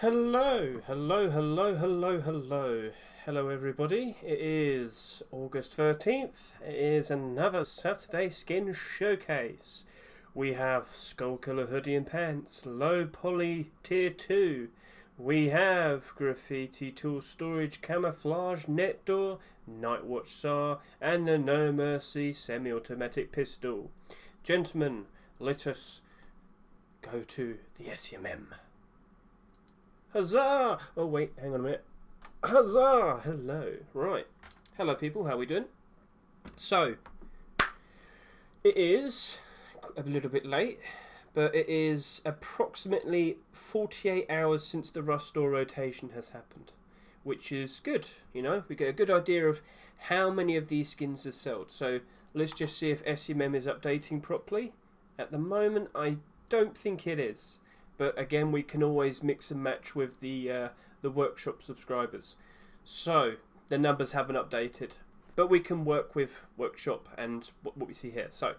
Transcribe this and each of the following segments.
Hello, hello, hello, hello, hello. Hello everybody, it is August 13th, it is another Saturday Skin Showcase. We have Skullkiller Hoodie and Pants, Low Poly Tier 2. We have Graffiti Tool Storage Camouflage Net Door, Nightwatch SAR, and the No Mercy Semi-Automatic Pistol. Gentlemen, let us go to the SMM. Huzzah! Oh wait, hang on a minute. Huzzah! Hello. Right. Hello people, how are we doing? So, it is a little bit late, but it is approximately 48 hours since the Rust Store rotation has happened, which is good, you know? We get a good idea of how many of these skins are sold. So, let's just see if SMM is updating properly. At the moment, I don't think it is. But again, we can always mix and match with the workshop subscribers. So the numbers haven't updated, but we can work with workshop and what we see here. So,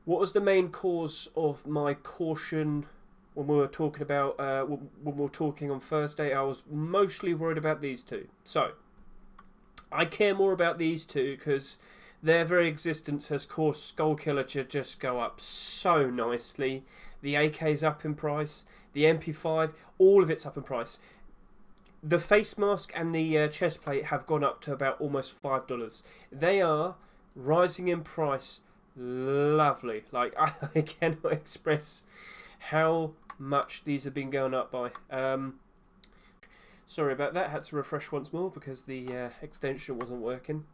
what was the main cause of my caution when we were talking about when we were talking on Thursday? I was mostly worried about these two. So I care more about these two because their very existence has caused Skullkiller to just go up so nicely. The AK's up in price, the MP5, all of it's up in price. The face mask and the chest plate have gone up to about almost $5. They are rising in price. Lovely. Like, I cannot express how much these have been going up by. Sorry about that. Had to refresh once more because the extension wasn't working.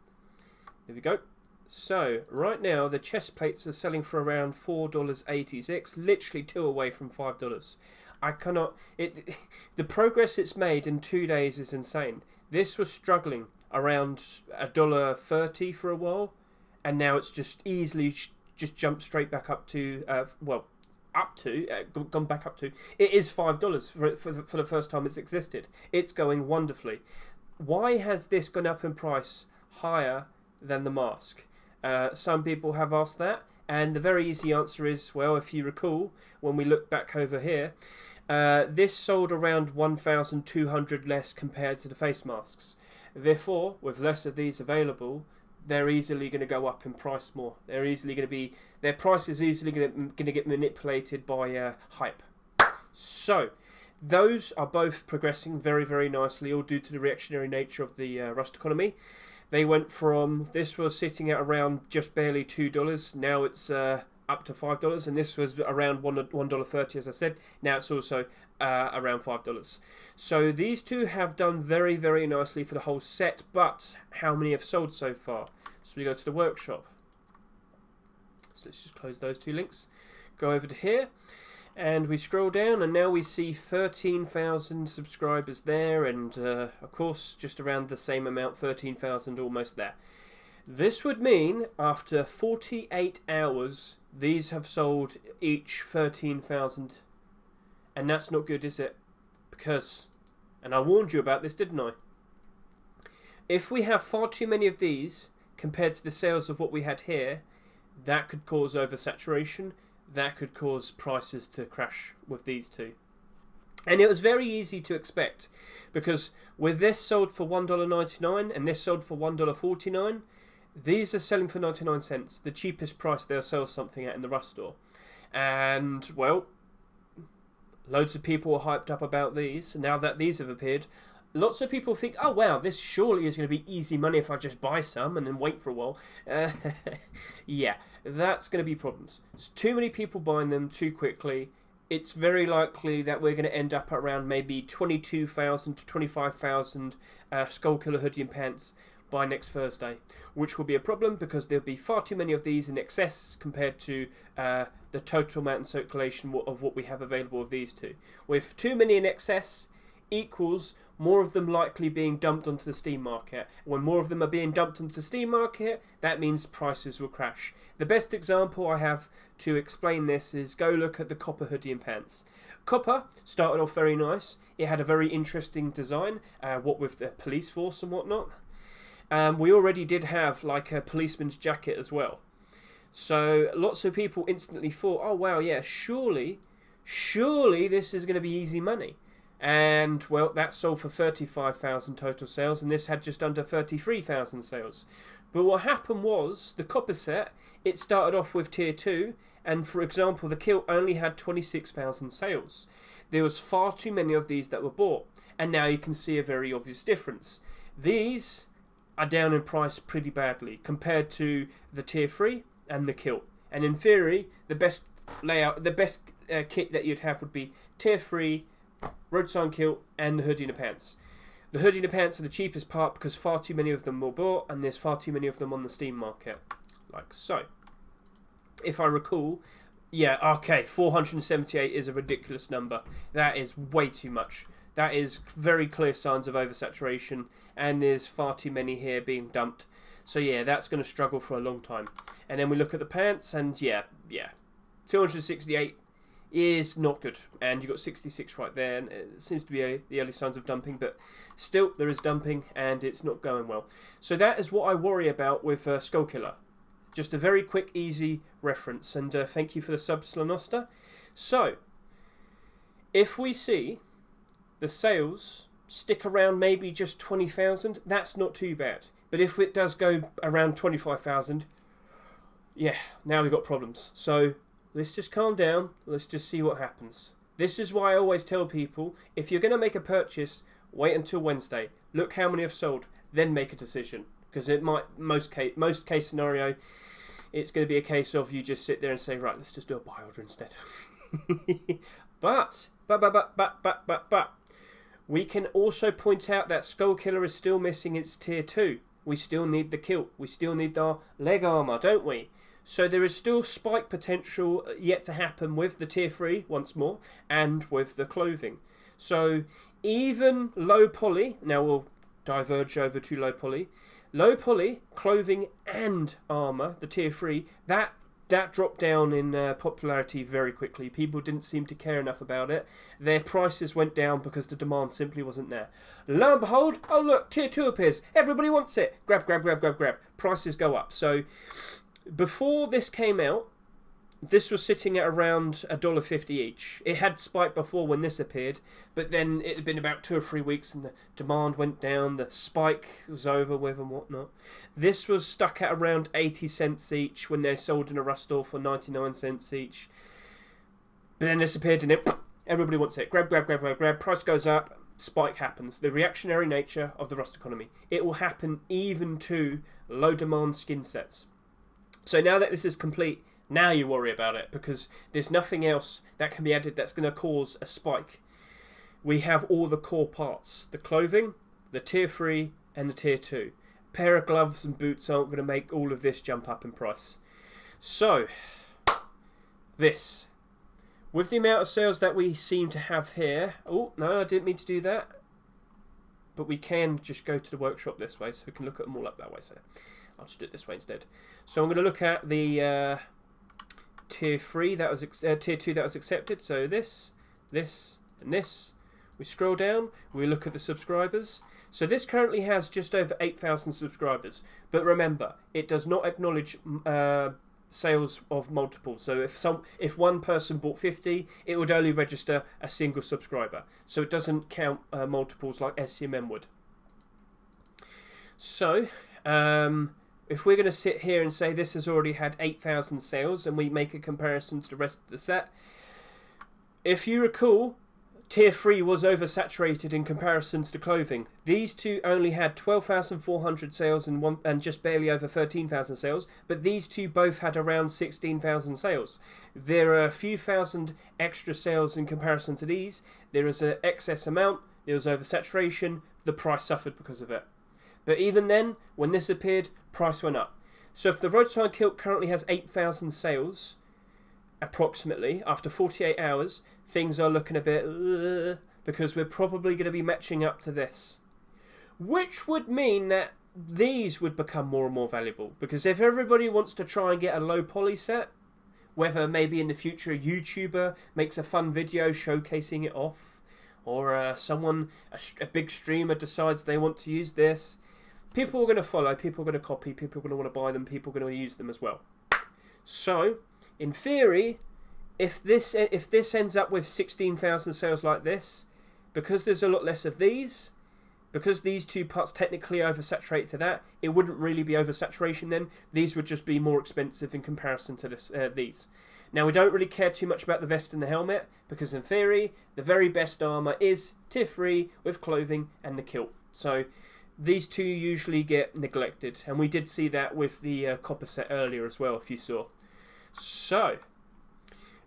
There we go. So, right now, the chest plates are selling for around $4.86, literally two away from $5. I cannot... The progress it's made in 2 days is insane. This was struggling around $1.30 for a while, and now it's just easily just jumped straight back up to... gone back up to... It is $5 for the first time it's existed. It's going wonderfully. Why has this gone up in price higher than the mask? Some people have asked that, and the very easy answer is, well, if you recall, when we look back over here, this sold around 1,200 less compared to the face masks. Therefore, with less of these available, they're easily going to go up in price more. They're easily going to be, their price is easily going to get manipulated by hype. So, those are both progressing very, very nicely, all due to the reactionary nature of the Rust economy. They went from, this was sitting at around just barely $2, now it's up to $5, and this was around $1.30 as I said, now it's also around $5. So these two have done very, very nicely for the whole set, but how many have sold so far? So we go to the workshop. So let's just close those two links. Go over to here. And we scroll down and now we see 13,000 subscribers there and of course just around the same amount, 13,000 almost there. This would mean after 48 hours these have sold each 13,000, and that's not good, is it? Because, and I warned you about this, didn't I? If we have far too many of these compared to the sales of what we had here, that could cause oversaturation. That could cause prices to crash with these two. And it was very easy to expect, because with this sold for $1.99 and this sold for $1.49, these are selling for 99 cents, the cheapest price they'll sell something at in the Rust Store. And, well, loads of people are hyped up about these. Now that these have appeared, lots of people think, oh wow, this surely is going to be easy money if I just buy some and then wait for a while. Yeah, that's going to be problems. There's too many people buying them too quickly. It's very likely that we're going to end up around maybe 22,000 to 25,000 Skullkiller Hoodie and Pants by next Thursday, which will be a problem because there'll be far too many of these in excess compared to the total amount in circulation of what we have available of these two. With too many in excess equals more of them likely being dumped onto the Steam market. When more of them are being dumped onto the Steam market, that means prices will crash. The best example I have to explain this is go look at the Copper Hoodie and Pants. Copper started off very nice. It had a very interesting design, what with the police force and whatnot. We already did have like a policeman's jacket as well. So lots of people instantly thought, oh wow, yeah, surely this is going to be easy money. And, well, that sold for 35,000 total sales, and this had just under 33,000 sales. But what happened was, the copper set, it started off with tier 2, and for example, the kilt only had 26,000 sales. There was far too many of these that were bought, and now you can see a very obvious difference. These are down in price pretty badly compared to the tier 3 and the kilt. And in theory, the best layout, the best kit that you'd have would be tier 3, road sign kilt, and the hoodie and the pants. The hoodie and the pants are the cheapest part because far too many of them were bought, and there's far too many of them on the Steam market. Like so. If I recall, yeah, okay, 478 is a ridiculous number. That is way too much. That is very clear signs of oversaturation, and there's far too many here being dumped. So yeah, that's going to struggle for a long time. And then we look at the pants, and yeah, 268 is not good. And you've got 66 right there, and it seems to be the early signs of dumping, but still, there is dumping, and it's not going well. So that is what I worry about with Skullkiller. Just a very quick, easy reference, and thank you for the sub, Slanosta. So, if we see the sales stick around maybe just 20,000, that's not too bad. But if it does go around 25,000, yeah, now we've got problems. So, let's just calm down, let's just see what happens. This is why I always tell people, if you're going to make a purchase, wait until Wednesday. Look how many have sold, then make a decision. Because it might, most case scenario, it's going to be a case of you just sit there and say, right, let's just do a buy order instead. But, we can also point out that Skullkiller is still missing its tier 2. We still need the kilt. We still need our leg armour, don't we? So there is still spike potential yet to happen with the tier 3 once more, and with the clothing. So even low poly, now we'll diverge over to low poly. Low poly, clothing and armour, the tier 3, that dropped down in popularity very quickly. People didn't seem to care enough about it. Their prices went down because the demand simply wasn't there. Lo and behold, oh look, tier 2 appears. Everybody wants it. Grab. Prices go up. So before this came out, this was sitting at around $1.50 each. It had spiked before when this appeared, but then it had been about 2 or 3 weeks and the demand went down, the spike was over with and whatnot. This was stuck at around 80 cents each when they sold in a Rust store for 99 cents each. But then this appeared and everybody wants it. Grab. Price goes up, spike happens. The reactionary nature of the Rust economy. It will happen even to low demand skin sets. So now that this is complete, now you worry about it because there's nothing else that can be added that's going to cause a spike. We have all the core parts. The clothing, the tier 3 and the tier 2. A pair of gloves and boots aren't going to make all of this jump up in price. So, this. With the amount of sales that we seem to have here... Oh, no, I didn't mean to do that. But we can just go to the workshop this way so we can look at them all up that way. So I'll just do it this way instead. So I'm going to look at the... tier 3 that was tier 2 that was accepted. So this, and this. We scroll down, we look at the subscribers. So this currently has just over 8,000 subscribers. But remember, it does not acknowledge sales of multiples. So if one person bought 50, it would only register a single subscriber. So it doesn't count multiples like SCMM would. So if we're going to sit here and say this has already had 8,000 sales and we make a comparison to the rest of the set, if you recall, tier 3 was oversaturated in comparison to the clothing. These two only had 12,400 sales and just barely over 13,000 sales, but these two both had around 16,000 sales. There are a few thousand extra sales in comparison to these. There is an excess amount, there was oversaturation, the price suffered because of it. But even then, when this appeared, price went up. So if the roadside kilt currently has 8,000 sales, approximately, after 48 hours, things are looking a bit... because we're probably going to be matching up to this. Which would mean that these would become more and more valuable. Because if everybody wants to try and get a low poly set, whether maybe in the future a YouTuber makes a fun video showcasing it off, or a big streamer decides they want to use this, people are going to follow, people are going to copy, people are going to want to buy them, people are going to use them as well. So, in theory, if this ends up with 16,000 sales like this, because there's a lot less of these, because these two parts technically oversaturate to that, it wouldn't really be oversaturation then. These would just be more expensive in comparison to these. Now, we don't really care too much about the vest and the helmet, because in theory, the very best armour is tier 3 with clothing and the kilt. So these two usually get neglected, and we did see that with the copper set earlier as well, if you saw. So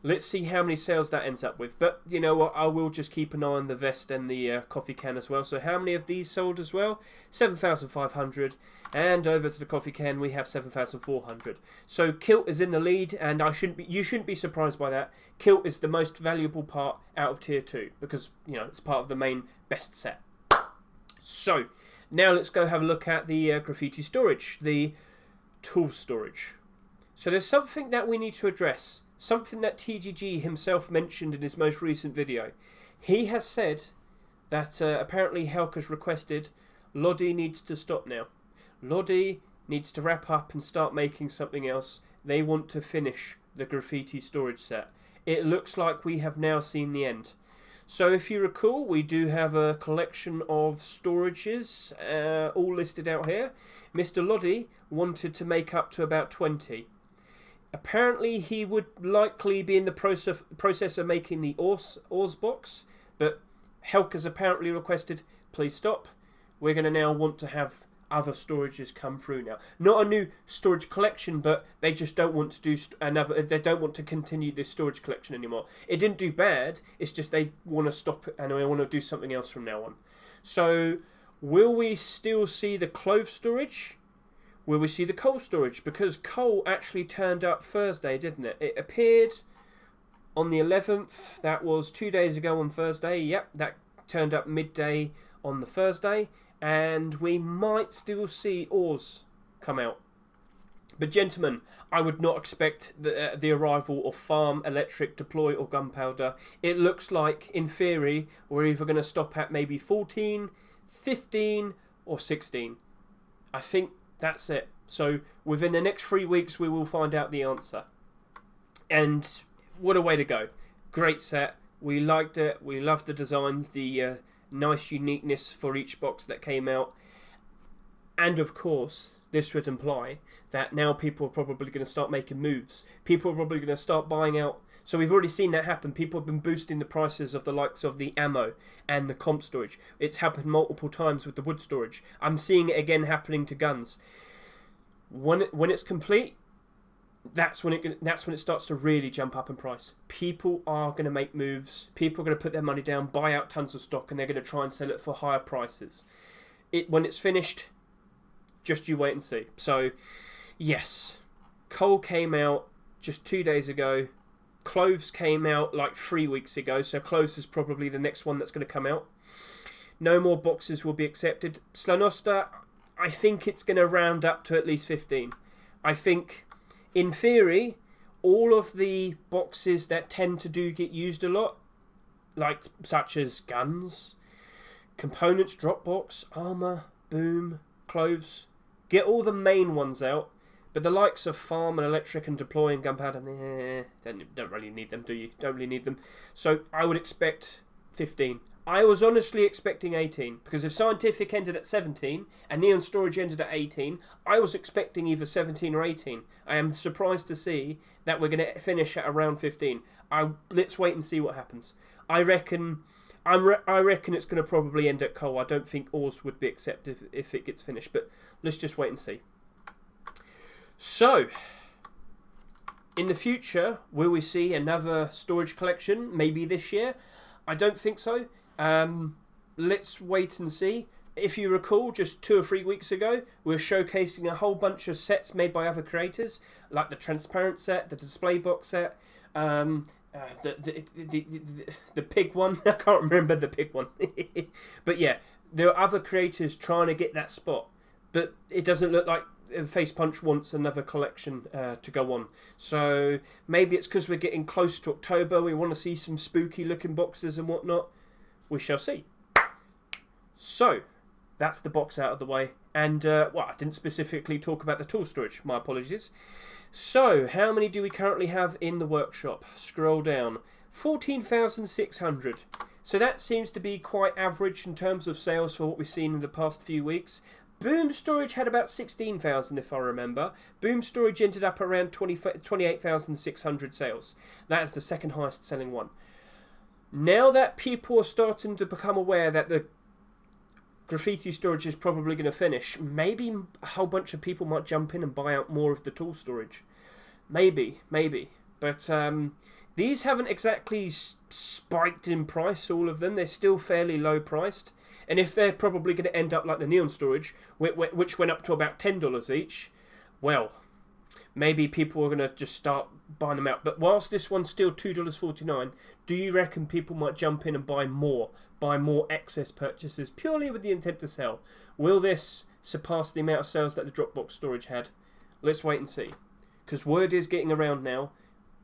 let's see how many sales that ends up with. But you know what, I will just keep an eye on the vest and the coffee can as well. So how many of these sold as well? 7,500. And over to the coffee can, we have 7,400. So kilt is in the lead, and you shouldn't be surprised by that. Kilt is the most valuable part out of tier 2 because, you know, it's part of the main best set. So now let's go have a look at the graffiti storage, the tool storage. So there's something that we need to address, something that TGG himself mentioned in his most recent video. He has said that apparently Helk has requested Lodi needs to stop now. Lodi needs to wrap up and start making something else. They want to finish the graffiti storage set. It looks like we have now seen the end. So if you recall, we do have a collection of storages all listed out here. Mr. Lodi wanted to make up to about 20. Apparently he would likely be in the process of making the ores box, but Helk has apparently requested, please stop. We're going to now want to have other storages come through now. Not a new storage collection, but they just don't want to do they don't want to continue this storage collection anymore. It didn't do bad, it's just they want to stop it and they want to do something else from now on. So will we still see the clove storage? Will we see the coal storage? Because coal actually turned up Thursday, didn't it? It appeared on the 11th. That was 2 days ago on Thursday. Yep, that turned up midday on the Thursday. And we might still see ores come out. But gentlemen, I would not expect the arrival of farm, electric, deploy or gunpowder. It looks like, in theory, we're either going to stop at maybe 14, 15 or 16. I think that's it. So within the next 3 weeks we will find out the answer. And what a way to go. Great set. We liked it. We loved the designs, the nice uniqueness for each box that came out. And of course, this would imply that now people are probably going to start making moves. People are probably going to start buying out. So we've already seen that happen. People have been boosting the prices of the likes of the ammo and the comp storage. It's happened multiple times with the wood storage. I'm seeing it again happening to guns. When it's complete, that's when it starts to really jump up in price. People are going to make moves. People are going to put their money down, buy out tons of stock, and they're going to try and sell it for higher prices. When it's finished, just you wait and see. So, yes, coal came out just 2 days ago. Cloves came out like 3 weeks ago, so cloves is probably the next one that's going to come out. No more boxes will be accepted. Slanosta, I think it's going to round up to at least 15. I think, in theory, all of the boxes that tend to get used a lot, like such as guns, components, drop box, armour, boom, cloves, get all the main ones out. But the likes of farm and electric and deploy and gunpowder, don't really need them, do you? Don't really need them. So I would expect 15. I was honestly expecting 18, because if Scientific ended at 17 and Neon Storage ended at 18, I was expecting either 17 or 18. I am surprised to see that we're going to finish at around 15. Let's wait and see what happens. I reckon it's going to probably end at coal. I don't think ores would be accepted if it gets finished, but let's just wait and see. So, in the future, will we see another storage collection? Maybe this year? I don't think so. Let's wait and see. If you recall, just 2 or 3 weeks ago, we were showcasing a whole bunch of sets made by other creators, like the transparent set, the display box set, the pig one. I can't remember the pig one. But yeah, there are other creators trying to get that spot. But it doesn't look like Face Punch wants another collection to go on. So maybe it's because we're getting close to October. We want to see some spooky looking boxes and whatnot. We shall see. So that's the box out of the way. And I didn't specifically talk about the tool storage. My apologies. So how many do we currently have in the workshop? Scroll down. 14,600. So that seems to be quite average in terms of sales for what we've seen in the past few weeks. Boom Storage had about 16,000 if I remember. Boom Storage ended up around 28,600 sales. That's the second highest selling one. Now that people are starting to become aware that the Graffiti Storage is probably going to finish, maybe a whole bunch of people might jump in and buy out more of the tool storage. Maybe. But these haven't exactly spiked in price, all of them. They're still fairly low priced. And if they're probably going to end up like the Neon Storage, which went up to about $10 each, well, maybe people are going to just start buying them out. But whilst this one's still $2.49, do you reckon people might jump in and buy more excess purchases purely with the intent to sell? Will this surpass the amount of sales that the Dropbox Storage had? Let's wait and see. Because word is getting around now,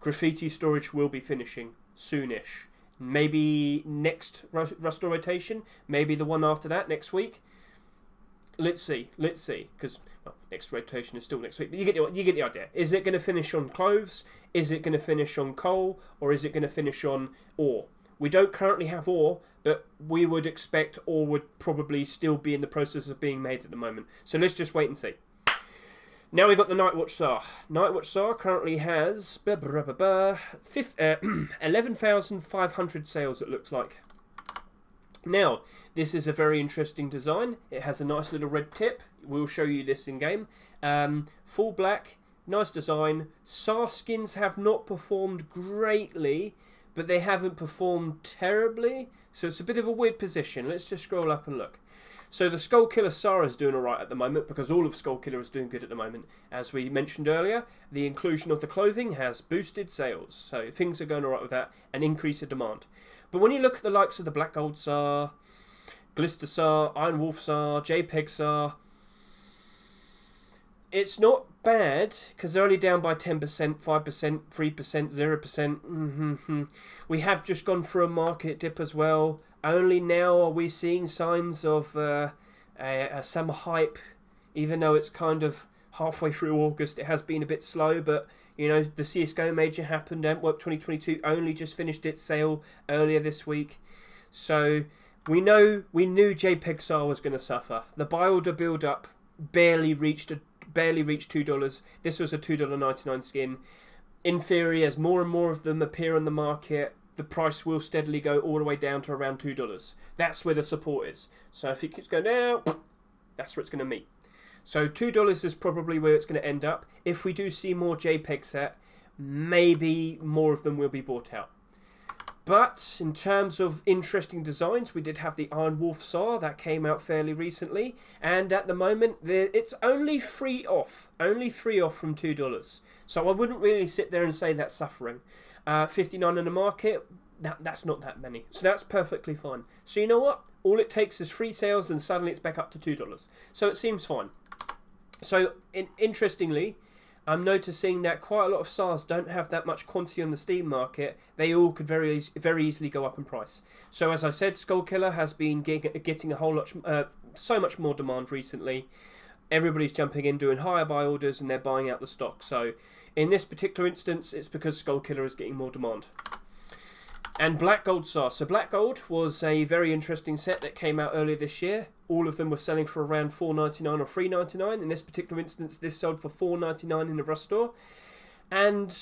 Graffiti Storage will be finishing soonish. Maybe next Rustore rotation, maybe the one after that next week. Let's see, because next rotation is still next week. But you get the idea. Is it going to finish on cloves? Is it going to finish on coal? Or is it going to finish on ore? We don't currently have ore, but we would expect ore would probably still be in the process of being made at the moment. So let's just wait and see. Now we've got the Nightwatch SAR. Nightwatch SAR currently has 11,500 sales, it looks like. Now, this is a very interesting design. It has a nice little red tip. We'll show you this in game. Full black, nice design. SAR skins have not performed greatly, but they haven't performed terribly. So it's a bit of a weird position. Let's just scroll up and look. So the Skullkiller SAR is doing alright at the moment because all of Skullkiller is doing good at the moment. As we mentioned earlier, the inclusion of the clothing has boosted sales. So things are going alright with that, an increase in demand. But when you look at the likes of the Black Gold SAR, Glister SAR, Iron Wolf SAR, JPEG SAR, it's not bad because they're only down by 10%, 5%, 3%, 0%. We have just gone through a market dip as well. Only now are we seeing signs of some hype, even though it's kind of halfway through August. It has been a bit slow, but you know the CSGO major happened. Antwerp 2022 only just finished its sale earlier this week, so we knew JPEG SAR was going to suffer. The buy order build up barely reached $2. This was a $2.99 skin. In theory, as more and more of them appear on the market, the price will steadily go all the way down to around $2. That's where the support is. So if it keeps going down, that's where it's going to meet. So $2 is probably where it's going to end up. If we do see more JPEG set, maybe more of them will be bought out. But in terms of interesting designs, we did have the Iron Wolf SAR that came out fairly recently, and at the moment it's only free off from $2. So I wouldn't really sit there and say that's suffering. 59 in the market, that's not that many, so that's perfectly fine. So you know what? All it takes is free sales, and suddenly it's back up to $2. So it seems fine. So interestingly, I'm noticing that quite a lot of SARs don't have that much quantity on the Steam market. They all could very easily go up in price. So as I said, Skullkiller has been getting a whole lot, so much more demand recently. Everybody's jumping in, doing higher buy orders, and they're buying out the stock. So in this particular instance, it's because Skullkiller is getting more demand. And Black Gold SAR. So Black Gold was a very interesting set that came out earlier this year. All of them were selling for around $4.99 or $3.99. In this particular instance, this sold for $4.99 in the Rust store. And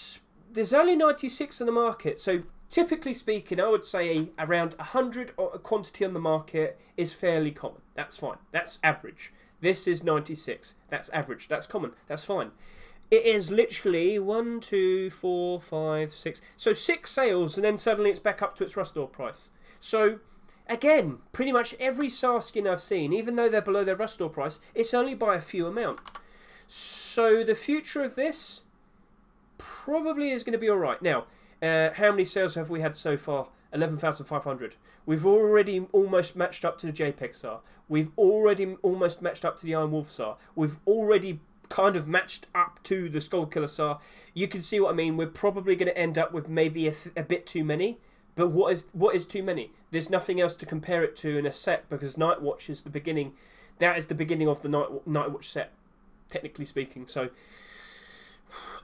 there's only 96 in the market. So typically speaking, I would say around 100 quantity on the market is fairly common. That's fine. That's average. This is 96. That's average. That's common. That's fine. It is literally 1, 2, 4, 5, 6. So 6 sales, and then suddenly it's back up to its Rust store price. So again, pretty much every SAR skin I've seen, even though they're below their Rust store price, it's only by a few amount. So the future of this probably is going to be alright. Now, how many sales have we had so far? 11,500. We've already almost matched up to the JPEG SAR. We've already almost matched up to the Iron Wolf SAR. We've already kind of matched up to the Skullkiller SAR. You can see what I mean. We're probably going to end up with maybe a bit too many. But what is too many? There's nothing else to compare it to in a set, because Nightwatch is the beginning. That is the beginning of the Nightwatch set, technically speaking. So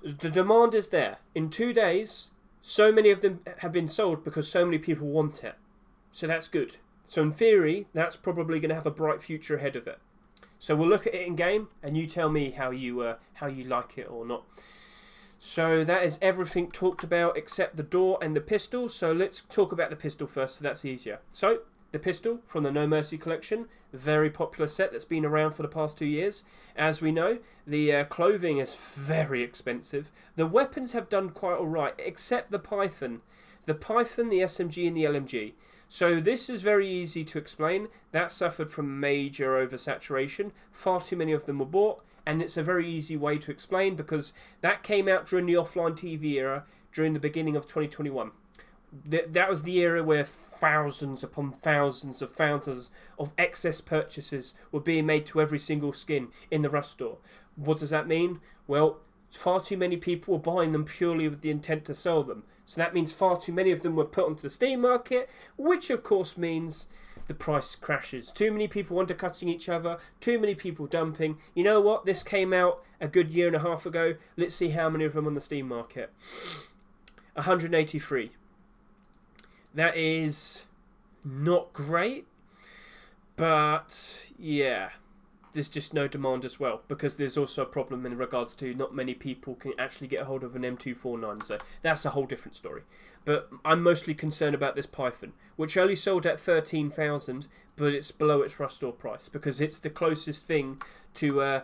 the demand is there. In 2 days, so many of them have been sold because so many people want it. So that's good. So in theory, that's probably going to have a bright future ahead of it. So we'll look at it in game, and you tell me how you like it or not. So that is everything talked about except the door and the pistol. So let's talk about the pistol first, so that's easier. So the pistol from the No Mercy collection, very popular set that's been around for the past 2 years. As we know, the clothing is very expensive. The weapons have done quite alright, except the Python. The Python, the SMG and the LMG. So this is very easy to explain. That suffered from major oversaturation. Far too many of them were bought. And it's a very easy way to explain because that came out during the offline TV era, during the beginning of 2021. That was the era where thousands upon thousands of excess purchases were being made to every single skin in the Rust store. What does that mean? Well, far too many people were buying them purely with the intent to sell them. So that means far too many of them were put onto the Steam market, which of course means the price crashes. Too many people undercutting each other, too many people dumping. You know what? This came out a good year and a half ago. Let's see how many of them on the Steam market. 183. That is not great, but yeah, there's just no demand as well, because there's also a problem in regards to not many people can actually get a hold of an M249, so that's a whole different story. But I'm mostly concerned about this Python, which only sold at 13,000, but it's below its Rust store price, because it's the closest thing to a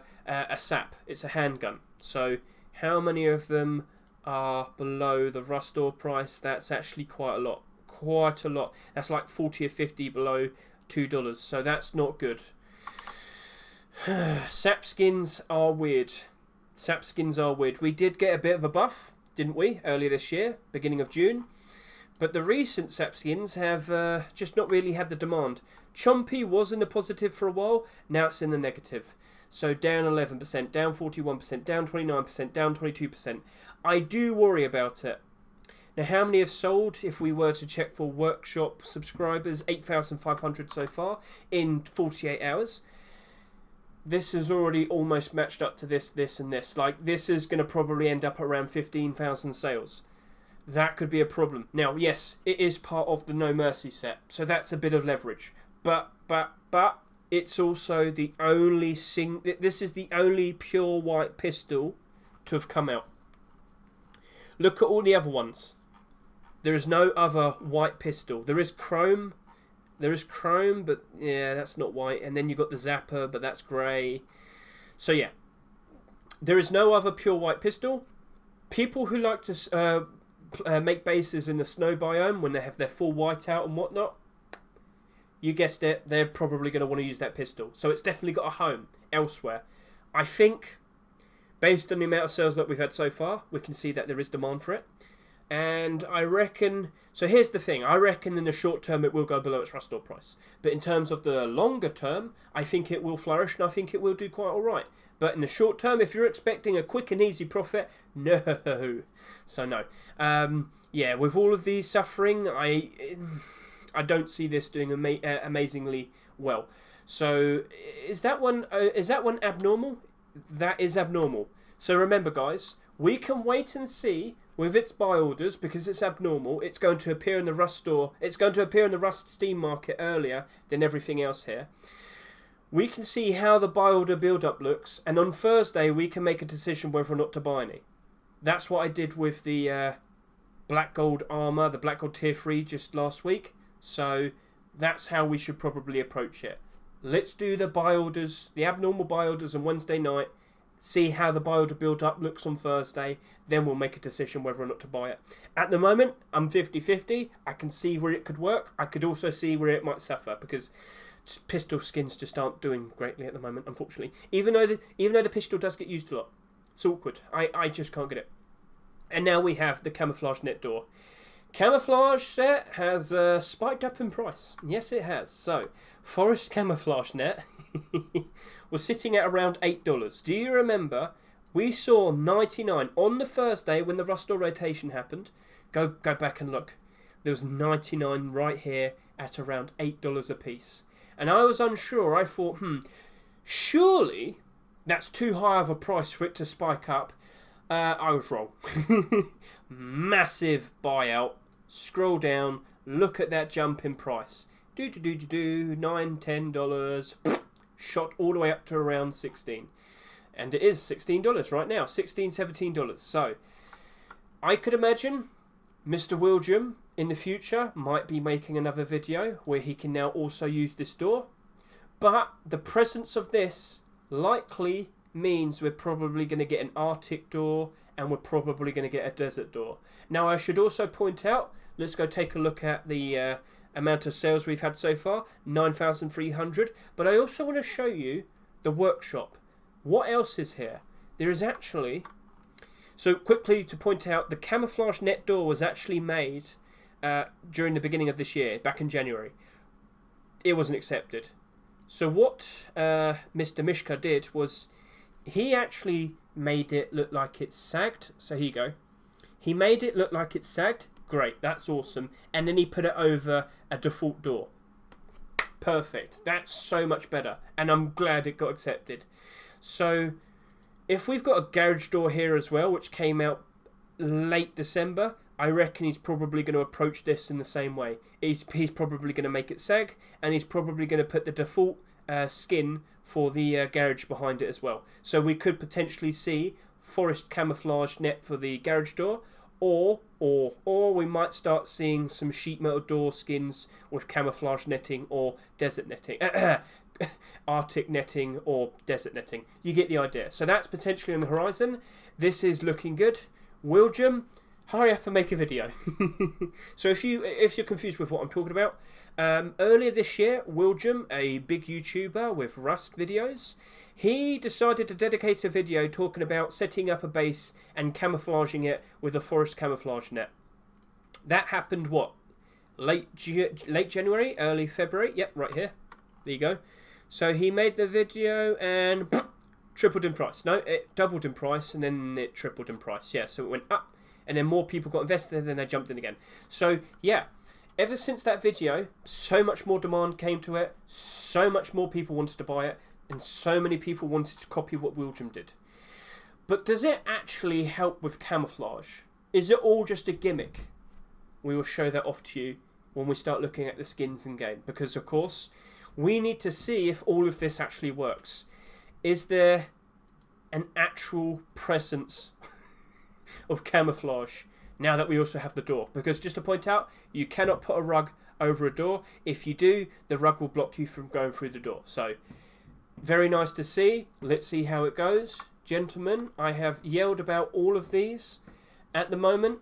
SAP. It's a handgun. So how many of them are below the Rust store price? That's actually quite a lot. Quite a lot. That's like 40 or 50 below $2, so that's not good. Sap skins are weird. Sap skins are weird. We did get a bit of a buff, didn't we, earlier this year, beginning of June. But the recent Sap skins have just not really had the demand. Chompy was in the positive for a while, now it's in the negative. So down 11%, down 41%, down 29%, down 22%. I do worry about it. Now, how many have sold? If we were to check for workshop subscribers, 8,500 so far in 48 hours. This is already almost matched up to this, and this. Like, this is going to probably end up around 15,000 sales. That could be a problem. Now, yes, it is part of the No Mercy set, so that's a bit of leverage. But it's also the only this is the only pure white pistol to have come out. Look at all the other ones. There is no other white pistol. There is chrome. But yeah, that's not white. And then you've got the Zapper, but that's grey. So yeah, there is no other pure white pistol. People who like to make bases in the snow biome when they have their full white out and whatnot, you guessed it, they're probably going to want to use that pistol. So it's definitely got a home elsewhere. I think, based on the amount of sales that we've had so far, we can see that there is demand for it. And I reckon... So here's the thing. I reckon in the short term it will go below its Rust store price. But in terms of the longer term, I think it will flourish and I think it will do quite alright. But in the short term, if you're expecting a quick and easy profit, no. So no. Yeah, with all of these suffering, I don't see this doing amazingly well. So is that one abnormal? That is abnormal. So remember, guys, we can wait and see with its buy orders, because it's abnormal. It's going to appear in the Rust store. It's going to appear in the Rust Steam market earlier than everything else here. We can see how the buy order build-up looks, and on Thursday we can make a decision whether or not to buy any. That's what I did with the Black Gold armor, the Black Gold Tier 3 just last week. So that's how we should probably approach it. Let's do the buy orders, the abnormal buy orders on Wednesday night. See how the buy order build-up looks on Thursday. Then we'll make a decision whether or not to buy it. At the moment, I'm 50-50. I can see where it could work. I could also see where it might suffer, because pistol skins just aren't doing greatly at the moment, unfortunately. Even though the pistol does get used a lot. It's awkward. I just can't get it. And now we have the camouflage net door. Camouflage set has spiked up in price. Yes, it has. So, forest camouflage net was sitting at around $8. Do you remember? We saw 99 on the Thursday when the Rust store rotation happened. Go back and look. There was 99 right here at around $8 a piece. And I was unsure. I thought, surely that's too high of a price for it to spike up. I was wrong. Massive buyout. Scroll down. Look at that jump in price. $9, $10, shot all the way up to around 16. And it is $16 right now, $16, $17. So, I could imagine Mr. William in the future might be making another video where he can now also use this door. But the presence of this likely means we're probably going to get an Arctic door and we're probably going to get a desert door. Now, I should also point out, let's go take a look at the amount of sales we've had so far, 9,300. But I also want to show you the workshop. What else is here? There is actually... So quickly to point out, the camouflage net door was actually made during the beginning of this year, back in January. It wasn't accepted. So what Mr. Mishka did was he actually made it look like it sagged. So here you go. He made it look like it sagged. Great, that's awesome. And then he put it over a default door. Perfect. That's so much better. And I'm glad it got accepted. So if we've got a garage door here as well, which came out late December, I reckon he's probably going to approach this in the same way. He's probably going to make it sag, and he's probably going to put the default skin for the garage behind it as well. So we could potentially see forest camouflage net for the garage door, or we might start seeing some sheet metal door skins with camouflage netting or desert netting. Arctic netting or desert netting. You get the idea. So that's potentially on the horizon. This is looking good. William, hurry up and make a video. So if you're confused with what I'm talking about, earlier this year, William, a big YouTuber with Rust videos, he decided to dedicate a video talking about setting up a base and camouflaging it with a forest camouflage net. That happened what? Late January, early February. Yep, right here. There you go. So he made the video and tripled in price. No, it doubled in price and then it tripled in price. Yeah, so it went up and then more people got invested and then they jumped in again. So yeah, ever since that video, so much more demand came to it, so much more people wanted to buy it, and so many people wanted to copy what William did. But does it actually help with camouflage? Is it all just a gimmick? We will show that off to you when we start looking at the skins in game. Because of course, we need to see if all of this actually works. Is there an actual presence of camouflage now that we also have the door? Because just to point out, you cannot put a rug over a door. If you do, the rug will block you from going through the door. So, very nice to see. Let's see how it goes. Gentlemen, I have yelled about all of these. At the moment,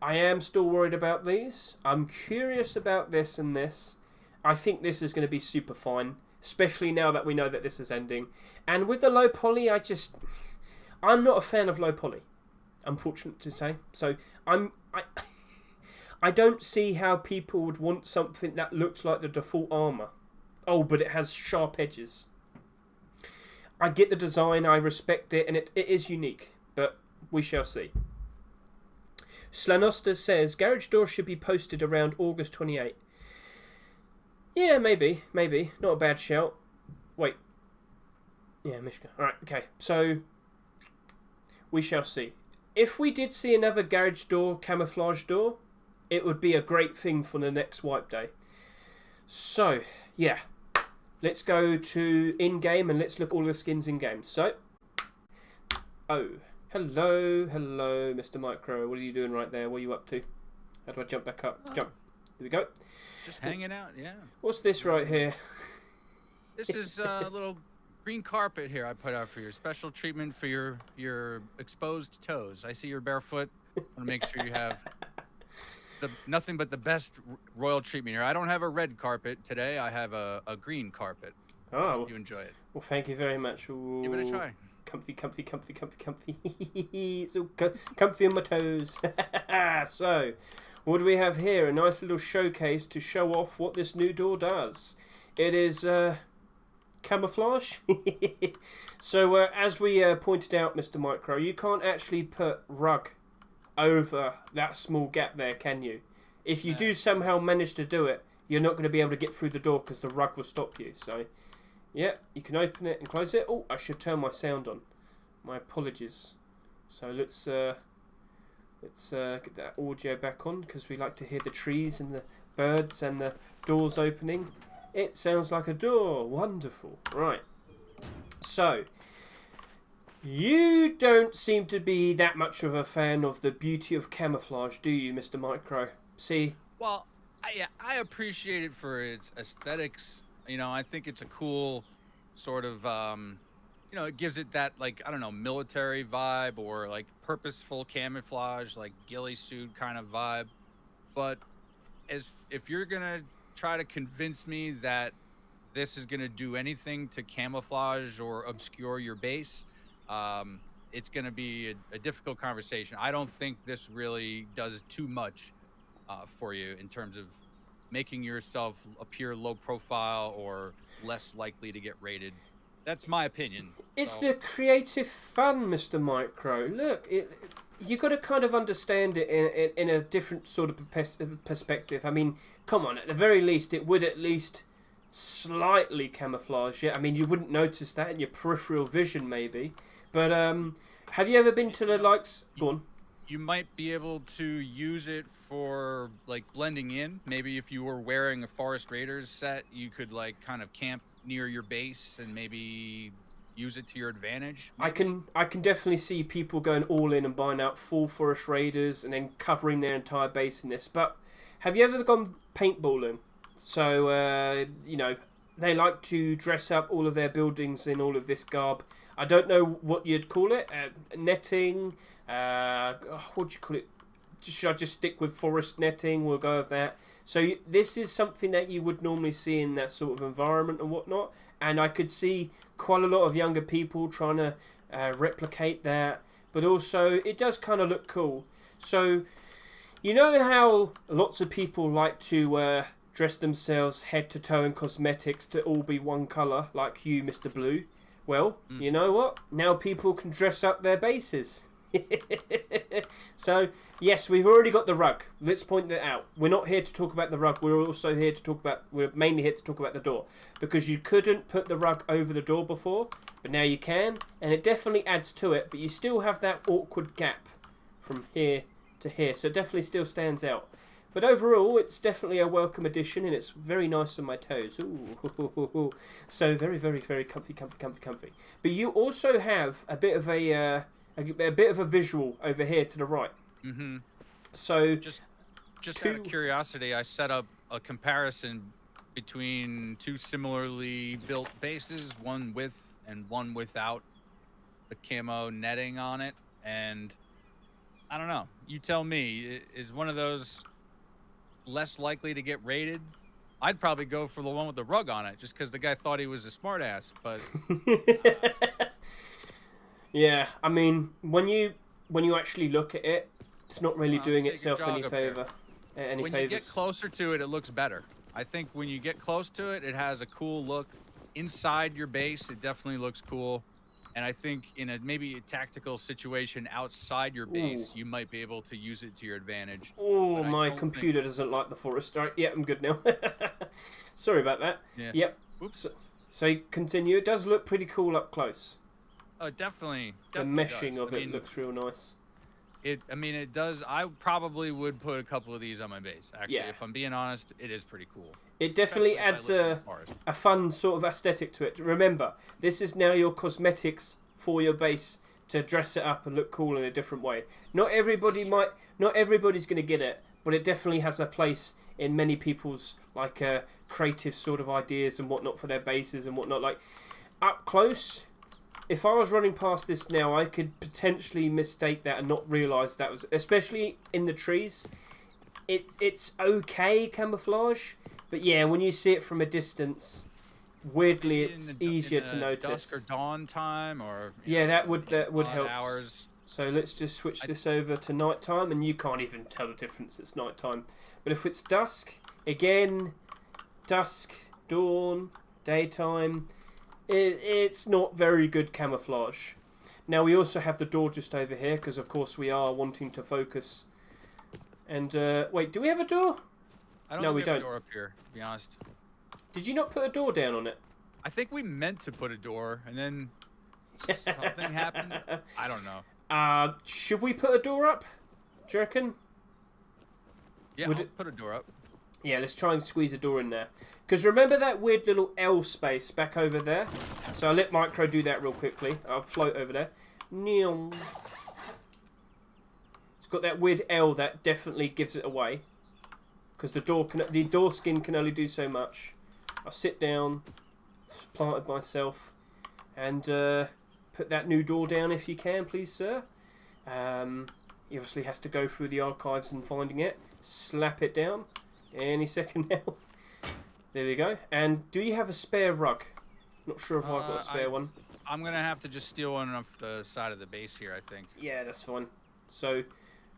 I am still worried about these. I'm curious about this and this. I think this is going to be super fine, especially now that we know that this is ending. And with the low poly, I'm not a fan of low poly, I'm fortunate to say. So I don't see how people would want something that looks like the default armor. Oh, but it has sharp edges. I get the design, I respect it, and it is unique, but we shall see. Slanosta says, garage doors should be posted around August 28. Yeah, maybe. Not a bad shout. Wait. Yeah, Mishka. Alright, okay. So, we shall see. If we did see another garage door, camouflage door, it would be a great thing for the next wipe day. So, yeah. Let's go to in-game and let's look at all the skins in-game. So, oh. Hello, Mr. Micro. What are you doing right there? What are you up to? How do I jump back up? Jump. Here we go. Just hanging out, yeah. What's this right here? This is a little green carpet here I put out for you. Special treatment for your exposed toes. I see you're barefoot. I want to make sure you have nothing but the best royal treatment here. I don't have a red carpet today. I have a green carpet. Oh. You enjoy it. Well, thank you very much. Ooh. Give it a try. Comfy. It's all comfy on my toes. So, what do we have here? A nice little showcase to show off what this new door does. It is camouflage. So, as we pointed out, Mr. Micro, you can't actually put rug over that small gap there, can you? If you do somehow manage to do it, you're not going to be able to get through the door because the rug will stop you. So, yeah, you can open it and close it. Oh, I should turn my sound on. My apologies. So let's get that audio back on because we like to hear the trees and the birds and the doors opening. It sounds like a door. Wonderful. Right. So, you don't seem to be that much of a fan of the beauty of camouflage, do you, Mr. Micro? See? Well, I appreciate it for its aesthetics. I think it's a cool sort of, it gives it that, like, I don't know, military vibe or like purposeful camouflage, like ghillie suit kind of vibe. But if you're gonna try to convince me that this is gonna do anything to camouflage or obscure your base, it's gonna be a difficult conversation. I don't think this really does too much for you in terms of making yourself appear low profile or less likely to get raided. That's my opinion. It's So the creative fun, Mr. Micro. Look, you got to kind of understand it in a different sort of perspective. I mean, come on, at the very least, it would at least slightly camouflage it. I mean, you wouldn't notice that in your peripheral vision, maybe. But have you ever been to the likes? Go on. you might be able to use it for like blending in. Maybe if you were wearing a Forest Raiders set, you could like kind of camp near your base and maybe use it to your advantage. Maybe. I can definitely see people going all in and buying out full Forest Raiders and then covering their entire base in this. But have you ever gone paintballing? So they like to dress up all of their buildings in all of this garb. I don't know what you'd call it. Netting. What do you call it? Should I just stick with forest netting? We'll go with that. So this is something that you would normally see in that sort of environment and whatnot. And I could see quite a lot of younger people trying to replicate that. But also, it does kind of look cool. So, you know how lots of people like to dress themselves head to toe in cosmetics to all be one colour, like you, Mr. Blue? Well, you know what? Now people can dress up their bases. So, yes, we've already got the rug. Let's point that out. We're not here to talk about the rug. We're also here to talk about... We're mainly here to talk about the door. Because you couldn't put the rug over the door before, but now you can. And it definitely adds to it, but you still have that awkward gap from here to here. So it definitely still stands out. But overall, it's definitely a welcome addition, and it's very nice on my toes. Ooh. So very, very, very comfy. But you also have a bit of a bit of a visual over here to the right. Mm-hmm. So just out of curiosity, I set up a comparison between two similarly built bases, one with and one without the camo netting on it, and I don't know. You tell me, is one of those less likely to get raided? I'd probably go for the one with the rug on it, just because the guy thought he was a smartass. But yeah, I mean, when you actually look at it, it's not really doing itself any favour. When you get closer to it, it looks better. I think when you get close to it, it has a cool look. Inside your base, it definitely looks cool. And I think in maybe a tactical situation outside your base, you might be able to use it to your advantage. Oh, my computer doesn't like the forest. All right, yeah, I'm good now. Sorry about that. Yeah. Yep. Oops. So continue. It does look pretty cool up close. Oh, definitely the meshing of it looks real nice. It does. I probably would put a couple of these on my base. Actually, yeah. If I'm being honest, it is pretty cool. It definitely adds a fun sort of aesthetic to it. Remember, this is now your cosmetics for your base to dress it up and look cool in a different way. Not everybody's going to get it, but it definitely has a place in many people's like creative sort of ideas and whatnot for their bases and whatnot. Like up close, if I was running past this now, I could potentially mistake that and not realise that was, especially in the trees. It's okay camouflage, but yeah, when you see it from a distance, weirdly it's easier to notice. Dusk or dawn time, or that would help. Hours. So let's just switch this over to nighttime, and you can't even tell the difference. It's nighttime, but if it's dusk, again, dusk, dawn, daytime. It's not very good camouflage. Now we also have the door just over here because of course we are wanting to focus. And wait, do we have a door? I don't know. We don't. A door up here, to be honest. Did you not put a door down on it? I think we meant to put a door and then something happened. I don't know. Should we put a door up? Do you reckon? Yeah, put a door up. Yeah, let's try and squeeze a door in there. Because remember that weird little L space back over there? So I'll let Micro do that real quickly. I'll float over there. It's got that weird L that definitely gives it away. Because the door skin can only do so much. I'll sit down, planted myself, and put that new door down if you can, please, sir. He obviously has to go through the archives and finding it. Slap it down. Any second now. There we go. And do you have a spare rug? Not sure if I've got a spare one. I'm going to have to just steal one off the side of the base here, I think. Yeah, that's fine. So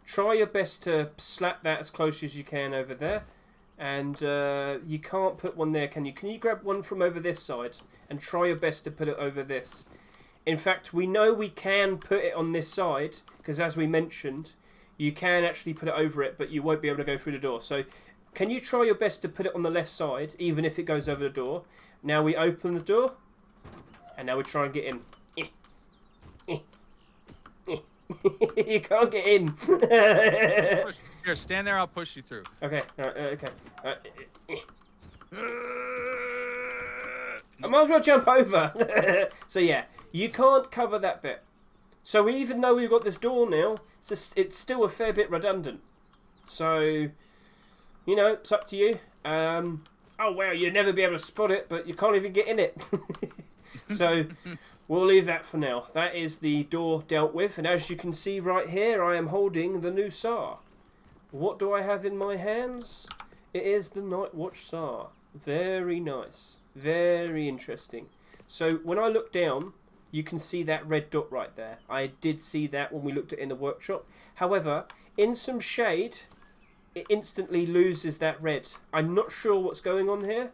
try your best to slap that as close as you can over there. And you can't put one there, can you? Can you grab one from over this side and try your best to put it over this? In fact, we know we can put it on this side because, as we mentioned, you can actually put it over it, but you won't be able to go through the door. So can you try your best to put it on the left side, even if it goes over the door? Now we open the door, and now we try and get in. You can't get in. Here, stand there. I'll push you through. Okay. Okay. I might as well jump over. So yeah, you can't cover that bit. So even though we've got this door now, it's still a fair bit redundant. So, you know, it's up to you. Oh wow, you'll never be able to spot it, but you can't even get in it. So we'll leave that for now. That is the door dealt with, and as you can see right here, I am holding the new SAR. What do I have in my hands? It is the Night Watch SAR. Very nice. Very interesting. So when I look down, you can see that red dot right there. I did see that when we looked at it in the workshop. However, in some shade, it instantly loses that red. I'm not sure what's going on here,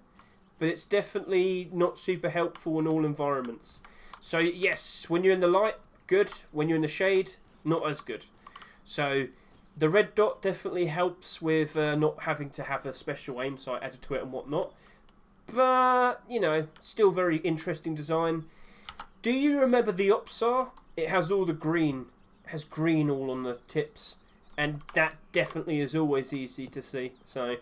but it's definitely not super helpful in all environments. So yes, when you're in the light, good. When you're in the shade, not as good. So the red dot definitely helps with not having to have a special aim sight added to it and whatnot. But, you know, still very interesting design. Do you remember the OpSAR? It has all the green. It has green all on the tips. And that definitely is always easy to see. So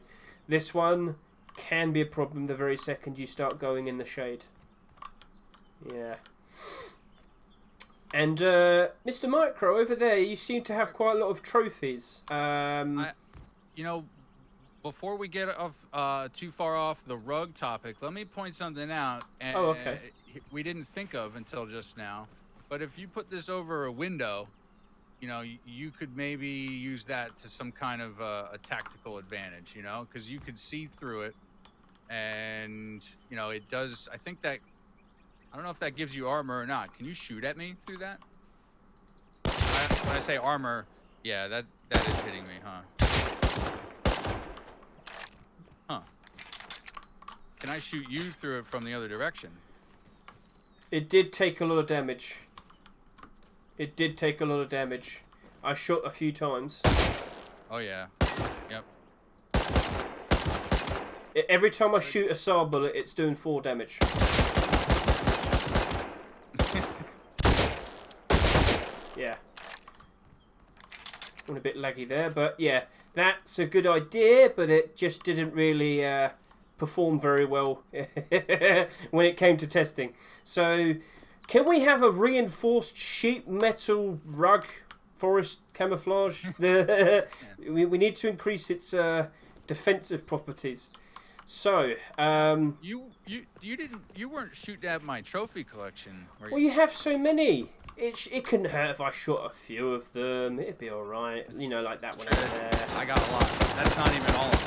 this one can be a problem the very second you start going in the shade. Yeah. And Mr. Micro, over there, you seem to have quite a lot of trophies. You know, before we get off too far off the rug topic, let me point something out. And, oh, okay. We didn't think of until just now. But if you put this over a window, you know, you could maybe use that to some kind of a tactical advantage, you know, because you could see through it. And, you know, it does, I think that, I don't know if that gives you armor or not. Can you shoot at me through that? When I say armor, yeah, that is hitting me, huh? Huh. Can I shoot you through it from the other direction? It did take a lot of damage. It did take a lot of damage. I shot a few times. Oh, yeah. Yep. Every time I shoot a SAR bullet, it's doing 4 damage. Yeah. Went a bit laggy there, but yeah. That's a good idea, but it just didn't really perform very well when it came to testing. So, can we have a reinforced sheet metal rug forest camouflage? We need to increase its defensive properties. So, you weren't shooting at my trophy collection, were you? Well, you have so many. It couldn't hurt if I shot a few of them. It'd be all right. You know, like that one over there. I got a lot. That's not even all of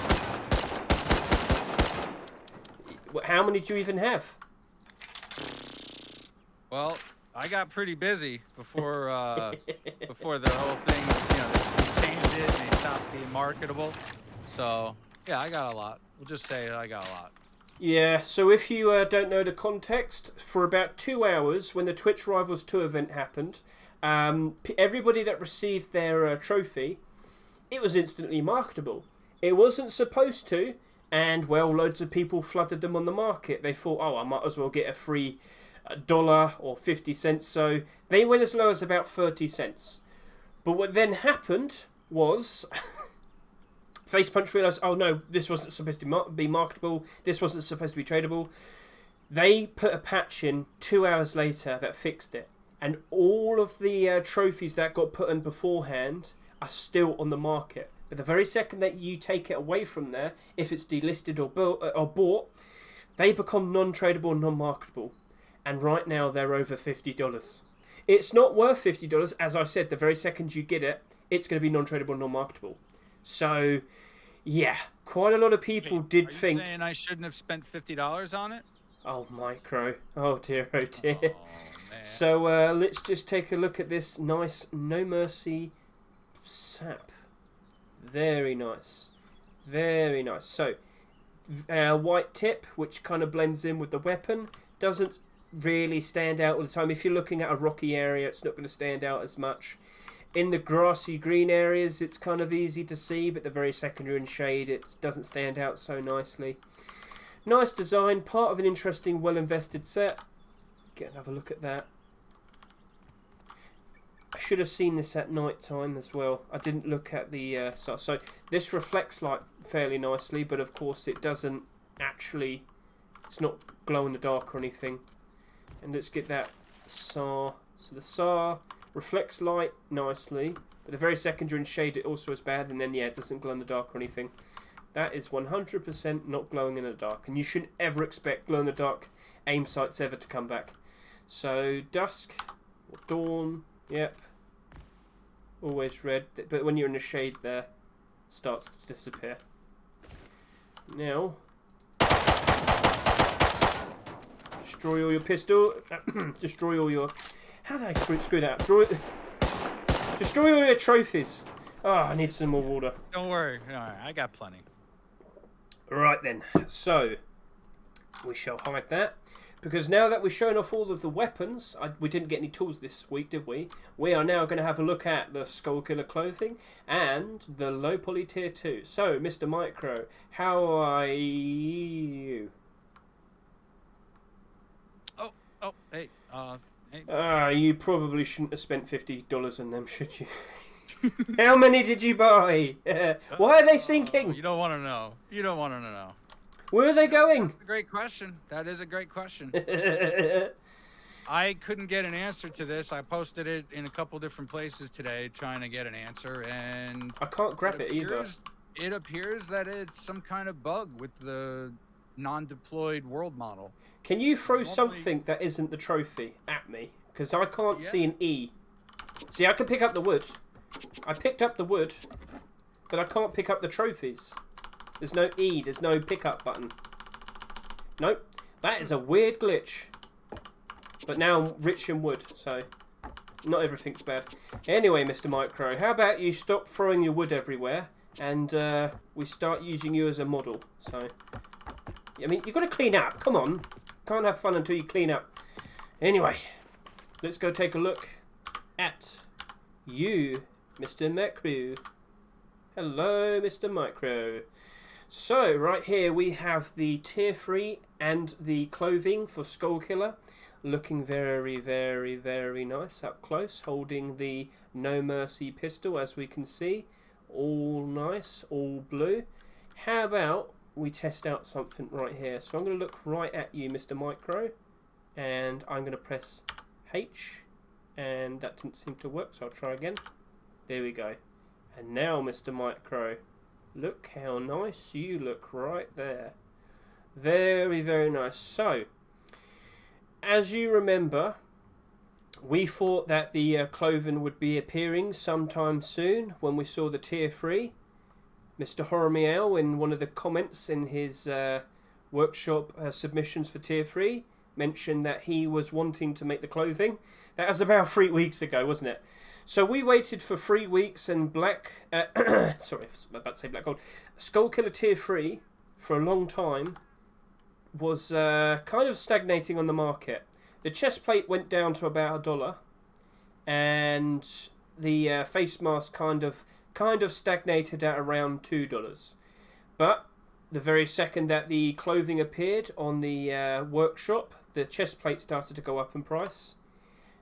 them. How many do you even have? Well, I got pretty busy before before the whole thing. You know, they changed it and they stopped being marketable. So yeah, I got a lot. We'll just say I got a lot. Yeah, so if you don't know the context, for about 2 hours when the Twitch Rivals 2 event happened, everybody that received their trophy, it was instantly marketable. It wasn't supposed to, and well, loads of people flooded them on the market. They thought, oh, I might as well get a free $1 or 50 cents, so they went as low as about 30 cents. But what then happened was Face Punch realised, oh no, this wasn't supposed to be marketable. This wasn't supposed to be tradable. They put a patch in 2 hours later that fixed it. And all of the trophies that got put in beforehand are still on the market. But the very second that you take it away from there, if it's delisted or bought, they become non-tradable and non-marketable. And right now they're over $50. It's not worth $50. As I said, the very second you get it, it's going to be non-tradable and non-marketable. So, yeah, quite a lot of people did think... Are you saying I shouldn't have spent $50 on it? Oh, Micro. Oh, dear, oh, dear. Oh, man. So, let's just take a look at this nice No Mercy sap. Very nice. Very nice. So, white tip, which kind of blends in with the weapon, doesn't really stand out all the time. If you're looking at a rocky area, it's not going to stand out as much. In the grassy green areas, it's kind of easy to see, but the very second you're in shade, it doesn't stand out so nicely. Nice design, part of an interesting, well-invested set. Get another look at that. I should have seen this at night time as well. I didn't look at the... so this reflects light fairly nicely, but of course it doesn't actually... It's not glow in the dark or anything. And let's get that SAR. So the SAR reflects light nicely, but the very second you're in shade it also is bad, and then yeah, it doesn't glow in the dark or anything. That is 100% not glowing in the dark, and you shouldn't ever expect glow in the dark aim sights ever to come back. So dusk, or dawn, yep, always red, but when you're in the shade there, it starts to disappear. Now, destroy all your pistol, destroy all your... How did I screw that up? Destroy all your trophies. Oh, I need some more water. Don't worry. All right, I got plenty. Right then. So, we shall hide that. Because now that we've shown off all of the weapons, we didn't get any tools this week, did we? We are now going to have a look at the Skull Killer clothing and the low poly tier 2. So, Mr. Micro, how are you? Oh, hey, you probably shouldn't have spent $50 on them, should you? How many did you buy? Why are they sinking? You don't want to know. You don't want to know. Where are they going? That's a great question. That is a great question. I couldn't get an answer to this. I posted it in a couple different places today trying to get an answer, and I can't grab it either. It appears that it's some kind of bug with the non-deployed world model. Can you throw something that isn't the trophy at me? Because I can't see an E. See, I can pick up the wood. I picked up the wood, but I can't pick up the trophies. There's no E, there's no pickup button. Nope, that is a weird glitch. But now I'm rich in wood, so not everything's bad. Anyway, Mr. Micro, how about you stop throwing your wood everywhere and we start using you as a model. So, I mean, you've got to clean up, come on. Can't have fun until you clean up. Anyway, let's go take a look at you, Mr. Micro. Hello, Mr. Micro. So, right here we have the tier 3 and the clothing for Skull Killer. Looking very, very, very nice up close. Holding the No Mercy pistol, as we can see. All nice, all blue. How about we test out something right here? So I'm going to look right at you, Mr. Micro. And I'm going to press H. And that didn't seem to work, so I'll try again. There we go. And now, Mr. Micro, look how nice you look right there. Very, very nice. So, as you remember, we thought that the clothing would be appearing sometime soon when we saw the tier 3. Mr. Horomiel, in one of the comments in his workshop submissions for tier 3, mentioned that he was wanting to make the clothing. That was about 3 weeks ago, wasn't it? So we waited for 3 weeks, and Black... sorry, I'm about to say Black Gold. Skull Killer Tier 3, for a long time, was kind of stagnating on the market. The chest plate went down to about $1, and the face mask kind of stagnated at around $2. But the very second that the clothing appeared on the workshop, the chest plate started to go up in price.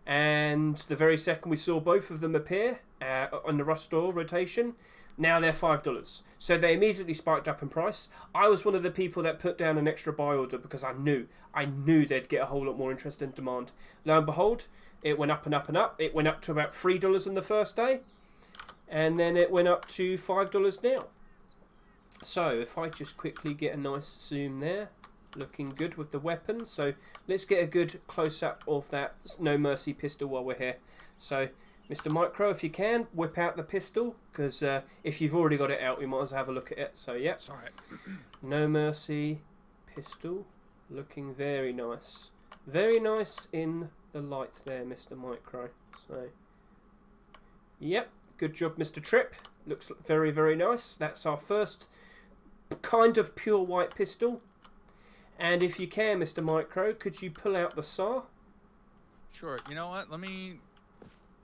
And the very second we saw both of them appear on the Rust Store rotation, Now they're $5. So they immediately spiked up in price. I was one of the people that put down an extra buy order because I knew they'd get a whole lot more interest and demand. Lo and behold, it went up and up and up. It went up to about $3 on the first day. And then it went up to $5 now. So if I just quickly get a nice zoom there. Looking good with the weapon. So let's get a good close-up of that No Mercy pistol while we're here. So Mr. Micro, if you can, whip out the pistol, because if you've already got it out, we might as well have a look at it. So, yeah. Sorry. No Mercy pistol. Looking very nice. Very nice in the light there, Mr. Micro. So, yep. Good job, Mr. Tripp. Looks very, very nice. That's our first kind of pure white pistol. And if you can, Mr. Micro, could you pull out the SAW? Sure. You know what?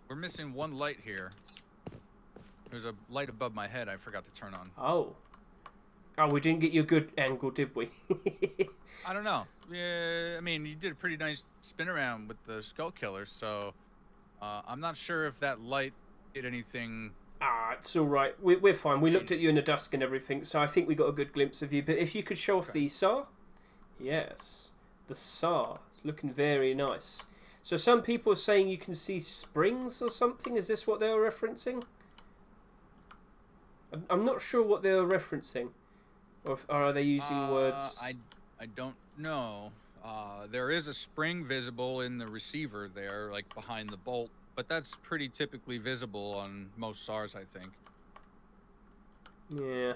We're missing one light here. There's a light above my head I forgot to turn on. Oh, we didn't get you a good angle, did we? I don't know. Yeah, I mean, you did a pretty nice spin around with the skull killer, so I'm not sure if that light did anything. It's all right. We're fine. We looked at you in the dusk and everything, so I think we got a good glimpse of you. But if you could show off the SAW. Yes, the SAW. It's looking very nice. So some people are saying you can see springs or something. Is this what they were referencing? I'm not sure what they were referencing. Or are they using words? I don't know. There is a spring visible in the receiver there, like behind the bolt. But that's pretty typically visible on most SARs, I think. Yeah.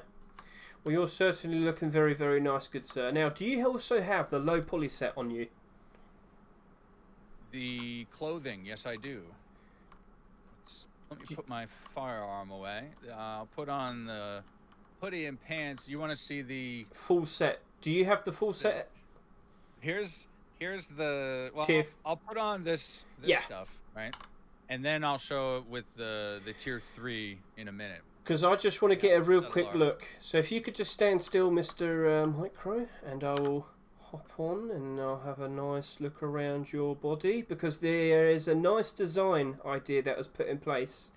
Well, you're certainly looking very, very nice, good sir. Now, do you also have the low poly set on you? The clothing, yes, I do. Let me put my firearm away. I'll put on the hoodie and pants. You want to see the full set? Do you have the full set? Here's the. Well, I'll put on this stuff, right? And then I'll show it with the tier 3 in a minute. Because I just want to get a real quick look. So if you could just stand still, Mr. Micro, and I will hop on and I'll have a nice look around your body, because there is a nice design idea that was put in place.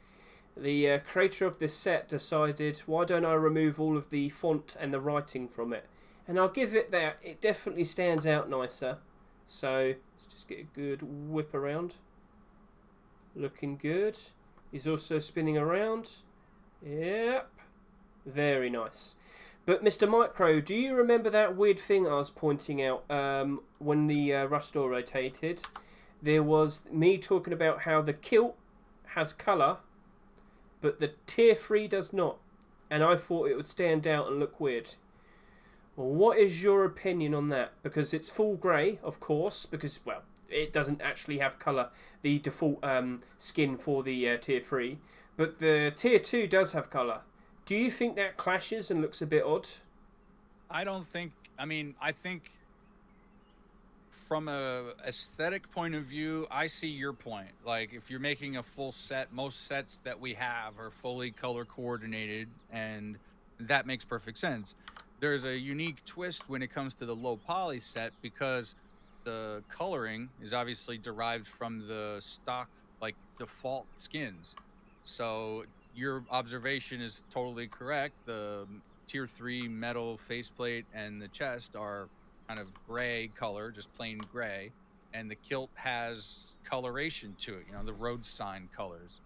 The creator of this set decided, why don't I remove all of the font and the writing from it? And I'll give it that. It definitely stands out nicer. So let's just get a good whip around. Looking good. He's also spinning around. Yep. Very nice. But Mr. Micro, do you remember that weird thing I was pointing out when the Rustore rotated? There was me talking about how the kilt has colour, but the tier 3 does not. And I thought it would stand out and look weird. Well, what is your opinion on that? Because it's full grey, of course, because, well, it doesn't actually have colour, the default skin for the tier 3. But the tier 2 does have colour. Do you think that clashes and looks a bit odd? I don't think... I mean, I think from a aesthetic point of view, I see your point. Like, if you're making a full set, most sets that we have are fully color coordinated, and that makes perfect sense. There's a unique twist when it comes to the low poly set, because the coloring is obviously derived from the stock, like, default skins. So your observation is totally correct. The tier 3 metal faceplate and the chest are kind of gray color, just plain gray, and the kilt has coloration to it, you know, the road sign colors.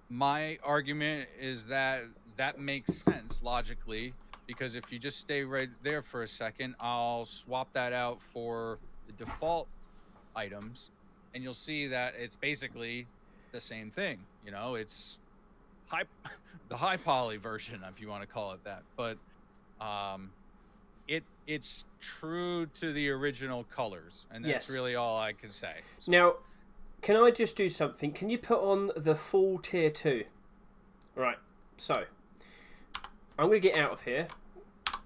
My argument is that that makes sense logically, because if you just stay right there for a second, I'll swap that out for the default items, and you'll see that it's basically the same thing. You know, it's the high poly version, if you want to call it that. But it's true to the original colors, and that's really all I can say. So. Now, can I just do something? Can you put on the full tier 2? Right. So I'm going to get out of here,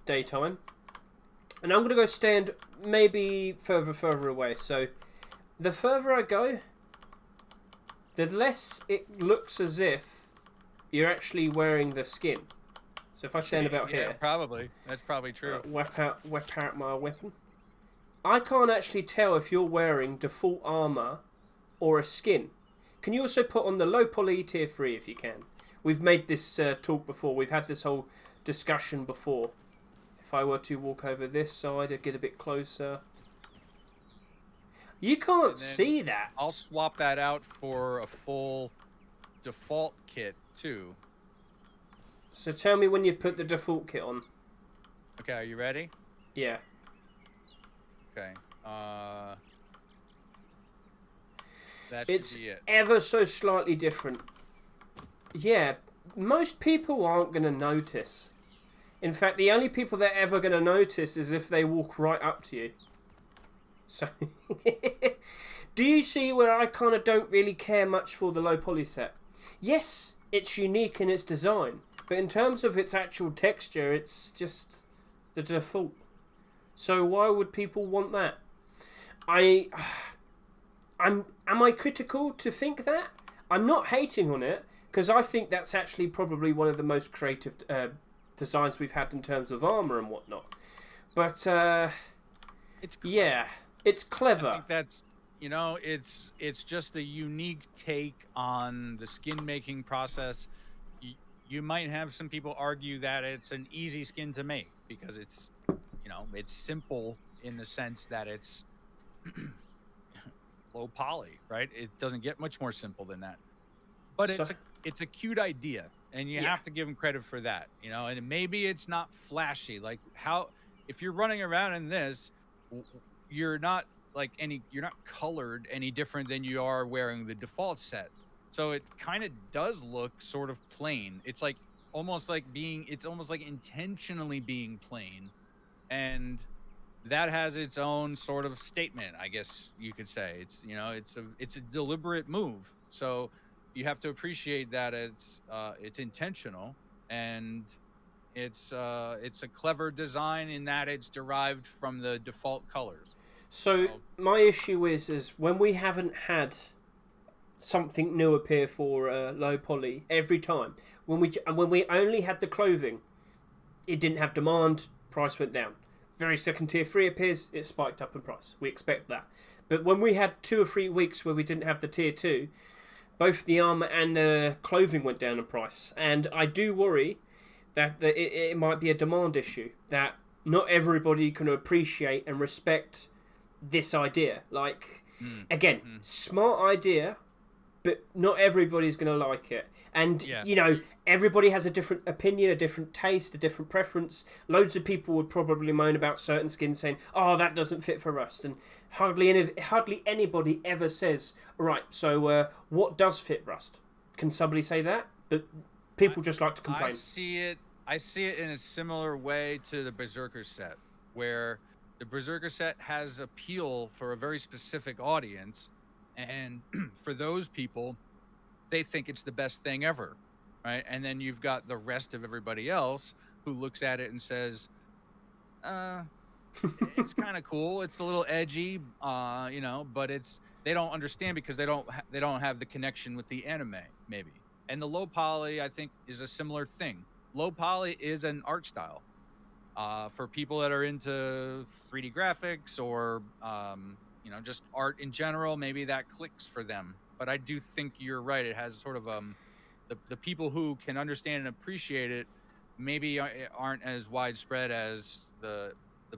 daytime, and I'm going to go stand maybe further away. So the further I go, the less it looks as if you're actually wearing the skin. So if I stand about here... probably. That's probably true. Whip out my weapon. I can't actually tell if you're wearing default armour or a skin. Can you also put on the low poly tier 3 if you can? We've made this talk before. We've had this whole discussion before. If I were to walk over this side, I'd get a bit closer. You can't see that. I'll swap that out for a full default kit too. So tell me when you put the default kit on. Okay, are you ready? Yeah. Okay. That should It's be it. ever so slightly different. Yeah, most people aren't going to notice. In fact, the only people that are ever going to notice is if they walk right up to you. So, do you see where I kind of don't really care much for the low poly set? Yes, it's unique in its design, but in terms of its actual texture, it's just the default. So why would people want that? Am I critical to think that? I'm not hating on it, because I think that's actually probably one of the most creative designs we've had in terms of armor and whatnot. But it's clever. I think that's, it's just a unique take on the skin making process. You might have some people argue that it's an easy skin to make because it's, it's simple in the sense that it's low poly, right? It doesn't get much more simple than that. But it's a cute idea, and you have to give them credit for that, and maybe it's not flashy. Like if you're running around in this, you're not you're not colored any different than you are wearing the default set. So it kind of does look sort of plain. It's almost like intentionally being plain. And that has its own sort of statement, I guess you could say. It's, it's a deliberate move. So you have to appreciate that it's intentional, and it's a clever design in that it's derived from the default colors. So my issue is when we haven't had something new appear for low poly every time, when we only had the clothing, it didn't have demand, price went down. Very second tier 3 appears, it spiked up in price. We expect that. But when we had 2 or 3 weeks where we didn't have the tier 2, both the armor and the clothing went down in price. And I do worry that it might be a demand issue, that not everybody can appreciate and respect this idea. Smart idea, but not everybody's going to like it. And, everybody has a different opinion, a different taste, a different preference. Loads of people would probably moan about certain skins saying, oh, that doesn't fit for Rust. And hardly anybody ever says, right, so what does fit Rust? Can somebody say that? But people just like to complain. I see it in a similar way to the Berserker set, where the Berserker set has appeal for a very specific audience. And for those people, they think it's the best thing ever, right? And then you've got the rest of everybody else who looks at it and says, it's kind of cool. It's a little edgy, but they don't understand because they don't have the connection with the anime, maybe. And the low poly, I think, is a similar thing. Low poly is an art style for people that are into 3D graphics or, just art in general. Maybe that clicks for them. But I do think you're right. It has sort of the people who can understand and appreciate it maybe aren't as widespread as the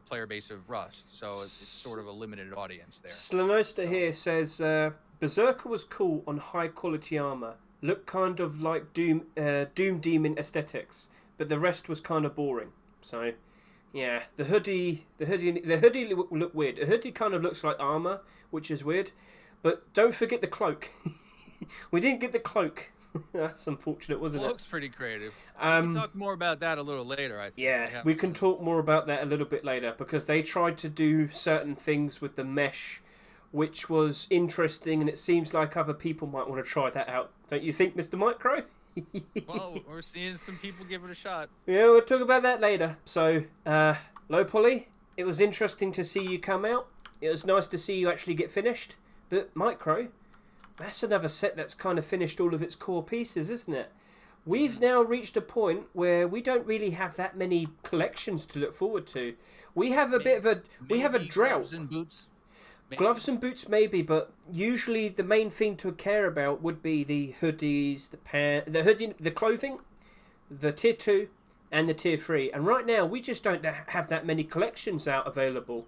player base of Rust. So it's sort of a limited audience there. Slanosta here says, Berserker was cool on high quality armor. Looked kind of like Doom Demon aesthetics, but the rest was kind of boring. So, yeah, the hoodie looked weird. The hoodie kind of looks like armor, which is weird. But don't forget the cloak. We didn't get the cloak. That's unfortunate, wasn't it? Cloak's pretty creative. We can talk more about that a little later, I think. Yeah, we can talk more about that a little bit later, because they tried to do certain things with the mesh, which was interesting, and it seems like other people might want to try that out. Don't you think, Mr. Micro? Well, we're seeing some people give it a shot. Yeah, we'll talk about that later. So, low poly, it was interesting to see you come out. It was nice to see you actually get finished. But Micro, that's another set that's kind of finished all of its core pieces, isn't it? We've now reached a point where we don't really have that many collections to look forward to. We have a bit of a drought. And boots. Gloves and boots maybe, but usually the main thing to care about would be the hoodies, the clothing, the tier 2 and the tier 3. And right now we just don't have that many collections out available.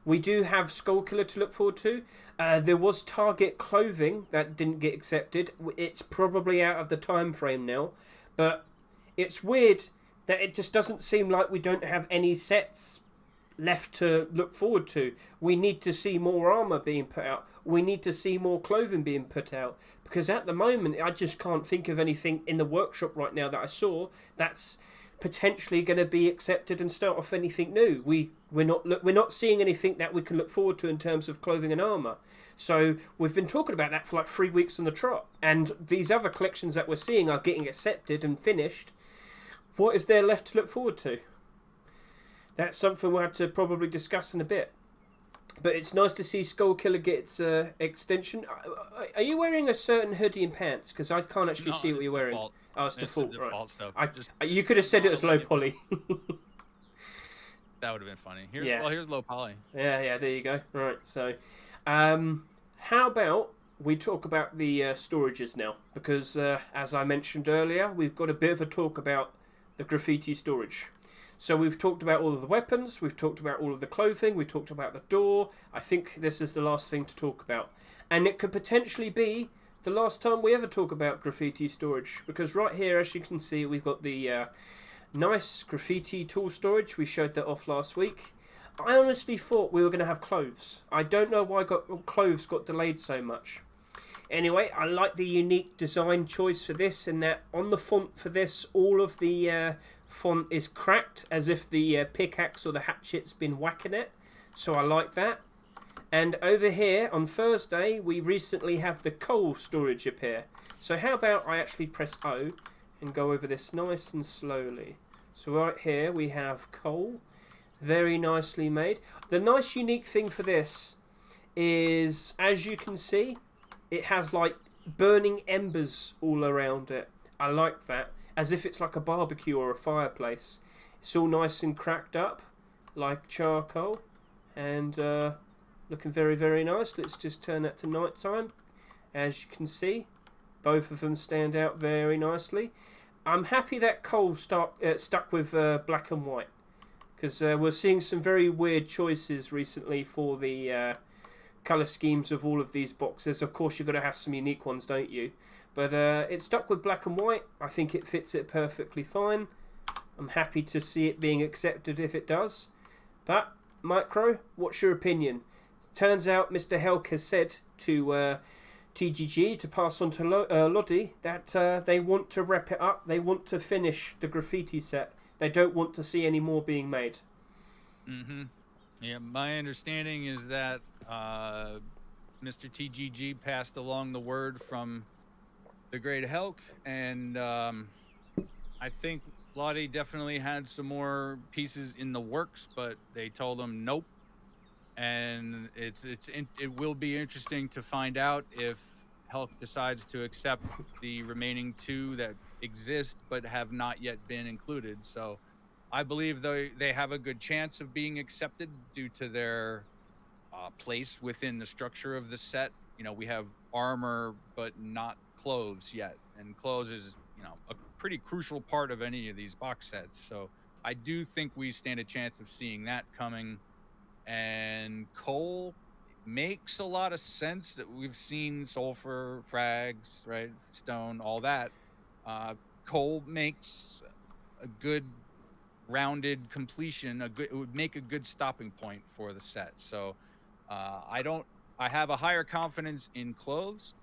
We do have Skullkiller to look forward to. There was Target clothing that didn't get accepted. It's probably out of the time frame now, but it's weird that it just doesn't seem like we don't have any sets left to look forward to. We need to see more armor being put out. We need to see more clothing being put out, because at the moment I just can't think of anything in the workshop right now that I saw that's potentially going to be accepted and start off anything new. We're not seeing anything that we can look forward to in terms of clothing and armor. So we've been talking about that for like 3 weeks on the trot, and these other collections that we're seeing are getting accepted and finished. What is there left to look forward to? That's something we'll have to probably discuss in a bit. But it's nice to see Skullkiller get its extension. Are you wearing a certain hoodie and pants? Because I can't actually see what you're wearing. Default. Oh, it's default, default stuff. You could have said it was low poly. That would have been funny. Here's low poly. Yeah, there you go. Right, so how about we talk about the storages now? Because as I mentioned earlier, we've got a bit of a talk about the graffiti storage. So we've talked about all of the weapons, we've talked about all of the clothing, we've talked about the door. I think this is the last thing to talk about. And it could potentially be the last time we ever talk about graffiti storage. Because right here, as you can see, we've got the nice graffiti tool storage. We showed that off last week. I honestly thought we were going to have clothes. I don't know why clothes got delayed so much. Anyway, I like the unique design choice for this, and that on the font for this, all of the font is cracked as if the pickaxe or the hatchet's been whacking it. So I like that. And over here on Thursday, we recently have the coal storage appear. So how about I actually press O and go over this nice and slowly. So right here we have coal, very nicely made. The nice unique thing for this is, as you can see, it has like burning embers all around it. I like that. As if it's like a barbecue or a fireplace. It's all nice and cracked up, like charcoal. And looking very, very nice. Let's just turn that to night time. As you can see, both of them stand out very nicely. I'm happy that coal stuck with black and white. Because we're seeing some very weird choices recently for the colour schemes of all of these boxes. Of course, you've got to have some unique ones, don't you? But it's stuck with black and white. I think it fits it perfectly fine. I'm happy to see it being accepted if it does. But, Micro, what's your opinion? Turns out Mr. Helk has said to TGG to pass on to Lodi that they want to wrap it up. They want to finish the graffiti set. They don't want to see any more being made. Mm-hmm. Yeah, my understanding is that Mr. TGG passed along the word from the great Helk, and I think Lottie definitely had some more pieces in the works, but they told him nope. And it will be interesting to find out if Helk decides to accept the remaining 2 that exist but have not yet been included. So I believe they have a good chance of being accepted due to their place within the structure of the set. You know, we have armor but not clothes yet, and clothes is, you know, a pretty crucial part of any of these box sets. So I do think we stand a chance of seeing that coming. And coal makes a lot of sense that we've seen sulfur, frags, right, stone, all that. Coal makes a good rounded completion. It would make a good stopping point for the set. So I have a higher confidence in clothes.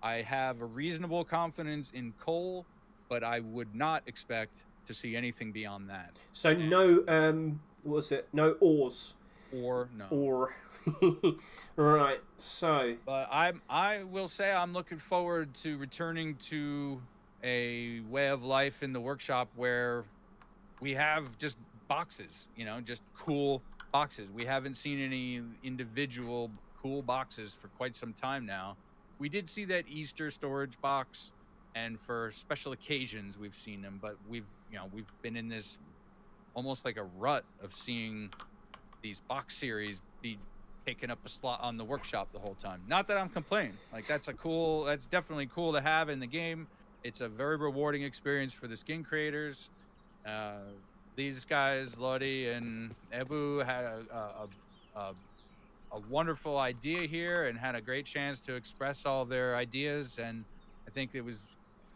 I have a reasonable confidence in coal, but I would not expect to see anything beyond that. So no, what was it? No ores. Or no. Or right. So. But I will say I'm looking forward to returning to a way of life in the workshop where we have just boxes, you know, just cool boxes. We haven't seen any individual cool boxes for quite some time now. We did see that Easter storage box, and for special occasions we've seen them, but we've been in this almost like a rut of seeing these box series be taking up a slot on the workshop the whole time. Not that I'm complaining. Like that's definitely cool to have in the game. It's a very rewarding experience for the skin creators. Uh, these guys, Lodi and Ebu, had a a wonderful idea here and had a great chance to express all their ideas. And I think it was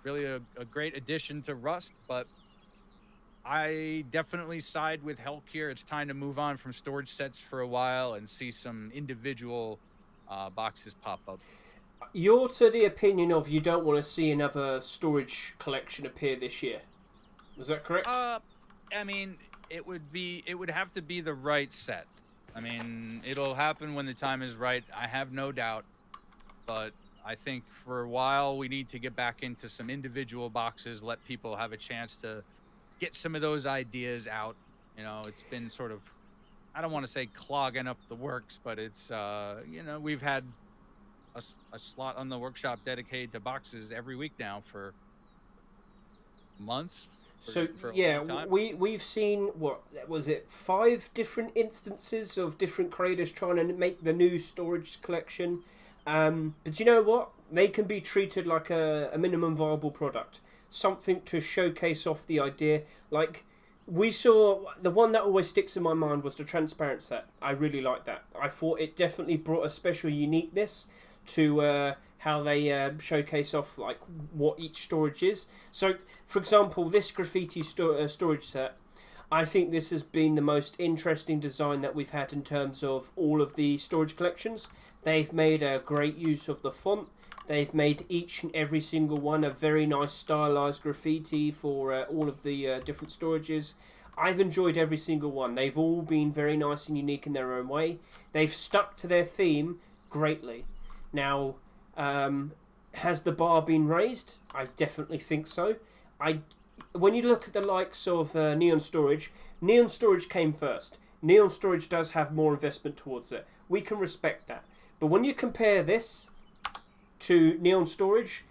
really a great addition to Rust. But I definitely side with Helk here. It's time to move on from storage sets for a while and see some individual boxes pop up. You're to the opinion of you don't want to see another storage collection appear this year. Is that correct? I mean, it would have to be the right set. I mean, it'll happen when the time is right. I have no doubt. But I think for a while we need to get back into some individual boxes, let people have a chance to get some of those ideas out. You know, it's been sort of, I don't want to say clogging up the works, but it's, you know, we've had a slot on the workshop dedicated to boxes every week now for months. We've seen, what was it, 5 different instances of different creators trying to make the new storage collection. But you know what? They can be treated like a minimum viable product. Something to showcase off the idea. Like, we saw, the one that always sticks in my mind was the transparent set. I really liked that. I thought it definitely brought a special uniqueness to how they showcase off like what each storage is. So, for example, this graffiti storage set, I think this has been the most interesting design that we've had in terms of all of the storage collections. They've made a great use of the font. They've made each and every single one a very nice stylized graffiti for all of the different storages. I've enjoyed every single one. They've all been very nice and unique in their own way. They've stuck to their theme greatly. Now, has the bar been raised? I definitely think so. When you look at the likes of Neon Storage came first. Neon Storage does have more investment towards it. We can respect that. But when you compare this to Neon Storage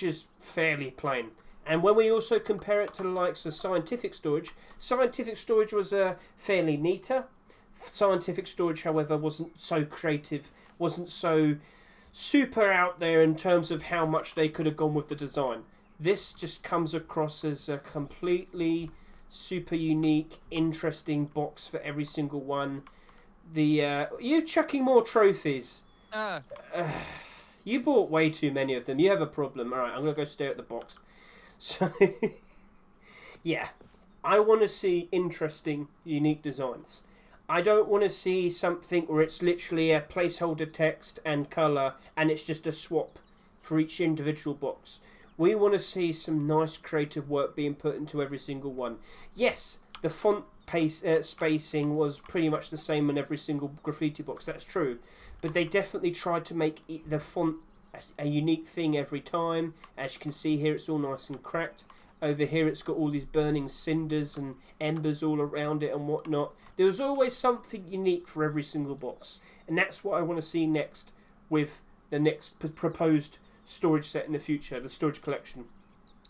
is fairly plain. And when we also compare it to the likes of Scientific Storage was fairly neater. Scientific Storage, however, wasn't so creative, wasn't so super out there in terms of how much they could have gone with the design. This just comes across as a completely super unique, interesting box for every single one. You're chucking more trophies. You bought way too many of them. You have a problem. Alright, I'm going to go stare at the box. So, yeah. I want to see interesting, unique designs. I don't want to see something where it's literally a placeholder text and colour and it's just a swap for each individual box. We want to see some nice creative work being put into every single one. Yes, the font spacing was pretty much the same in every single graffiti box, that's true. But they definitely tried to make the font a unique thing every time. As you can see here, it's all nice and cracked. Over here it's got all these burning cinders and embers all around it and whatnot. There was always something unique for every single box. And that's what I want to see next with the next proposed storage set in the future, the storage collection.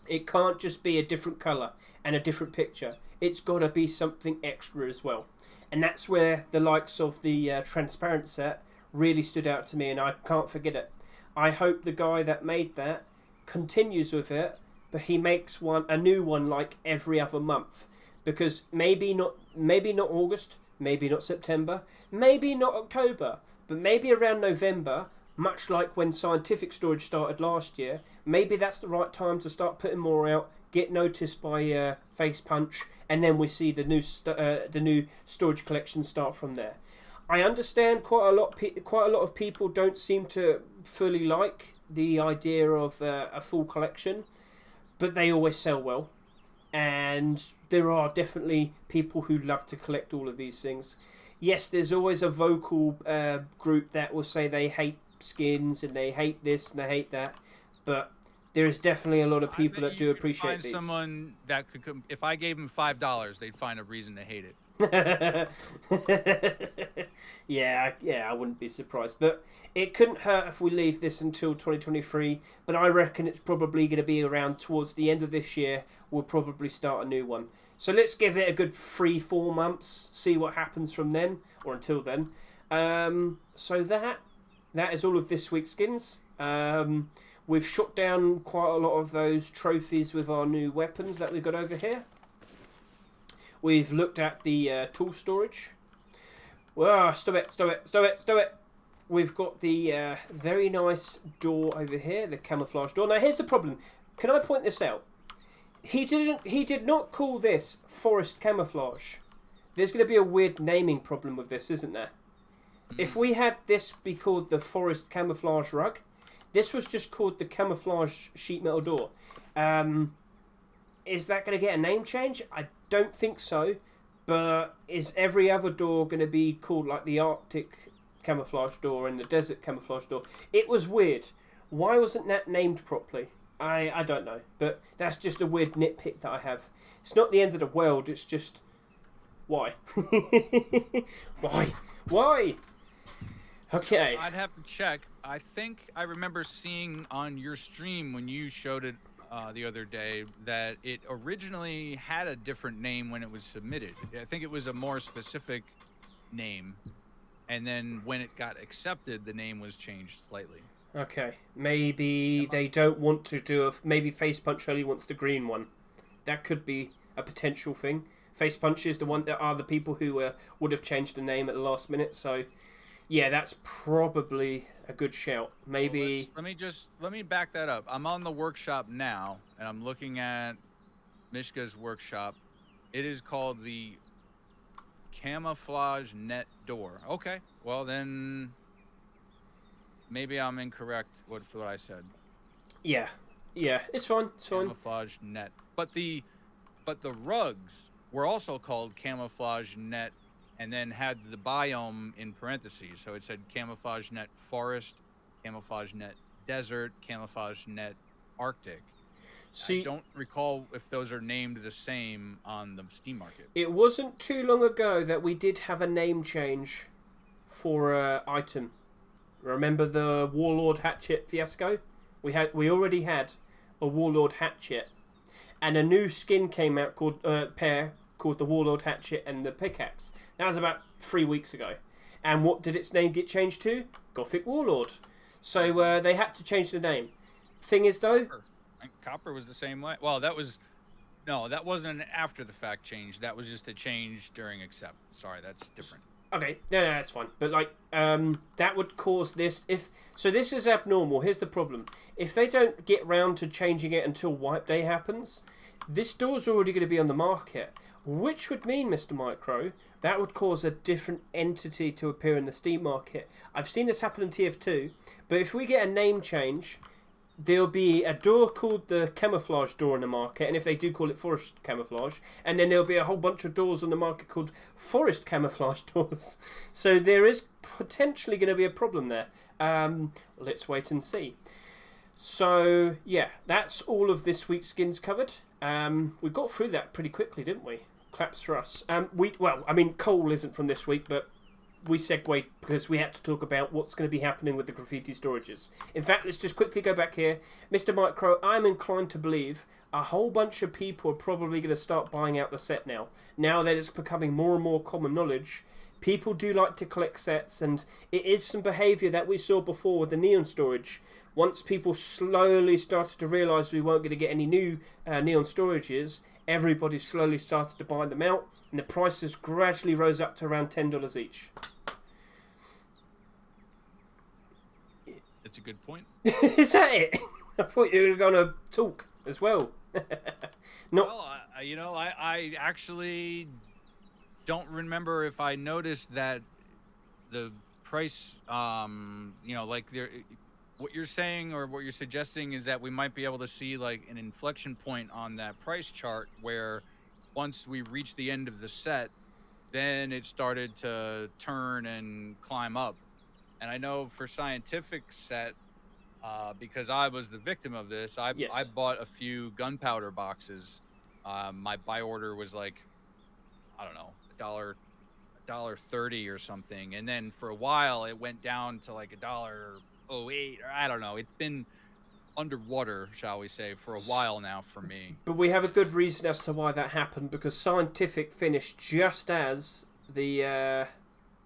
It can't just be a different colour and a different picture. It's got to be something extra as well. And that's where the likes of the transparent set really stood out to me, and I can't forget it. I hope the guy that made that continues with it, but he makes a new one like every other month, because maybe not August, maybe not September, maybe not October, but maybe around November, much like when Scientific Storage started last year. Maybe that's the right time to start putting more out, get noticed by Face Punch, and then we see the new storage collection start from there. I understand quite a lot of people don't seem to fully like the idea of a full collection, but they always sell well, and there are definitely people who love to collect all of these things. Yes, there's always a vocal group that will say they hate skins and they hate this and they hate that, but there is definitely a lot of people that do appreciate these. Someone that could, if I gave them $5, they'd find a reason to hate it. yeah, I wouldn't be surprised, but it couldn't hurt if we leave this until 2023. But I reckon it's probably going to be around towards the end of this year. We'll probably start a new one. So let's give it a good 3-4 months, see what happens from then, or until then. So that is all of this week's skins. We've shot down quite a lot of those trophies with our new weapons that we've got over here. We've looked at the tool storage. Whoa, stop it. We've got the very nice door over here, the camouflage door. Now here's the problem. Can I point this out? He did not call this forest camouflage. There's going to be a weird naming problem with this, isn't there? If we had this be called the forest camouflage rug, this was just called the camouflage sheet metal door. Is that going to get a name change? I don't think so. But is every other door going to be called like the Arctic camouflage door and the desert camouflage door? It was weird. Why wasn't that named properly? I don't know. But that's just a weird nitpick that I have. It's not the end of the world. It's just... Why? Why? Okay. I'd have to check. I think I remember seeing on your stream when you showed it the other day that it originally had a different name when it was submitted. I think it was a more specific name, and then when it got accepted, the name was changed slightly. Okay, maybe they don't want to do maybe Face Punch only wants the green one. That could be a potential thing. Face Punch is the one that are the people who would have changed the name at the last minute. So, yeah, that's probably a good shout. Maybe. Well, let me back that up. I'm on the workshop now, and I'm looking at Mishka's workshop. It is called the camouflage net door. Okay, well then, maybe I'm incorrect for what I said. Yeah, it's fine. It's fine. Camouflage net, but the rugs were also called camouflage net, and then had the biome in parentheses. So it said camouflage net forest, camouflage net desert, camouflage net Arctic. See, I don't recall if those are named the same on the Steam market. It wasn't too long ago that we did have a name change for an item. Remember the Warlord Hatchet fiasco? We already had a Warlord Hatchet, and a new skin came out called pair called the Warlord Hatchet and the Pickaxe. That was about 3 weeks ago. And what did its name get changed to? Gothic Warlord. So they had to change the name. Thing is though, Copper was the same way. Well, that wasn't an after the fact change. That was just a change during accept. Sorry, that's different. Okay, no, that's fine. But like, that would cause this. So this is abnormal. Here's the problem: if they don't get round to changing it until Wipe Day happens, this door's already going to be on the market, which would mean, Mr. Micro, that would cause a different entity to appear in the Steam market. I've seen this happen in TF2, but if we get a name change, there'll be a door called the camouflage door in the market, and if they do call it forest camouflage, and then there'll be a whole bunch of doors on the market called forest camouflage doors. So there is potentially going to be a problem there. Let's wait and see. So yeah, that's all of this week's skins covered. We got through that pretty quickly, didn't we? Claps for us. Cole isn't from this week, but we segued because we had to talk about what's going to be happening with the graffiti storages. In fact, let's just quickly go back here. Mr. Micro, I'm inclined to believe a whole bunch of people are probably going to start buying out the set now. Now that it's becoming more and more common knowledge, people do like to collect sets, and it is some behaviour that we saw before with the neon storage. Once people slowly started to realise we weren't going to get any new neon storages, everybody slowly started to buy them out, and the prices gradually rose up to around $10 each. That's a good point. Is that it? I thought you were going to talk as well. I actually don't remember if I noticed that the price, what you're saying or what you're suggesting is that we might be able to see like an inflection point on that price chart where once we reach the end of the set, then it started to turn and climb up. And I know for Scientific set, because I was the victim of this, I bought a few gunpowder boxes. My buy order was like, I don't know, $1.30 or something. And then for a while it went down to like $1.08, or I don't know. It's been underwater, shall we say, for a while now for me. But we have a good reason as to why that happened, because Scientific finished just as the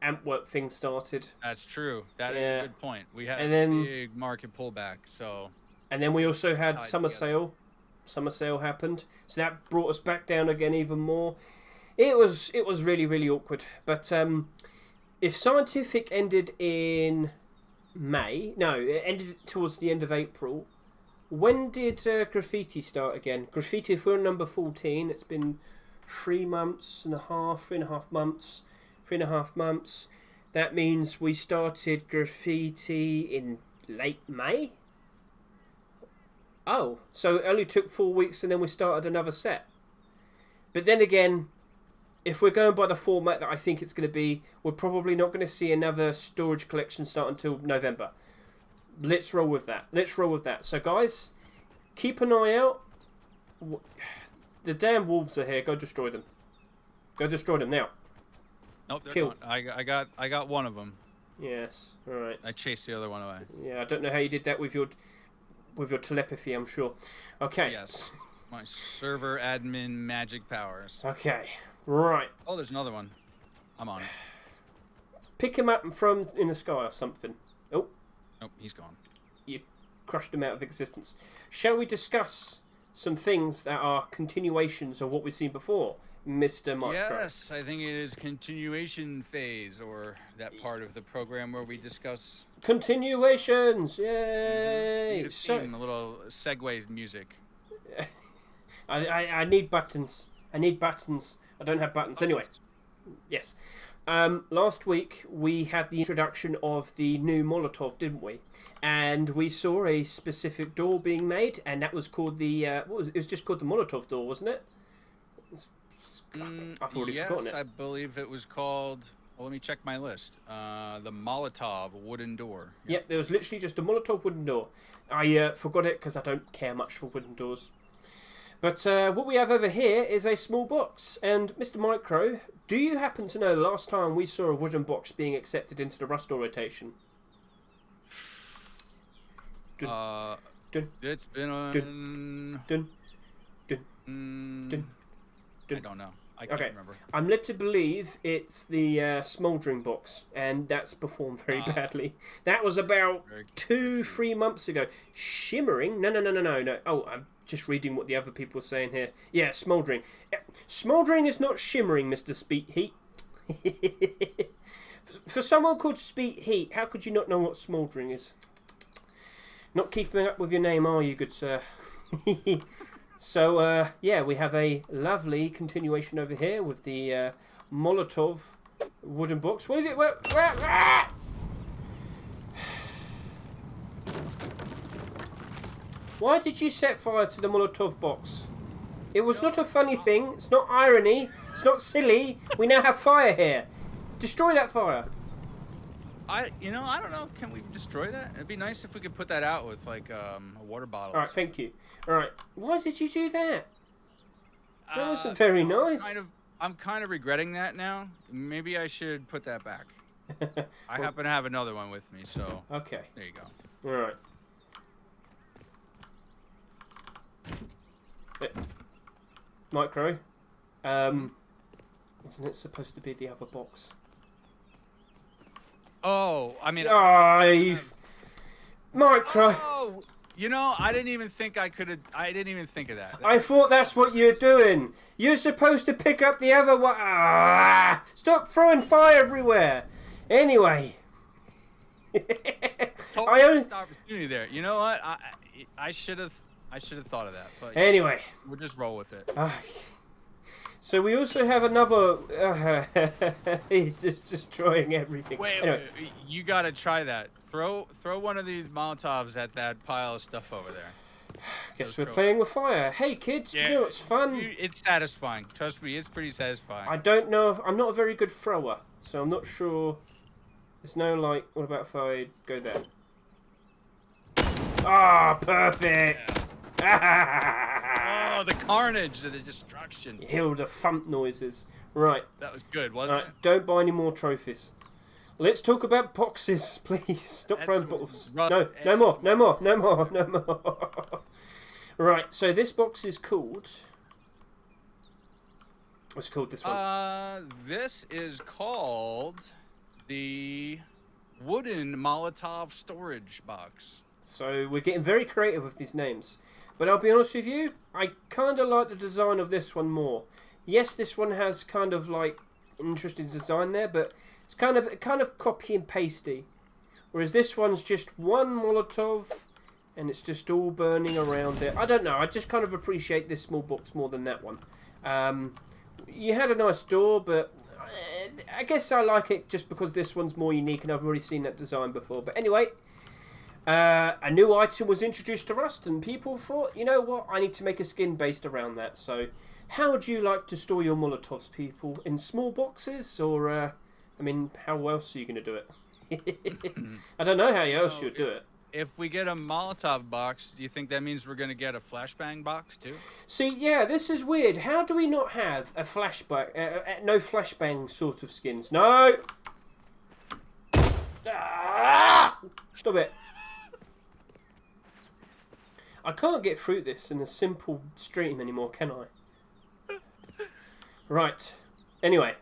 Antwerp thing started. That's true. That is a good point. We had And a then, big market pullback, so. And then we also had Tied summer together. sale. Summer sale happened, so that brought us back down again even more. It was really, really awkward. But if Scientific ended in May, no, it ended towards the end of April. When did Graffiti start again? Graffiti, if we're on number 14, it's been 3 months and a half, 3.5 months, 3.5 months. That means we started Graffiti in late May? Oh, so it only took 4 weeks and then we started another set. But then again, if we're going by the format that I think it's going to be, we're probably not going to see another storage collection start until November. Let's roll with that. Let's roll with that. So guys, keep an eye out. The damn wolves are here. Go destroy them. Go destroy them now. Nope, they're Kill. gone. I got one of them. Yes. All right. I chased the other one away. Yeah, I don't know how you did that with your telepathy, I'm sure. Okay. Yes. My server admin magic powers. Okay. Right. Oh, there's another one. I'm on it. Pick him up from in the sky or something. Oh, Nope, he's gone. you crushed him out of existence. Shall we discuss some things that are continuations of what we've seen before, Mr. Micro? Yes, I think it is continuation phase, or that part of the program where we discuss. Continuations! Yay! Need a theme, a little segue music. I need buttons. I need buttons. I don't have buttons. Anyway, yes. Last week we had the introduction of the new Molotov, didn't we? And we saw a specific door being made, and that was called the it was just called the Molotov door, wasn't it? I've already forgotten it. I believe it was called. Well, let me check my list. The Molotov wooden door. Yep, there was literally just a Molotov wooden door. I forgot it because I don't care much for wooden doors. But what we have over here is a small box. And Mr. Micro, do you happen to know the last time we saw a wooden box being accepted into the Rust door rotation? Dun, dun, It's been on. dun, dun, dun. I don't know. I can't remember. I'm led to believe it's the smouldering box, and that's performed very badly. That was about 2-3 months ago. Shimmering? No. Oh, I'm just reading what the other people are saying here. Yeah, smouldering. Smouldering is not shimmering, Mr. Speed Heat. For someone called Speed Heat, how could you not know what smouldering is? Not keeping up with your name, are you, good sir? So, yeah, we have a lovely continuation over here with the Molotov wooden box. What is it? Where? Why did you set fire to the Molotov box? It was not a funny thing. It's not irony. It's not silly. We now have fire here. Destroy that fire. I don't know. Can we destroy that? It'd be nice if we could put that out with like a water bottle. All right, thank you. All right, why did you do that? That wasn't very nice. I'm kind of regretting that now. Maybe I should put that back. I happen to have another one with me, so. Okay. There you go. All right. Micro, wasn't it supposed to be the other box? Oh, I mean. Micro. Oh, I didn't even think I could have. I didn't even think of that. I thought that's what you're doing. You're supposed to pick up the other one. Stop throwing fire everywhere. Anyway. Totally missed opportunity there. You know what? I should have thought of that. But anyway, we'll just roll with it. So we also have another. He's just destroying everything. Wait, you gotta try that. Throw one of these Molotovs at that pile of stuff over there. Guess we're playing with fire. Hey kids, yeah, do you know what's fun? It's satisfying. Trust me, it's pretty satisfying. I don't know. I'm not a very good thrower, so I'm not sure. There's no like. What about if I go there? Ah, perfect. Yeah. Oh, the carnage, the destruction. You hear all the thump noises. Right. That was good, wasn't it? Don't buy any more trophies. Let's talk about boxes, please. Stop throwing bottles. No more. Right, so this box is called... What's it called, this one? This is called the wooden Molotov storage box. So we're getting very creative with these names. But I'll be honest with you, I kind of like the design of this one more. Yes, this one has kind of like interesting design there, but it's kind of copy and pasty. Whereas this one's just one Molotov, and it's just all burning around it. I don't know. I just kind of appreciate this small box more than that one. You had a nice door, but I guess I like it just because this one's more unique, and I've already seen that design before. But anyway, a new item was introduced to Rust, and people thought, you know what, I need to make a skin based around that. So, how would you like to store your Molotovs, people? In small boxes, or I mean, how else are you going to do it? I don't know how else you'd do it. If we get a Molotov box, do you think that means we're going to get a flashbang box too? See, yeah, this is weird. How do we not have a flashbang, no flashbang sort of skins? No! Ah! Stop it. I can't get through this in a simple stream anymore, can I? Right. Anyway,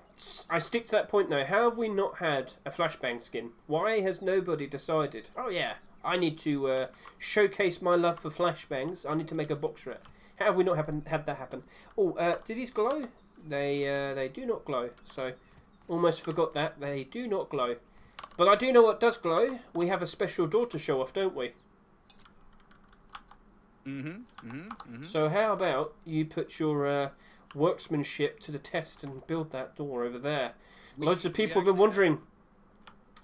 I stick to that point though. How have we not had a flashbang skin? Why has nobody decided? Oh yeah, I need to showcase my love for flashbangs. I need to make a box for it. How have we not had that happen? Oh, do these glow? They do not glow. So, almost forgot that. They do not glow. But I do know what does glow. We have a special door to show off, don't we? So how about you put your workmanship to the test and build that door over there? Loads of people have been wondering.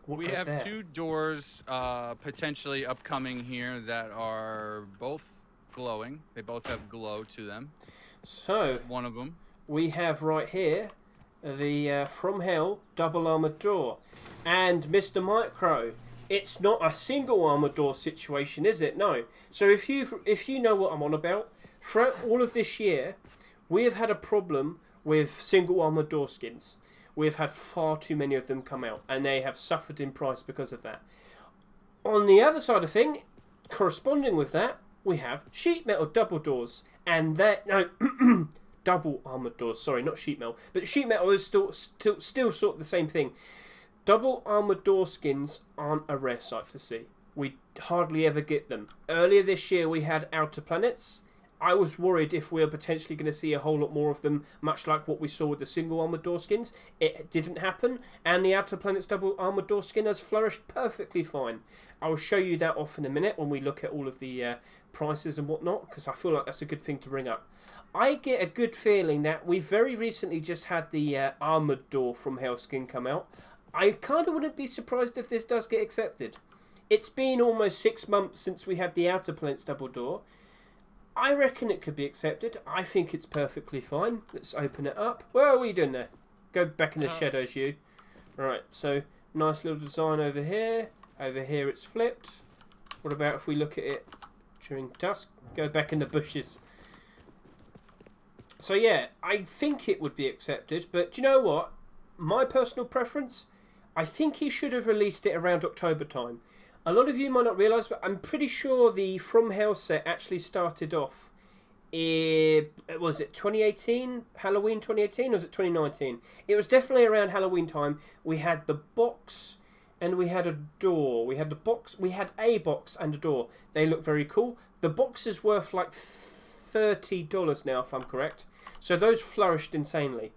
We have two doors potentially upcoming here that are both glowing. They both have glow to them. So that's one of them. We have right here the From Hell double armored door, and Mr. Micro. It's not a single armored door situation, is it? No. So if you know what I'm on about, throughout all of this year, we have had a problem with single armored door skins. We've had far too many of them come out, and they have suffered in price because of that. On the other side of thing, corresponding with that, we have sheet metal double doors, and that double armored doors. Sorry, not sheet metal, but sheet metal is still sort of the same thing. Double armoured door skins aren't a rare sight to see. We hardly ever get them. Earlier this year we had Outer Planets. I was worried if we were potentially going to see a whole lot more of them, much like what we saw with the single armoured door skins. It didn't happen, and the Outer Planets double armoured door skin has flourished perfectly fine. I will show you that off in a minute when we look at all of the prices and whatnot, because I feel like that's a good thing to bring up. I get a good feeling that we very recently just had the armoured door from Hell skin come out. I kind of wouldn't be surprised if this does get accepted. It's been almost 6 months since we had the Outer Planets double door. I reckon it could be accepted. I think it's perfectly fine. Let's open it up. Where are we doing there? Go back in the shadows, you. Right, so nice little design over here. Over here it's flipped. What about if we look at it during dusk? Go back in the bushes. So yeah, I think it would be accepted. But do you know what? My personal preference, I think he should have released it around October time. A lot of you might not realise, but I'm pretty sure the From Hell set actually started off was it 2018? Halloween 2018? Or was it 2019? It was definitely around Halloween time. We had the box and we had a door. We had the box, we had a box and a door. They look very cool. The box is worth like $30 now, if I'm correct. So those flourished insanely.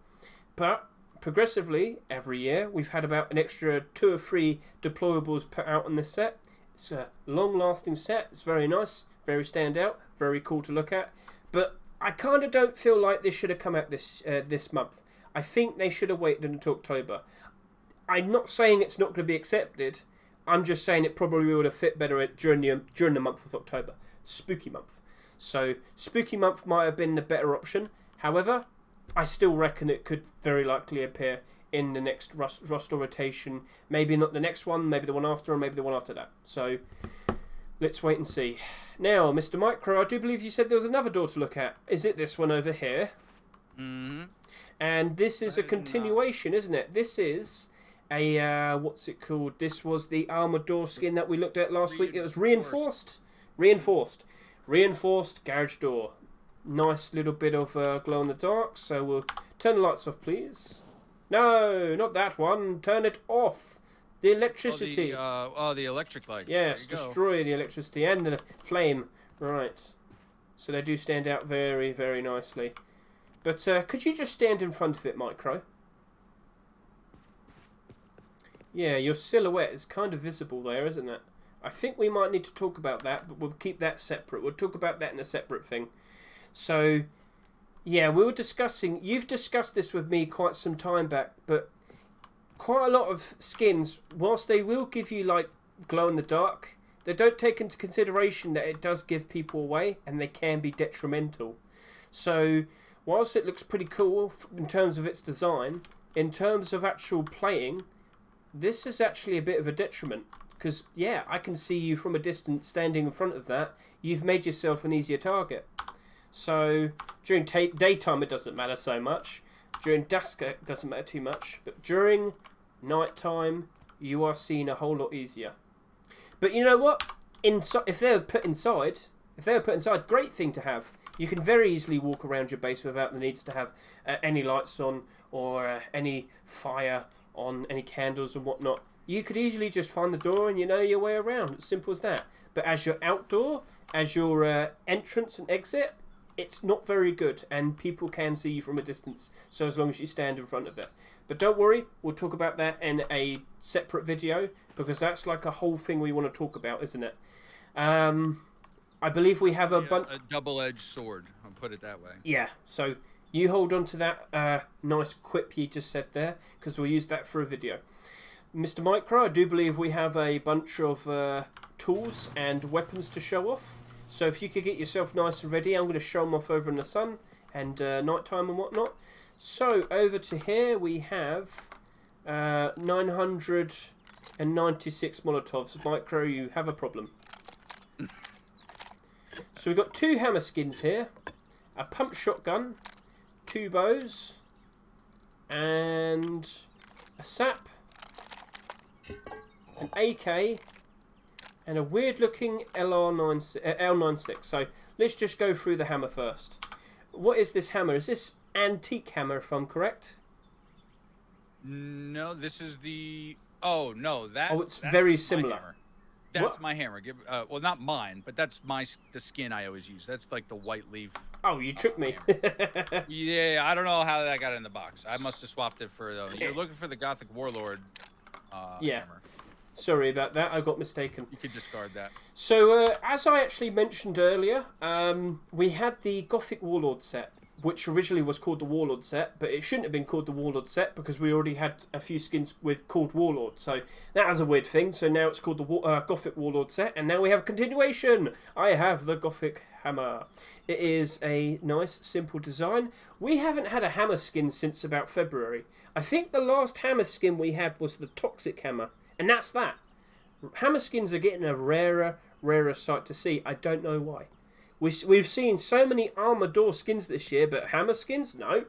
But progressively, every year, we've had about an extra 2 or 3 deployables put out on this set. It's a long-lasting set. It's very nice, very standout, very cool to look at. But I kind of don't feel like this should have come out this month. I think they should have waited until October. I'm not saying it's not going to be accepted. I'm just saying it probably would have fit better during the month of October. Spooky month. So, spooky month might have been the better option. However, I still reckon it could very likely appear in the next roster rotation. Maybe not the next one, maybe the one after, or maybe the one after that. So, let's wait and see. Now, Mr. Micro, I do believe you said there was another door to look at. Is it this one over here? Mm-hmm. And this is a continuation, isn't it? This is a, what's it called? This was the armored door skin that we looked at last week. It was reinforced. Reinforced garage door. Nice little bit of glow in the dark. So we'll turn the lights off, please. No, not that one. Turn it off. The electricity. The electric lights. Yes, There you go. destroy the electricity and the flame. Right. So they do stand out very, very nicely. But could you just stand in front of it, Micro? Yeah, your silhouette is kind of visible there, isn't it? I think we might need to talk about that, but we'll keep that separate. We'll talk about that in a separate thing. So, yeah, we were discussing... You've discussed this with me quite some time back, but quite a lot of skins, whilst they will give you, like, glow in the dark, they don't take into consideration that it does give people away, and they can be detrimental. So, whilst it looks pretty cool in terms of its design, in terms of actual playing, this is actually a bit of a detriment. Because, yeah, I can see you from a distance standing in front of that. You've made yourself an easier target. So, during daytime it doesn't matter so much. During dusk it doesn't matter too much. But during nighttime, you are seen a whole lot easier. But you know what? If they were put inside, great thing to have. You can very easily walk around your base without the needs to have any lights on or any fire on, any candles and whatnot. You could easily just find the door and you know your way around. It's simple as that. But as your outdoor, as your entrance and exit, it's not very good. And people can see you from a distance. So as long as you stand in front of it. But don't worry, we'll talk about that in a separate video. Because that's like a whole thing we want to talk about, isn't it? I believe we have a double-edged sword. I'll put it that way. Yeah, so you hold on to that nice quip you just said there. Because we'll use that for a video. Mr. Micro, I do believe we have a bunch of tools and weapons to show off. So if you could get yourself nice and ready, I'm going to show them off over in the sun and nighttime and whatnot. So over to here we have 996 Molotovs. Micro, you have a problem. So we've got 2 hammer skins here, a pump shotgun, 2 bows, and a sap, an AK, and a weird looking L96. So let's just go through the hammer first. What is this hammer? Is this antique hammer, if I'm correct? No, this is the... Oh, no. It's very similar. That's what? my hammer. Well, not mine, but that's the skin I always use. That's like the white leaf. Oh, you tricked me. Yeah, I don't know how that got in the box. I must have swapped it for... You're looking for the Gothic Warlord hammer. Sorry about that, I got mistaken. You could discard that. So, as I actually mentioned earlier, we had the Gothic Warlord set, which originally was called the Warlord set, but it shouldn't have been called the Warlord set because we already had a few skins called Warlord. So that was a weird thing. So now it's called the Gothic Warlord set, and now we have a continuation. I have the Gothic Hammer. It is a nice, simple design. We haven't had a hammer skin since about February. I think the last hammer skin we had was the Toxic Hammer, and that's that. Hammer skins are getting a rarer sight to see. I don't know why. We've seen so many armor door skins this year, but hammer skins, no.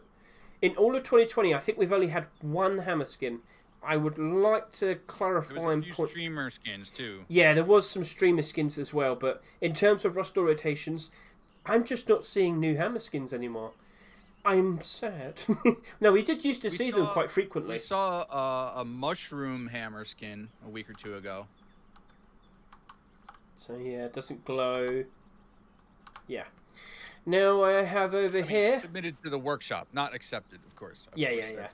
In all of 2020, I think we've only had 1 hammer skin. I would like to clarify. There was a few streamer skins too. Yeah, there was some streamer skins as well, but in terms of roster rotations, I'm just not seeing new hammer skins anymore. I'm sad. No, we did used to see them quite frequently. We saw a mushroom hammer skin a week or 2 ago. So yeah, it doesn't glow. Yeah. Now I have over here... Submitted to the workshop, not accepted, of course. Yeah.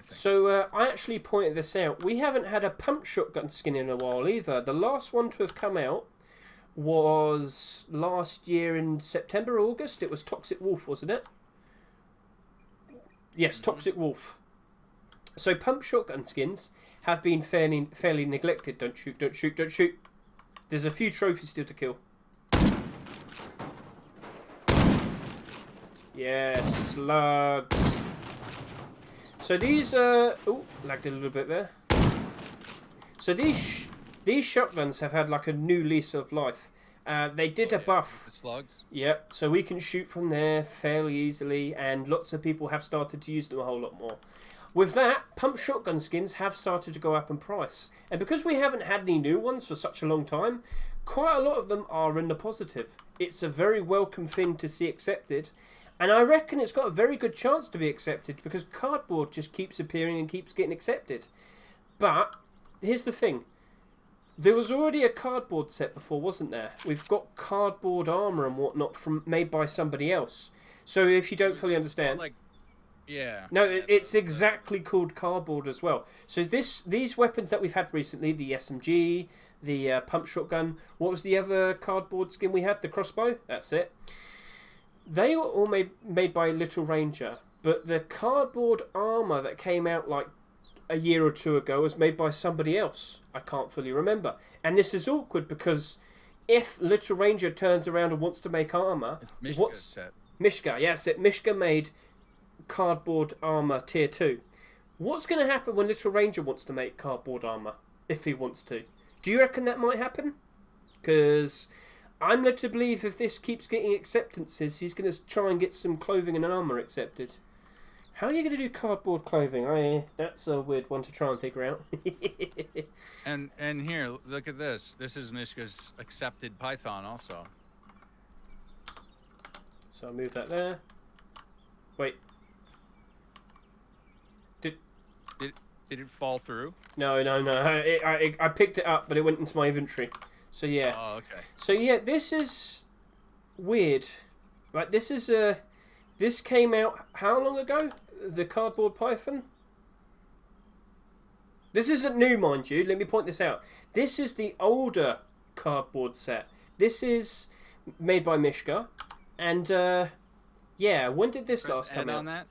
So I actually pointed this out. We haven't had a pump shotgun skin in a while either. The last one to have come out was last year in September, August. It was Toxic Wolf, wasn't it? Yes, Toxic Wolf. So pump shotgun skins have been fairly neglected. Don't shoot, don't shoot, don't shoot. There's a few trophies still to kill. Yes, slugs. So these lagged a little bit there. So these shotguns have had like a new lease of life. They did a buff. The slugs. Yep. So we can shoot from there fairly easily, and lots of people have started to use them a whole lot more. With that, pump shotgun skins have started to go up in price, and because we haven't had any new ones for such a long time, quite a lot of them are in the positive. It's a very welcome thing to see accepted. And I reckon it's got a very good chance to be accepted because cardboard just keeps appearing and keeps getting accepted. But here's the thing. There was already a cardboard set before, wasn't there? We've got cardboard armor and whatnot made by somebody else. So if you don't fully understand, no, it's exactly called cardboard as well. So these weapons that we've had recently, the SMG, the pump shotgun. What was the other cardboard skin we had? The crossbow. That's it. They were all made by Little Ranger, but the cardboard armor that came out like a year or two ago was made by somebody else. I can't fully remember. And this is awkward because if Little Ranger turns around and wants to make armor, Mishka, yes, Mishka made cardboard armor tier 2. What's going to happen when Little Ranger wants to make cardboard armor? If he wants to. Do you reckon that might happen? Because I'm led to believe if this keeps getting acceptances, he's going to try and get some clothing and armor accepted. How are you going to do cardboard clothing? That's a weird one to try and figure out. and here, look at this. This is Mishka's accepted Python also. So I'll move that there. Wait. Did it fall through? No. I picked it up, but it went into my inventory. So yeah. Oh, okay. So yeah, this is weird. Like this came out how long ago? The cardboard python. This isn't new, mind you. Let me point this out. This is the older cardboard set. This is made by Mishka, and yeah. When did this last come out? On that?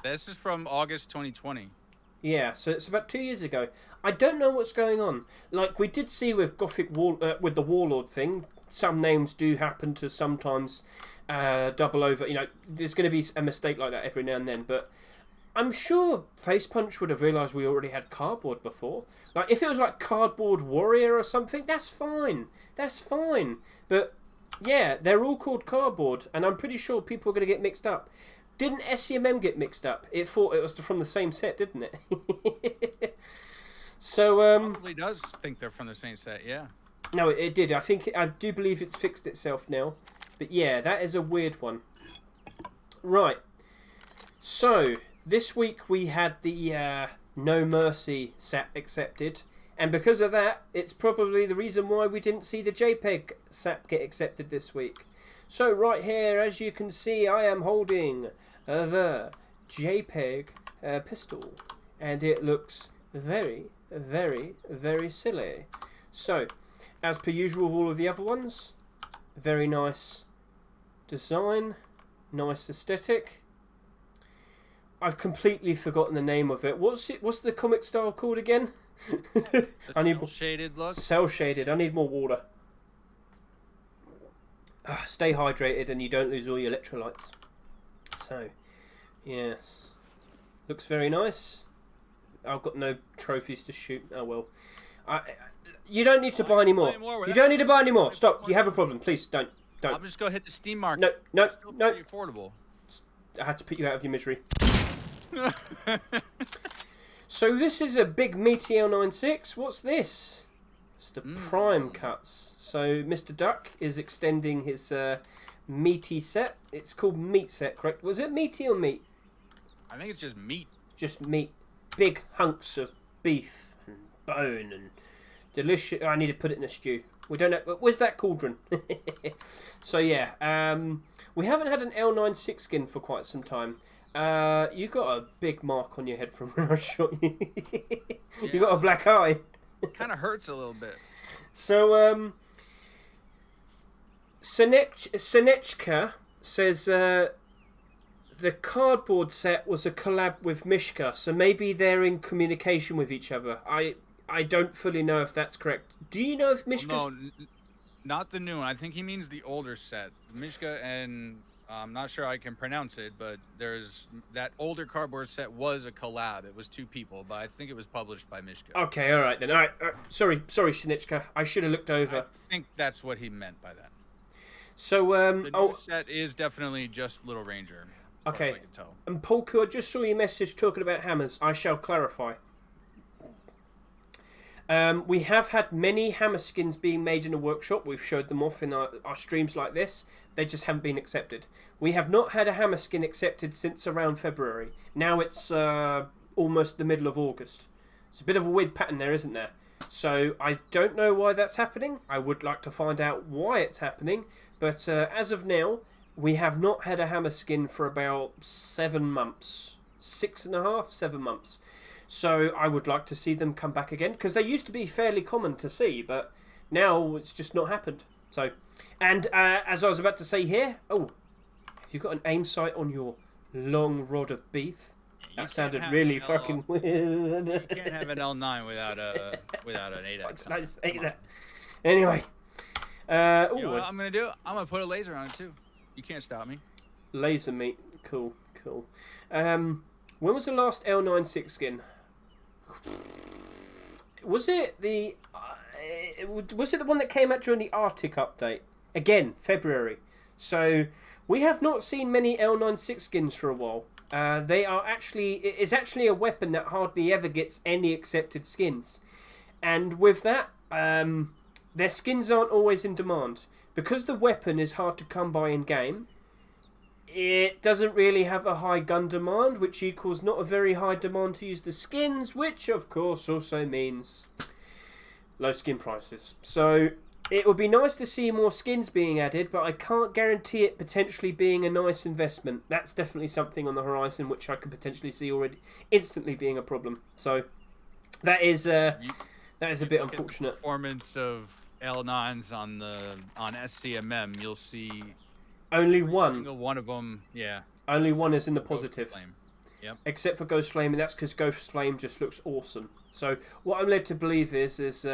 This is from August 2020. Yeah, so it's about 2 years ago. I don't know what's going on. Like we did see with with the Warlord thing, some names do happen to sometimes double over. You know, there's going to be a mistake like that every now and then. But I'm sure Face Punch would have realised we already had cardboard before. Like if it was like Cardboard Warrior or something, that's fine. That's fine. But yeah, they're all called cardboard, and I'm pretty sure people are going to get mixed up. Didn't SCMM get mixed up? It thought it was from the same set, didn't it? So probably does think they're from the same set, yeah. No, it did. I do believe it's fixed itself now. But yeah, that is a weird one. Right. So this week we had the No Mercy set accepted, and because of that, it's probably the reason why we didn't see the JPEG SAP get accepted this week. So right here, as you can see, I am holding the JPEG pistol, and it looks very, very, very silly. So, as per usual with all of the other ones, very nice design, nice aesthetic. I've completely forgotten the name of it. What's the comic style called again? I need shaded look. Cell shaded. I need more water. Stay hydrated and you don't lose all your electrolytes. So, yes. Looks very nice. I've got no trophies to shoot. Oh well. You don't need to buy any more. You don't need to buy any more. Stop. You have a problem. Please don't. I'll just go hit the Steam market. No. Pretty affordable. I had to put you out of your misery. So this is a big meaty L96. What's this? It's the prime cuts. So Mr. Duck is extending his meaty set. It's called meat set, correct? Was it meaty or meat? I think it's just meat. Just meat. Big hunks of beef and bone and delicious. I need to put it in a stew. We don't know. Where's that cauldron? So yeah, we haven't had an L96 skin for quite some time. You got a big mark on your head from when I shot you. Yeah. You got a black eye. It kind of hurts a little bit. So Senechka says the cardboard set was a collab with Mishka, so maybe they're in communication with each other. I don't fully know if that's correct. Do you know if Mishka's... No, not the new one. I think he means the older set. Mishka and... I'm not sure I can pronounce it, but there's... That older cardboard set was a collab. It was 2 people, but I think it was published by Mishka. Okay, alright then. Alright, sorry, Senechka. I should have looked over. I think that's what he meant by that. So, the new set is definitely just Little Ranger. Okay. I can tell. And Polku, I just saw your message talking about hammers. I shall clarify. We have had many hammer skins being made in a workshop. We've showed them off in our streams like this. They just haven't been accepted. We have not had a hammer skin accepted since around February. Now it's almost the middle of August. It's a bit of a weird pattern there, isn't there? So I don't know why that's happening. I would like to find out why it's happening. But as of now, we have not had a hammer skin for about 7 months. 6.5, 7 months. So I would like to see them come back again, because they used to be fairly common to see, but now it's just not happened. So, and as I was about to say here, oh, you got an aim sight on your long rod of beef? That sounded really fucking weird. You can't have an L9 without an 8x. I just hate that. Anyway, you know what I'm gonna do? I'm gonna put a laser on it too. You can't stop me. Laser meat, cool. When was the last L96 skin? Was it the one that came out during the Arctic update? Again, February. So we have not seen many L96 skins for a while. It's actually a weapon that hardly ever gets any accepted skins, and with that, their skins aren't always in demand because the weapon is hard to come by in game. It doesn't really have a high gun demand, which equals not a very high demand to use the skins, which of course also means low skin prices. So it would be nice to see more skins being added, but I can't guarantee it potentially being a nice investment. That's definitely something on the horizon which I could potentially see already instantly being a problem. So that is a bit unfortunate. The performance of L9s on SCMM, you'll see only one. Single one of them, yeah. Only one is in the positive. Yep. Except for Ghost Flame, and that's because Ghost Flame just looks awesome. So what I'm led to believe is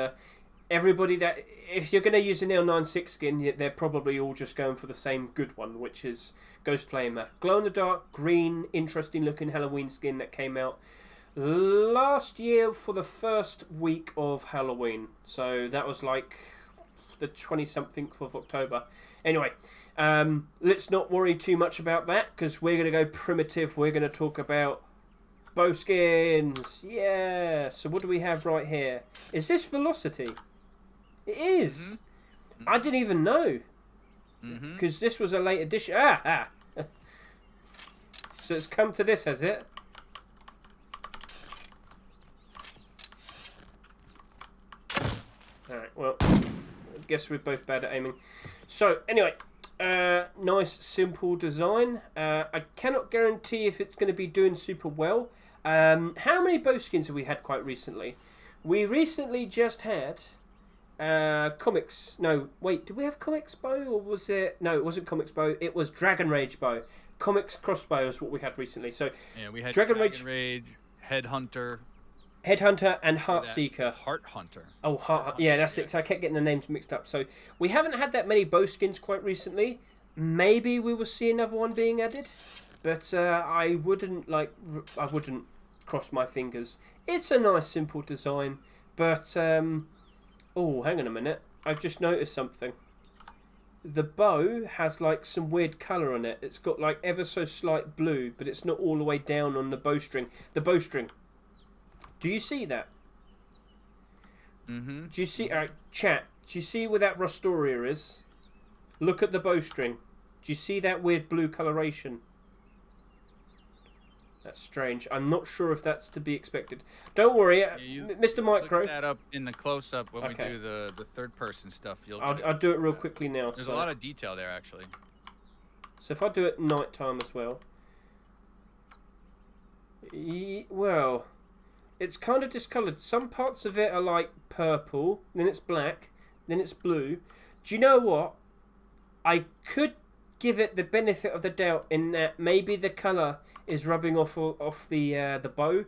everybody that, if you're going to use an L96 skin, they're probably all just going for the same good one, which is Ghost Flame. Glow in the dark, green, interesting looking Halloween skin that came out last year for the first week of Halloween. So that was like the 20-something of October. Anyway, let's not worry too much about that, because we're going to go primitive. We're going to talk about bow skins. Yeah. So what do we have right here? Is this Velocity? It is. Mm-hmm. I didn't even know, because this was a late edition. So it's come to this, has it? Alright, well, I guess we're both bad at aiming. So, anyway, nice, simple design. I cannot guarantee if it's going to be doing super well. How many bow skins have we had quite recently? We recently just had comics. No, wait, did we have comics bow, or was it? No, it wasn't comics bow. It was Dragon Rage bow. Comics crossbow is what we had recently. So yeah, we had Dragon Rage, Headhunter, and Heartseeker. Heart Hunter. Oh, yeah, that's it. So I kept getting the names mixed up. So we haven't had that many bow skins quite recently. Maybe we will see another one being added, but I wouldn't cross my fingers. It's a nice, simple design, but oh, hang on a minute. I've just noticed something. The bow has like some weird colour on it. It's got like ever so slight blue, but it's not all the way down on the bowstring. The bowstring. Do you see that? Mm-hmm. Do you see? Chat. Do you see where that Rostoria is? Look at the bowstring. Do you see that weird blue coloration? That's strange. I'm not sure if that's to be expected. Don't worry, Mr. Micro. Look that up in the close-up when we do the third-person stuff. I'll do it real quickly now. There's a lot of detail there, actually. So if I do it night time as well, well, it's kind of discoloured. Some parts of it are like purple, then it's black, then it's blue. Do you know what? I could give it the benefit of the doubt in that maybe the colour is rubbing off the bow,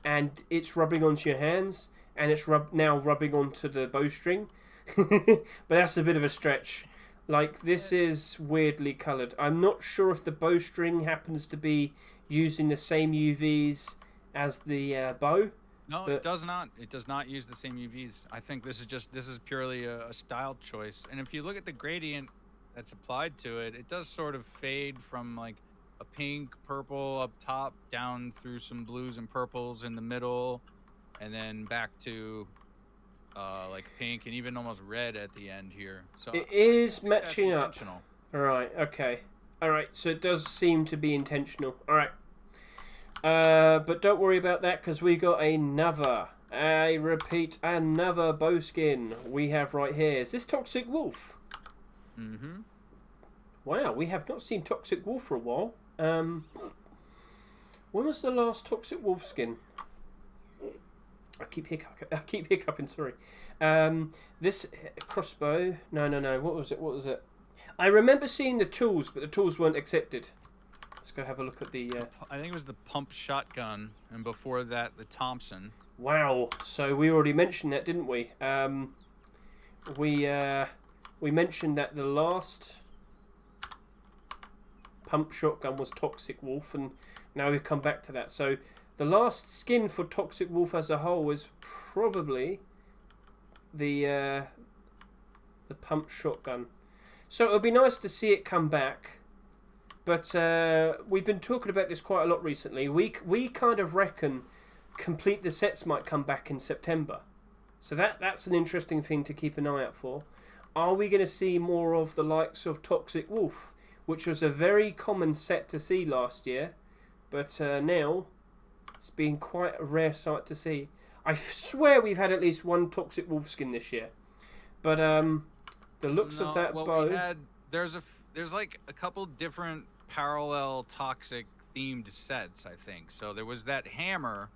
and it's rubbing onto your hands, and it's now rubbing onto the bowstring. But that's a bit of a stretch. Like, this is weirdly coloured. I'm not sure if the bowstring happens to be using the same UVs as the bow. No, it does not. It does not use the same UVs. I think this is purely a style choice. And if you look at the gradient that's applied to it, it does sort of fade from like a pink, purple up top down through some blues and purples in the middle, and then back to like pink and even almost red at the end here. So it is matching up. All right. Okay. All right. So it does seem to be intentional. All right. But don't worry about that, because we got another I repeat, another bow skin we have right here. Is this Toxic Wolf? Mm-hmm. Wow, we have not seen Toxic Wolf for a while. When was the last Toxic Wolf skin? I keep hiccuping. Sorry. This crossbow. No. What was it? I remember seeing the tools, but the tools weren't accepted. Let's go have a look at the. I think it was the pump shotgun, and before that, the Thompson. Wow. So we already mentioned that, didn't we? We mentioned that the last pump shotgun was Toxic Wolf, and now we've come back to that. So the last skin for Toxic Wolf as a whole is probably the pump shotgun. So it would be nice to see it come back. But we've been talking about this quite a lot recently. We kind of reckon complete the sets might come back in September. So that's an interesting thing to keep an eye out for. Are we going to see more of the likes of Toxic Wolf, which was a very common set to see last year, but now it's been quite a rare sight to see. I swear we've had at least one Toxic Wolf skin this year. But the looks of that bow... There's like a couple different parallel Toxic themed sets, I think. So there was that hammer,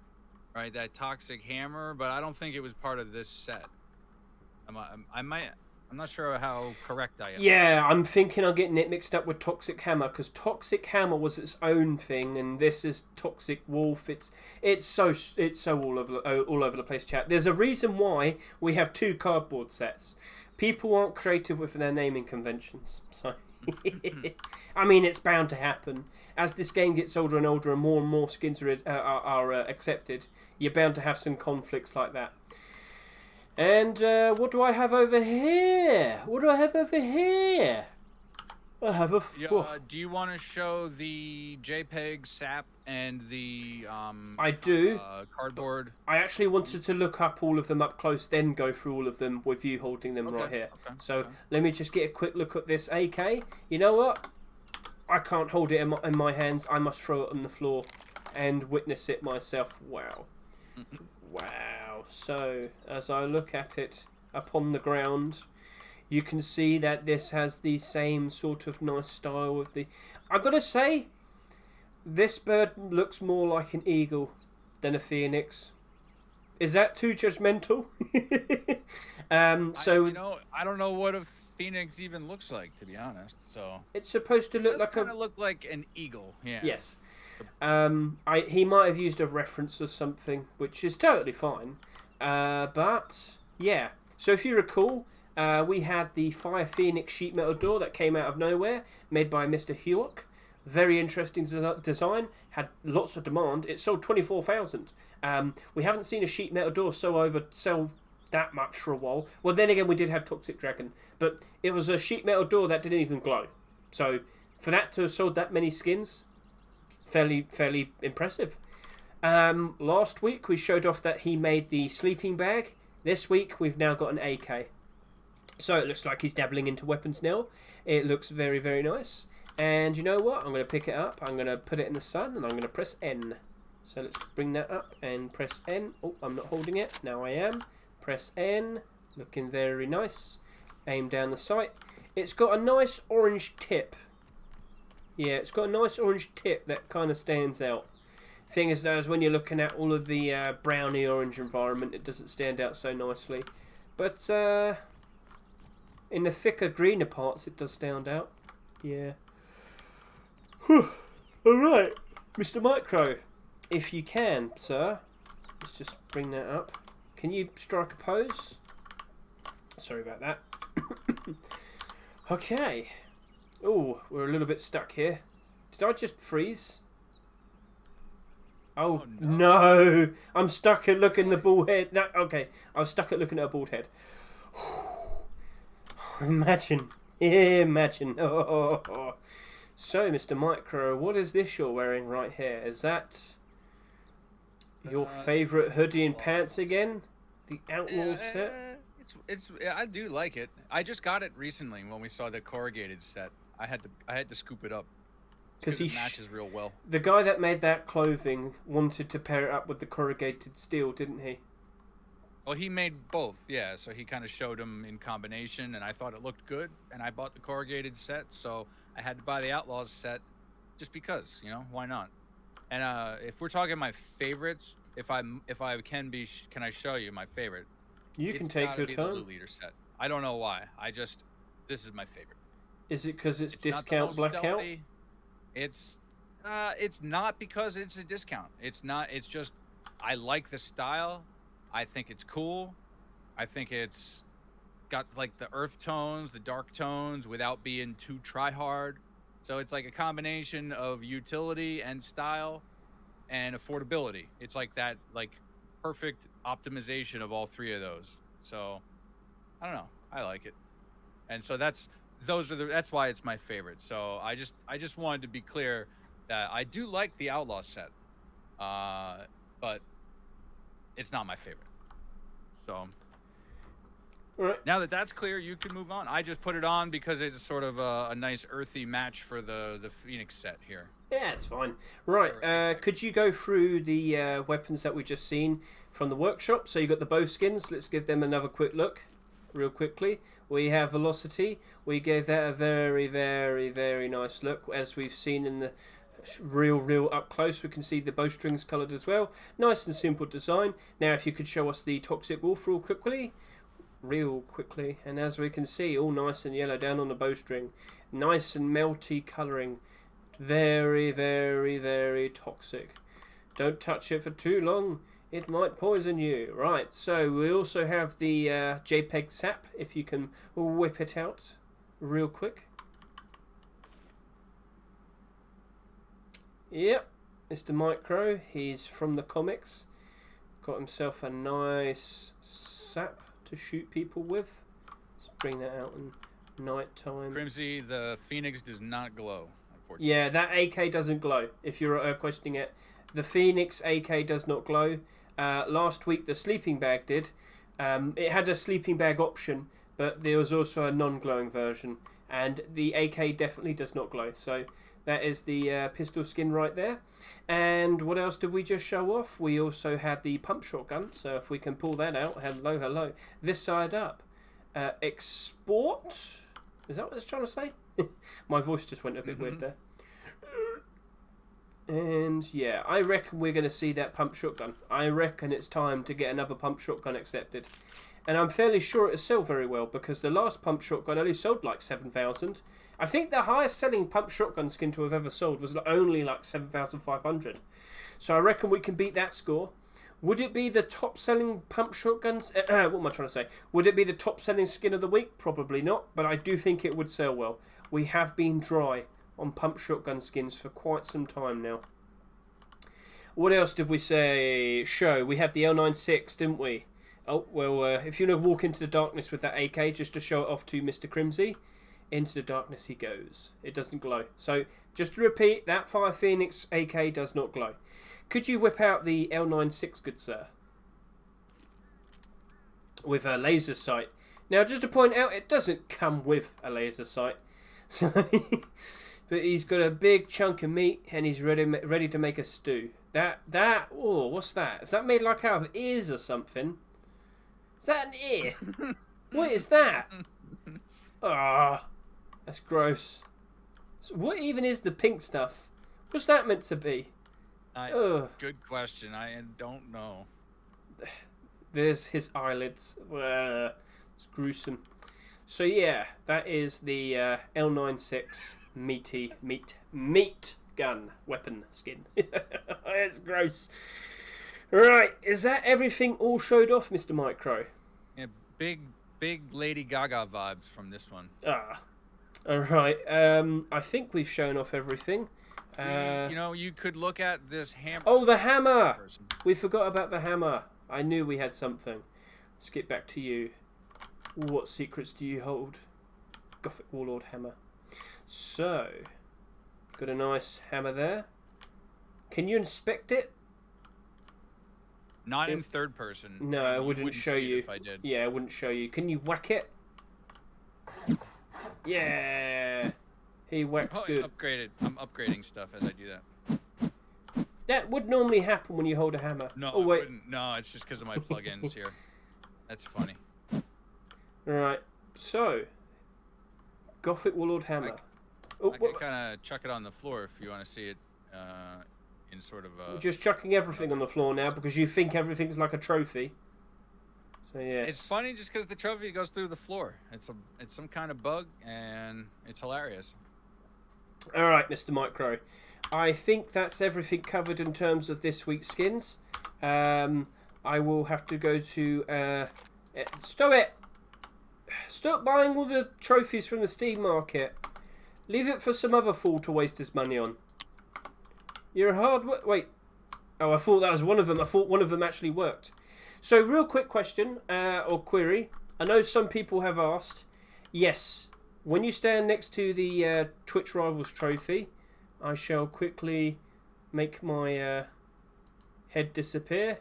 right? That Toxic hammer, but I don't think it was part of this set. I'm not sure how correct I am. Yeah, I'm thinking I'm getting it mixed up with Toxic Hammer, because Toxic Hammer was its own thing, and this is Toxic Wolf. It's so all over the place, chat. There's a reason why we have two cardboard sets. People aren't creative with their naming conventions, so I mean, it's bound to happen. As this game gets older and older, and more skins are accepted, you're bound to have some conflicts like that. And what do I have over here? I have a... do you want to show the JPEG SAP and the I do. Cardboard? I actually wanted to look up all of them up close, then go through all of them with you holding them right here. So let me just get a quick look at this AK. You know what? I can't hold it in my hands. I must throw it on the floor and witness it myself. Wow. Wow. So as I look at it upon the ground, you can see that this has the same sort of nice style of the... I've got to say, this bird looks more like an eagle than a phoenix. Is that too judgmental? I don't know what a phoenix even looks like, to be honest. So it's supposed to look like look like an eagle. Yeah. Yes. He might have used a reference or something, which is totally fine. But yeah. So if you recall, we had the Fire Phoenix sheet metal door that came out of nowhere, made by Mr. Hewok. Very interesting design, had lots of demand. It sold 24,000. We haven't seen a sheet metal door sell that much for a while. Well, then again, we did have Toxic Dragon, but it was a sheet metal door that didn't even glow. So for that to have sold that many skins, fairly impressive. Last week we showed off that he made the sleeping bag. This week we've now got an AK. So it looks like he's dabbling into weapons now. It looks very, very nice. And you know what? I'm going to pick it up. I'm going to put it in the sun and I'm going to press N. So let's bring that up and press N. Oh, I'm not holding it. Now I am. Press N. Looking very nice. Aim down the sight. It's got a nice orange tip. Yeah, it's got a nice orange tip that kind of stands out. Thing is, though, is when you're looking at all of the browny orange environment, it doesn't stand out so nicely. But in the thicker, greener parts, it does stand out. Yeah. Alright, Mr. Micro, if you can, sir. Let's just bring that up. Can you strike a pose? Sorry about that. Okay. Oh, we're a little bit stuck here. Did I just freeze? Oh, no. I'm stuck at looking at the bald head. No, okay. I was stuck at looking at a bald head. Imagine. Imagine. Oh. So, Mr. Micro, what is this you're wearing right here? Is that your favourite hoodie and pants again? The Outlaw set? I do like it. I just got it recently when we saw the corrugated set. I had to scoop it up because it matches real well. The guy that made that clothing wanted to pair it up with the corrugated steel, didn't he? Well, he made both, yeah. So he kind of showed them in combination, and I thought it looked good, and I bought the corrugated set, so I had to buy the Outlaws set, just because, why not? And if we're talking my favorites, if I can I show you my favorite? You can It's take got to your be the time. Loot Leader set. I don't know why. This is my favorite. Is it because it's It's not the discount most blackout? stealthy. It's not because it's a discount. It's not. It's just I like the style. I think it's cool. I think it's got like the earth tones, the dark tones, without being too try hard. So it's like a combination of utility and style and affordability. It's like that, like perfect optimization of all three of those. So I don't know. I like it, and so that's why it's my favorite. So I just wanted to be clear that I do like the Outlaw set, but it's not my favorite. So All right. now that that's clear, you can move on. I just put it on because it's sort of a nice earthy match for the Phoenix set here. Yeah, it's fine. Right, could you go through the weapons that we just seen from the workshop? So you got the bow skins. Let's give them another quick look, real quickly. We have Velocity. We gave that a very, very, very nice look, as we've seen in the real up close. We can see the bowstrings coloured as well. Nice and simple design. Now, if you could show us the Toxic Wolf real quickly, and as we can see, all nice and yellow down on the bowstring. Nice and melty colouring. Very, very, very toxic. Don't touch it for too long. It might poison you. Right, so we also have the JPEG sap, if you can whip it out real quick. Yep, Mr. Micro, he's from the comics. Got himself a nice sap to shoot people with. Let's bring that out in night time. Crimsy, the Phoenix does not glow, unfortunately. Yeah, that AK doesn't glow, if you're questioning it. The Phoenix AK does not glow. Last week the sleeping bag did. It had a sleeping bag option, but there was also a non-glowing version. And the AK definitely does not glow. So that is the pistol skin right there. And what else did we just show off? We also had the pump shotgun. So if we can pull that out. Hello, hello. This side up. Export? Is that what it's trying to say? My voice just went a bit weird there. And yeah, I reckon we're going to see that pump shotgun. I reckon it's time to get another pump shotgun accepted. And I'm fairly sure it'll sell very well, because the last pump shotgun only sold like 7,000. I think the highest selling pump shotgun skin to have ever sold was only like 7,500. So I reckon we can beat that score. Would it be the top selling pump shotguns? What am I trying to say? Would it be the top selling skin of the week? Probably not, but I do think it would sell well. We have been dry on pump shotgun skins for quite some time now. What else did we show? We had the L96, didn't we? Oh, well, if you want to walk into the darkness with that AK, just to show it off to Mr. Crimsy, into the darkness he goes. It doesn't glow. So, just to repeat, that Fire Phoenix AK does not glow. Could you whip out the L96, good sir? With a laser sight. Now, just to point out, it doesn't come with a laser sight. So, but he's got a big chunk of meat, and he's ready to make a stew. Oh, what's that? Is that made like out of ears or something? Is that an ear? What is that? Ah, that's gross. So what even is the pink stuff? What's that meant to be? Good question. I don't know. There's his eyelids. It's gruesome. So yeah, that is the L96 meat gun weapon skin. It's gross. Right, is that everything all showed off, Mr. Micro? Yeah, big Lady Gaga vibes from this one. Alright. I think we've shown off everything. You could look at this hammer. Oh, the hammer! We forgot about the hammer. I knew we had something. Let's get back to you. What secrets do you hold? Gothic Warlord hammer. So, got a nice hammer there. Can you inspect it? Not in third person. No, I wouldn't show you. If I did. Yeah, I wouldn't show you. Can you whack it? Yeah. He whacks good. I'm upgrading stuff as I do that. That would normally happen when you hold a hammer. No, oh, wait. no, it's just because of my plugins here. That's funny. Right. So, Gothic Warlord Hammer. I can kind of chuck it on the floor if you want to see it in sort of a... Just chucking everything on the floor now because you think everything's like a trophy. So yes. It's funny just because the trophy goes through the floor. It's some kind of bug, and it's hilarious. All right, Mr. Micro. I think that's everything covered in terms of this week's skins. I will have to go to... Stop it! Stop buying all the trophies from the Steam market. Leave it for some other fool to waste his money on. You're a hard... Wait. Oh, I thought that was one of them. I thought one of them actually worked. So, real quick question or query. I know some people have asked. Yes, when you stand next to the Twitch Rivals trophy, I shall quickly make my head disappear.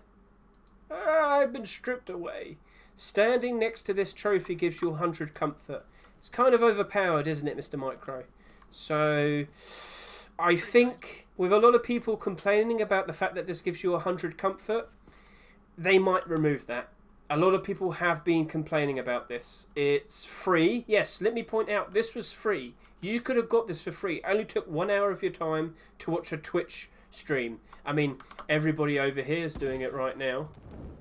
I've been stripped away. Standing next to this trophy gives you 100 comfort. It's kind of overpowered, isn't it, Mr. Micro? So, I think with a lot of people complaining about the fact that this gives you 100 comfort, they might remove that. A lot of people have been complaining about this. It's free. Yes, let me point out, this was free. You could have got this for free. It only took 1 hour of your time to watch a Twitch stream. I mean, everybody over here is doing it right now.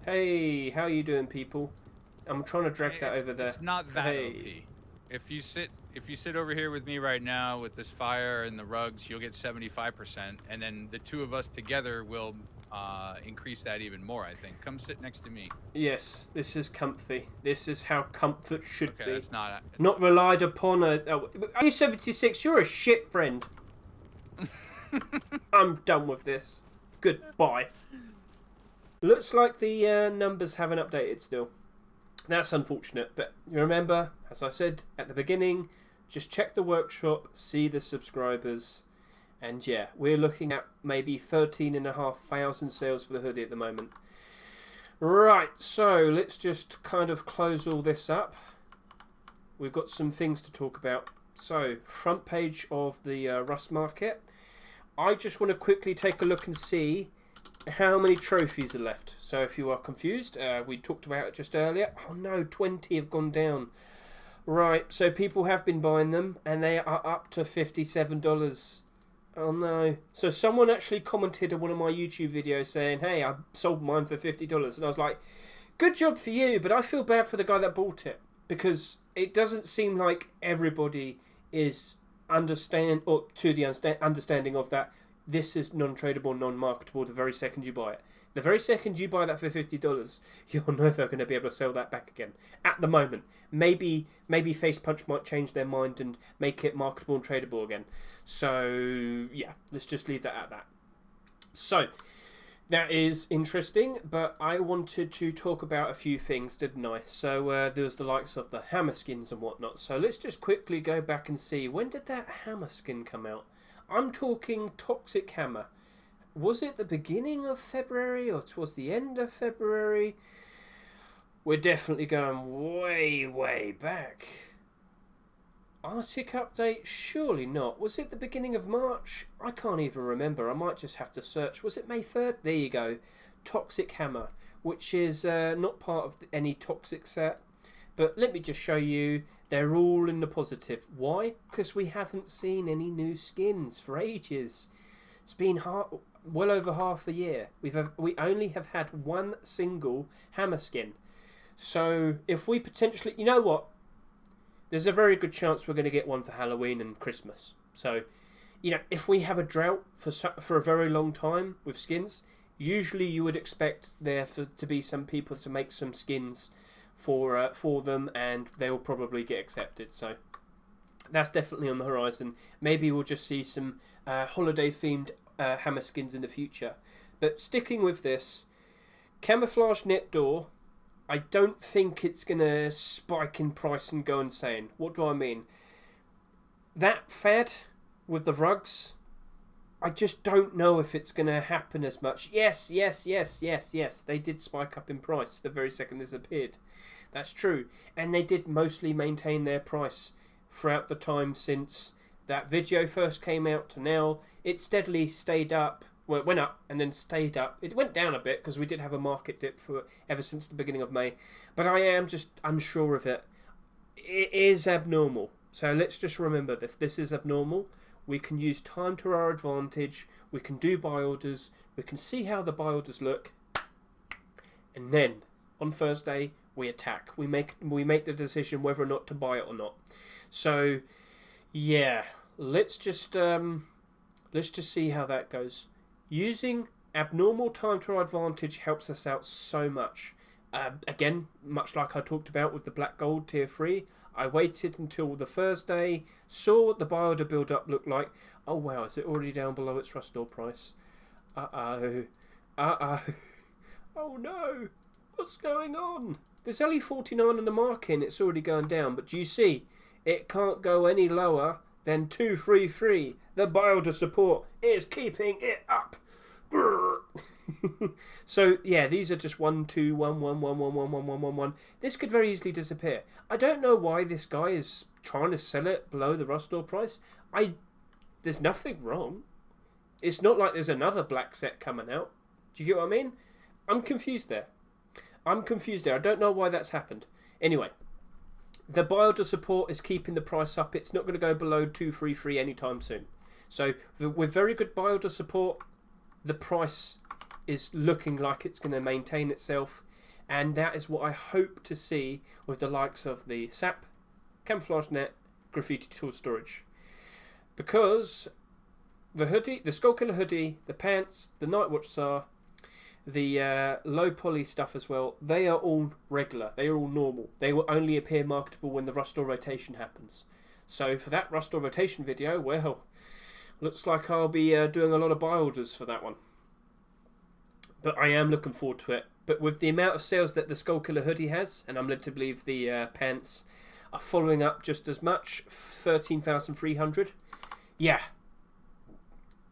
Hey, how are you doing, people? I'm trying to drag that over there. It's not that OP. If you sit over here with me right now with this fire and the rugs, you'll get 75%, and then the two of us together will increase that even more, I think. Come sit next to me. Yes, this is comfy. This is how comfort should be. It's not relied upon a... only 76, you're a shit friend. I'm done with this. Goodbye. Looks like the numbers haven't updated still. That's unfortunate, but remember, as I said at the beginning, just check the workshop, see the subscribers, and yeah, we're looking at maybe 13,500 sales for the hoodie at the moment. Right, so let's just kind of close all this up. We've got some things to talk about. So, front page of the Rust Market. I just want to quickly take a look and see how many trophies are left. So if you are confused, we talked about it just earlier. Oh no, 20 have gone down. Right, so people have been buying them, and they are up to $57. Oh no. So someone actually commented on one of my YouTube videos saying, hey, I sold mine for $50. And I was like, good job for you, but I feel bad for the guy that bought it. Because it doesn't seem like everybody is understanding of that. This is non-tradable, non-marketable the very second you buy it. The very second you buy that for $50, you're never going to be able to sell that back again. At the moment. Maybe Face Punch might change their mind and make it marketable and tradable again. So, yeah, let's just leave that at that. So, that is interesting, but I wanted to talk about a few things, didn't I? So, there was the likes of the hammer skins and whatnot. So, let's just quickly go back and see, when did that hammer skin come out? I'm talking Toxic Hammer. Was it the beginning of February or towards the end of February? We're definitely going way, way back. Arctic update? Surely not. Was it the beginning of March? I can't even remember. I might just have to search. Was it May 3rd? There you go. Toxic Hammer, which is not part of any Toxic set. But let me just show you. They're all in the positive. Why? Because we haven't seen any new skins for ages. It's been well over half a year. We only have had one single hammer skin. So if we potentially... You know what? There's a very good chance we're going to get one for Halloween and Christmas. So, you know, if we have a drought for a very long time with skins, usually you would expect there to be some people to make some skins for them, and they will probably get accepted. So that's definitely on the horizon. Maybe we'll just see some holiday themed hammer skins in the future. But sticking with this, camouflage net door, I don't think it's gonna spike in price and go insane. What do I mean? That fad with the rugs, I just don't know if it's gonna happen as much. Yes, they did spike up in price the very second this appeared. That's true. And they did mostly maintain their price throughout the time since that video first came out to now. It steadily stayed up Well, it went up and then stayed up. It went down a bit because we did have a market dip for ever since the beginning of May. But I am just unsure of it. It is abnormal. So let's just remember this. This is abnormal. We can use time to our advantage. We can do buy orders. We can see how the buy orders look. And then on Thursday we attack. We make the decision whether or not to buy it or not. So yeah, let's just see how that goes. Using abnormal time to our advantage helps us out so much. Again, much like I talked about with the black gold tier 3, I waited until the Thursday, saw what the buy order build up looked like. Oh wow, is it already down below its rustore price? Uh-oh. Oh no, what's going on? There's only 49 on the market and it's already going down, but do you see? It can't go any lower than 233. The buy order support is keeping it up. So yeah, these are just 1, 2, 1, 1, 1, 1, 1, 1, 1, 1, 1. This could very easily disappear. I don't know why this guy is trying to sell it below the rustore price. There's nothing wrong. It's not like there's another black set coming out. Do you get what I mean? I'm confused there. I don't know why that's happened. Anyway, the buy order support is keeping the price up. It's not going to go below 233 anytime soon. So with very good buy order support, the price is looking like it's going to maintain itself, and that is what I hope to see with the likes of the SAP, Camouflage Net, Graffiti Tool Storage. Because the hoodie, the Skullkiller hoodie, the pants, the Nightwatch SAR, the low poly stuff as well, they are all regular, they are all normal. They will only appear marketable when the rustore rotation happens. So for that rustore rotation video, well, looks like I'll be doing a lot of buy orders for that one. But I am looking forward to it. But with the amount of sales that the Skullkiller hoodie has, and I'm led to believe the pants are following up just as much, 13,300. Yeah.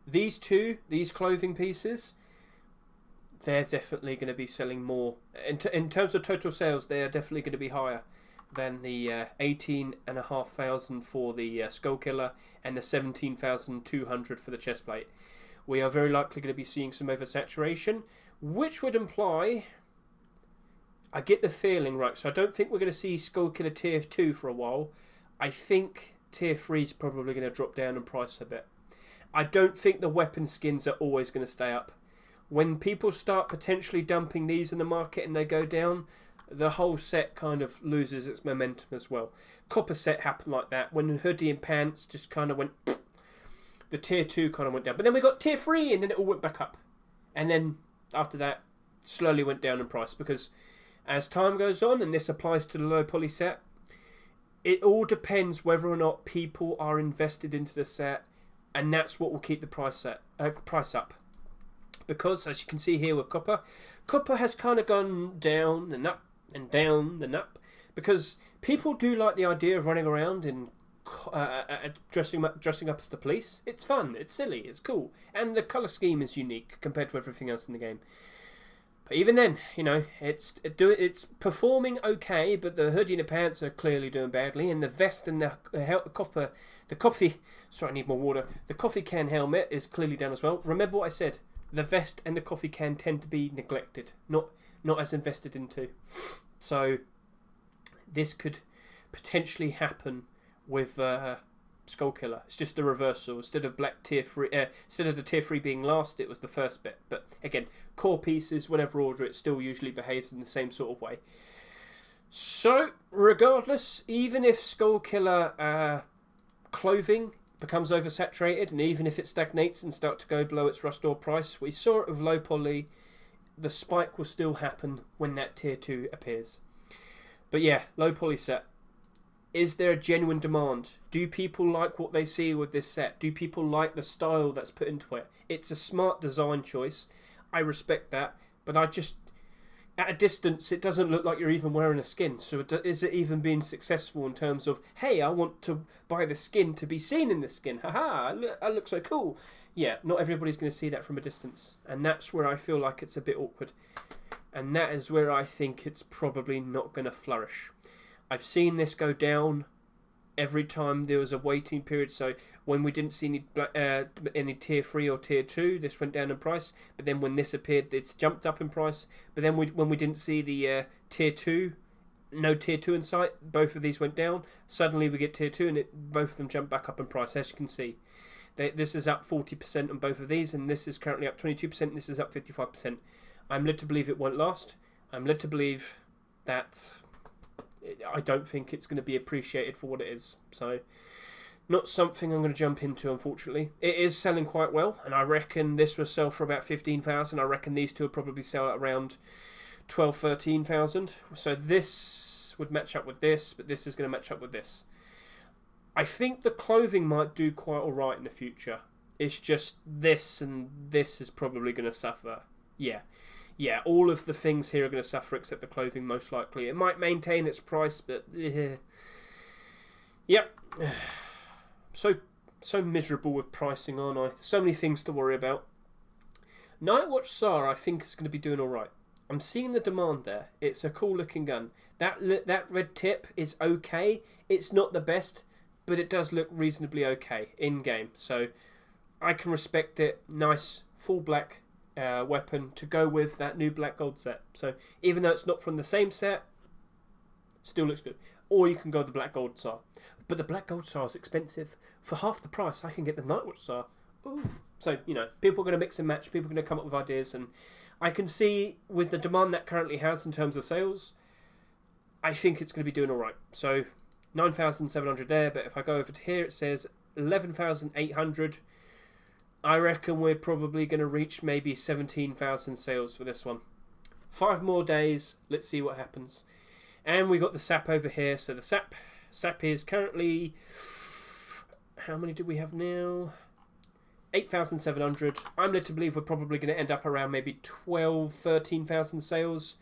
These clothing pieces, they're definitely going to be selling more. In terms of total sales, they are definitely going to be higher than the 18,500 for the Skullkiller and the 17,200 for the chestplate. We are very likely going to be seeing some oversaturation, which would imply, I get the feeling, right, so I don't think we're going to see Skullkiller Tier 2 for a while. I think Tier 3 is probably going to drop down in price a bit. I don't think the weapon skins are always going to stay up. When people start potentially dumping these in the market and they go down, the whole set kind of loses its momentum as well. Copper set happened like that. When hoodie and pants just kind of went, the tier 2 kind of went down. But then we got tier 3 and then it all went back up. And then after that, slowly went down in price. Because as time goes on, and this applies to the low poly set, it all depends whether or not people are invested into the set. And that's what will keep the price up. Because as you can see here with copper has kind of gone down and up and down and up, because people do like the idea of running around in dressing up as the police. It's fun, it's silly, it's cool, and the colour scheme is unique compared to everything else in the game. But even then, you know, it's performing okay, but the hoodie and the pants are clearly doing badly, and the vest and the coffee can helmet is clearly down as well. Remember what I said. The vest and the coffee can tend to be neglected, not as invested into. So this could potentially happen with Skullkiller. It's just the reversal. Instead of black tier 3, instead of the tier 3 being last, it was the first bit. But again, core pieces, whatever order, it still usually behaves in the same sort of way. So regardless, even if Skullkiller clothing becomes oversaturated, and even if it stagnates and starts to go below its rustore price, we saw it with low poly, the spike will still happen when that tier 2 appears. But yeah, low poly set. Is there a genuine demand? Do people like what they see with this set? Do people like the style that's put into it? It's a smart design choice. I respect that, but I just, at a distance, it doesn't look like you're even wearing a skin. So is it even being successful in terms of, hey, I want to buy the skin to be seen in the skin. Haha, I look so cool. Yeah, not everybody's going to see that from a distance. And that's where I feel like it's a bit awkward. And that is where I think it's probably not going to flourish. I've seen this go down every time there was a waiting period. So when we didn't see any tier 3 or tier 2, this went down in price. But then when this appeared, it's jumped up in price. But then when we didn't see the tier 2, no tier 2 in sight, both of these went down. Suddenly we get tier 2 and both of them jump back up in price, as you can see. This is up 40% on both of these, and this is currently up 22%, and this is up 55%. I'm led to believe it won't last. I'm led to believe that I don't think it's going to be appreciated for what it is. So, not something I'm going to jump into, unfortunately. It is selling quite well, and I reckon this will sell for about 15,000. I reckon these two will probably sell at around 12, 13,000. So this would match up with this, but this is going to match up with this. I think the clothing might do quite alright in the future. It's just this and this is probably going to suffer. Yeah, all of the things here are going to suffer except the clothing, most likely. It might maintain its price, but... Yep. So miserable with pricing, aren't I? So many things to worry about. Nightwatch SAR, I think, is going to be doing alright. I'm seeing the demand there. It's a cool looking gun. That red tip is okay. It's not the best, but it does look reasonably okay in game. So I can respect it. Nice full black weapon to go with that new black gold set. So even though it's not from the same set, still looks good. Or you can go with the black gold SAR. But the black gold SAR is expensive. For half the price, I can get the Nightwatch SAR. Ooh. So, people are going to mix and match. People are going to come up with ideas. And I can see with the demand that currently has in terms of sales, I think it's going to be doing all right. So 9,700 there. But if I go over to here, it says 11,800. I reckon we're probably going to reach maybe 17,000 sales for this one. 5 more days. Let's see what happens. And we got the SAP over here. So the SAP is currently... How many do we have now? 8,700. I'm led to believe we're probably going to end up around maybe 12, 13,000 sales.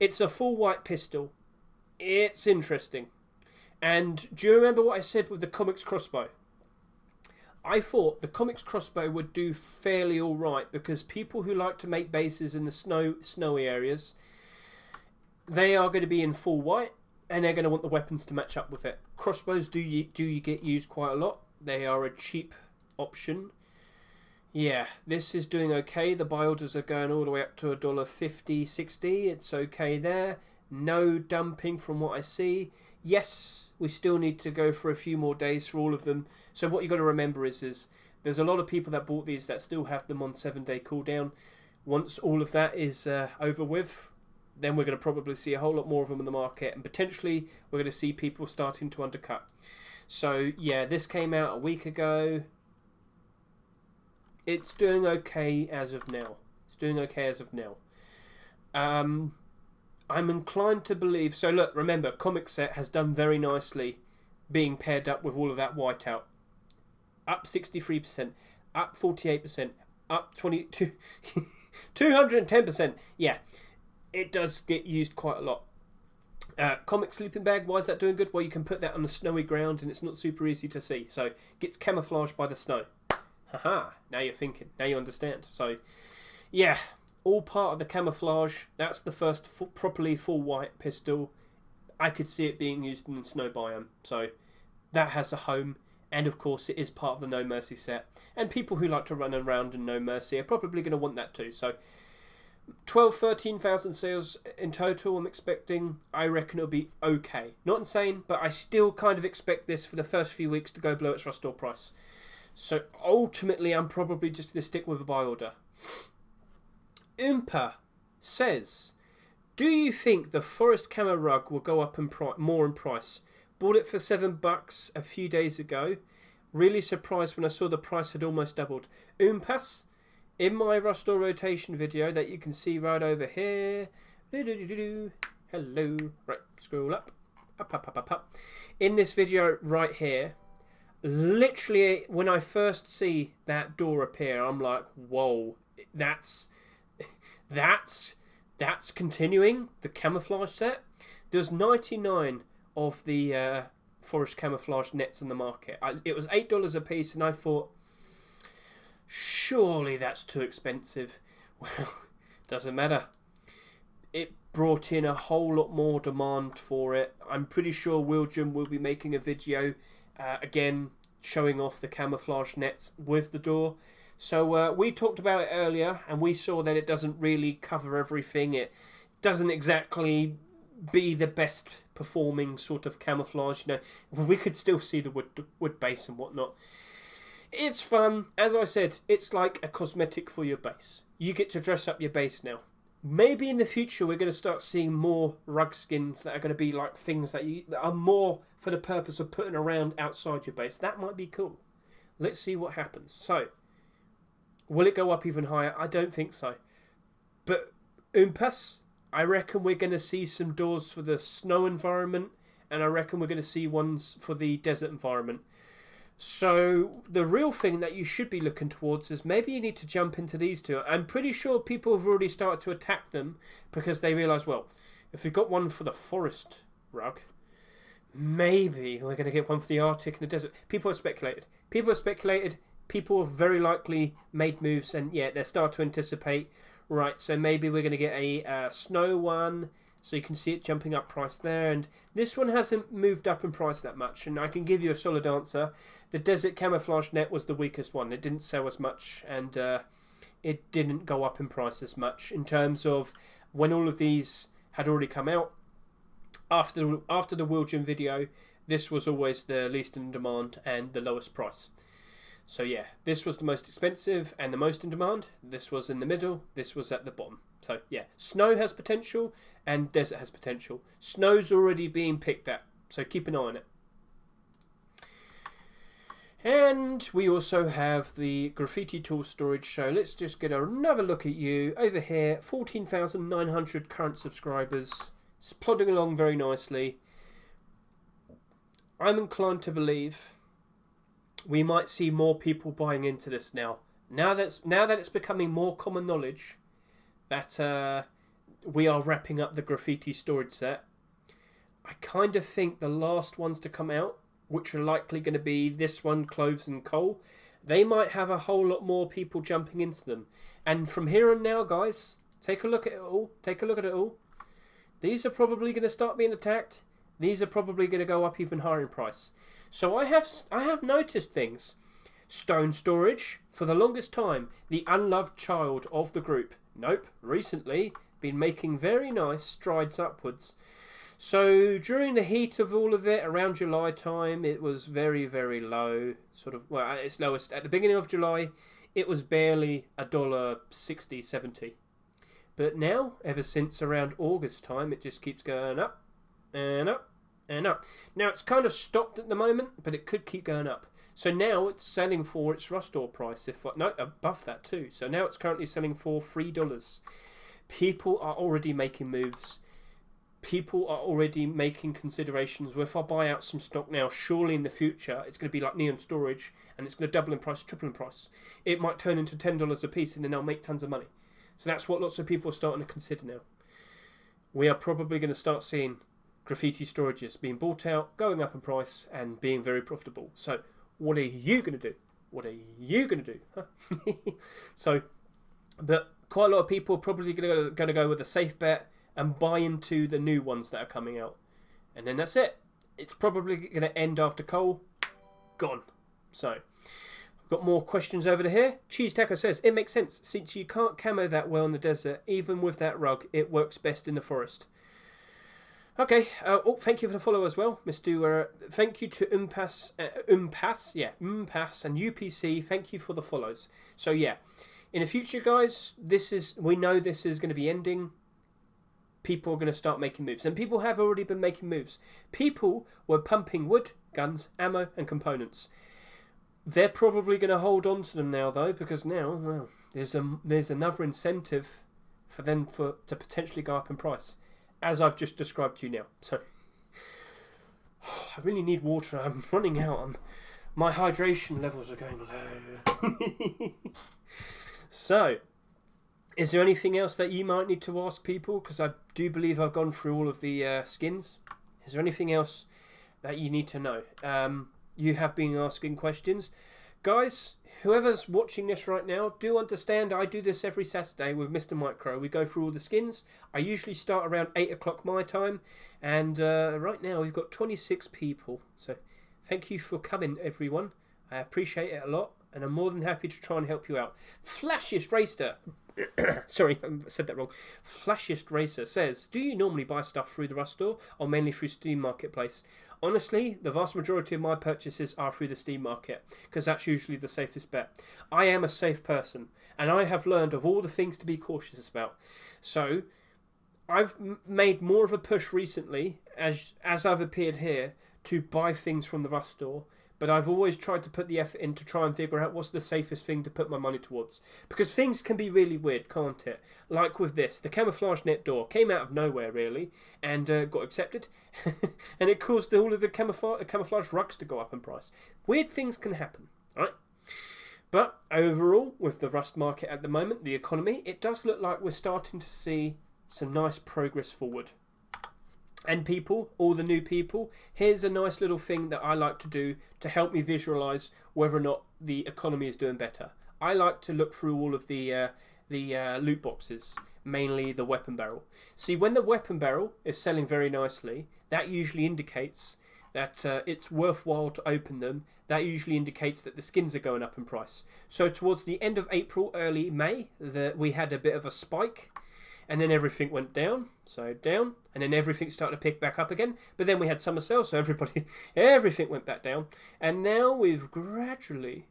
It's a full white pistol. It's interesting. And do you remember what I said with the comics crossbow? I thought the comics crossbow would do fairly alright because people who like to make bases in the snowy areas, they are going to be in full white and they're going to want the weapons to match up with it. Crossbows do you get used quite a lot. They are a cheap option. Yeah, this is doing okay. The buy orders are going all the way up to $1.50, $60. It's okay there. No dumping from what I see. Yes, we still need to go for a few more days for all of them. So what you got to remember is there's a lot of people that bought these that still have them on 7-day cooldown. Once all of that is over with, then we're going to probably see a whole lot more of them in the market, and potentially we're going to see people starting to undercut. So yeah, this came out a week ago. It's doing okay as of now. I'm inclined to believe... So look, remember, Comic Set has done very nicely being paired up with all of that whiteout. Up 63%, up 48%, up 22... 210%. Yeah, it does get used quite a lot. Comic sleeping bag, why is that doing good? Well, you can put that on the snowy ground and it's not super easy to see. So it gets camouflaged by the snow. Haha, now you're thinking. Now you understand. So, yeah, all part of the camouflage. That's the first properly full white pistol. I could see it being used in the snow biome. So that has a home. And of course, it is part of the No Mercy set. And people who like to run around in No Mercy are probably going to want that too. So 12, 13,000 sales in total, I'm expecting. I reckon it'll be okay. Not insane, but I still kind of expect this for the first few weeks to go below its restore price. So ultimately, I'm probably just going to stick with a buy order. Oompa says, do you think the forest camo rug will go up in more in price? Bought it for $7 a few days ago. Really surprised when I saw the price had almost doubled. Oompas, in my restore rotation video that you can see right over here. Hello. Right, scroll up. Up. In this video right here, literally when I first see that door appear, I'm like, whoa, that's continuing the camouflage set. There's 99 of the forest camouflage nets on the market. It was $8 a piece, and I thought, surely that's too expensive. Well, doesn't matter. brought in a whole lot more demand for it. I'm pretty sure William will be making a video again showing off the camouflage nets with the door. So we talked about it earlier, and we saw that it doesn't really cover everything. It doesn't exactly be the best performing sort of camouflage. You know, we could still see the wood base and whatnot. It's fun. As I said, it's like a cosmetic for your base. You get to dress up your base now. Maybe in the future we're going to start seeing more rug skins that are going to be like things that are more for the purpose of putting around outside your base. That might be cool. Let's see what happens. So, will it go up even higher? I don't think so. But Oompas, I reckon we're going to see some doors for the snow environment, and I reckon we're going to see ones for the desert environment. So the real thing that you should be looking towards is maybe you need to jump into these two. I'm pretty sure people have already started to attack them because they realise, well, if we've got one for the forest rug, maybe we're going to get one for the Arctic and the desert. People have speculated. People have very likely made moves, and yeah, they're starting to anticipate. Right, so maybe we're going to get a snow one, so you can see it jumping up price there. And this one hasn't moved up in price that much, and I can give you a solid answer. The desert camouflage net was the weakest one. It didn't sell as much, and it didn't go up in price as much in terms of when all of these had already come out. After the Wilgen video, this was always the least in demand and the lowest price. So yeah, this was the most expensive and the most in demand. This was in the middle. This was at the bottom. So yeah, snow has potential and desert has potential. Snow's already being picked at, so keep an eye on it. And we also have the graffiti tool storage. So let's just get another look at you over here. 14,900 current subscribers. It's plodding along very nicely. I'm inclined to believe we might see more people buying into this now. Now that it's becoming more common knowledge that we are wrapping up the graffiti storage set. I kind of think the last ones to come out, which are likely going to be this one, clothes and coal, they might have a whole lot more people jumping into them. And from here on now, guys, take a look at it all. These are probably going to start being attacked. These are probably going to go up even higher in price. So I have noticed things. Stone storage, for the longest time, the unloved child of the group. Nope, recently been making very nice strides upwards. So during the heat of all of it, around July time, it was very, very low. Sort of, well, at its lowest. At the beginning of July, it was barely $1.60, $1.70. But now, ever since around August time, it just keeps going up and up and up. Now, it's kind of stopped at the moment, but it could keep going up. So now it's selling for its rust ore price, above that too. So now it's currently selling for $3. People are already making moves. People are already making considerations. Well, if I buy out some stock now, surely in the future it's going to be like neon storage, and it's going to double in price, triple in price. It might turn into $10 a piece, and then I'll make tons of money. So that's what lots of people are starting to consider now. We are probably going to start seeing graffiti storages being bought out, going up in price, and being very profitable. So what are you going to do? What are you going to do? Huh? So, but quite a lot of people are probably going to go with a safe bet and buy into the new ones that are coming out. And then that's it. It's probably going to end after coal. Gone. So, I've got more questions over to here. Cheese Taco says, it makes sense. Since you can't camo that well in the desert, even with that rug, it works best in the forest. Okay. Thank you for the follow as well, Mr. Thank you to Oompas and UPC. Thank you for the follows. So, yeah. In the future, guys, we know this is going to be ending. People are going to start making moves. And people have already been making moves. People were pumping wood, guns, ammo, and components. They're probably going to hold on to them now, though, because now, well, there's another incentive for them to potentially go up in price, as I've just described to you now. So, I really need water. I'm running out. My hydration levels are going low. So, is there anything else that you might need to ask people? Because I do believe I've gone through all of the skins. Is there anything else that you need to know? You have been asking questions. guys, whoever's watching this right now, do understand I do this every Saturday with Mr. Micro. We go through all the skins. I usually start around 8 o'clock my time, and right now we've got 26 people. So thank you for coming, everyone. I appreciate it a lot, and I'm more than happy to try and help you out. Flashiest Racer, sorry, I said that wrong. Flashiest Racer says, do you normally buy stuff through the Rust store or mainly through Steam Marketplace? Honestly, the vast majority of my purchases are through the Steam Market, because that's usually the safest bet. I am a safe person, and I have learned of all the things to be cautious about. So, I've made more of a push recently, as I've appeared here, to buy things from the Rust store, but I've always tried to put the effort in to try and figure out what's the safest thing to put my money towards. Because things can be really weird, can't it? Like with this, the camouflage net door came out of nowhere, really, and got accepted. And it caused all of the camouflage rugs to go up in price. Weird things can happen, right? But overall, with the Rust market at the moment, the economy, it does look like we're starting to see some nice progress forward. And people, all the new people, here's a nice little thing that I like to do to help me visualise whether or not the economy is doing better. I like to look through all of the loot boxes, mainly the weapon barrel. See, when the weapon barrel is selling very nicely, that usually indicates that it's worthwhile to open them. That usually indicates that the skins are going up in price. So towards the end of April, early May, we had a bit of a spike. And then everything went down, and then everything started to pick back up again. But then we had summer sale, so everything went back down. And now we've gradually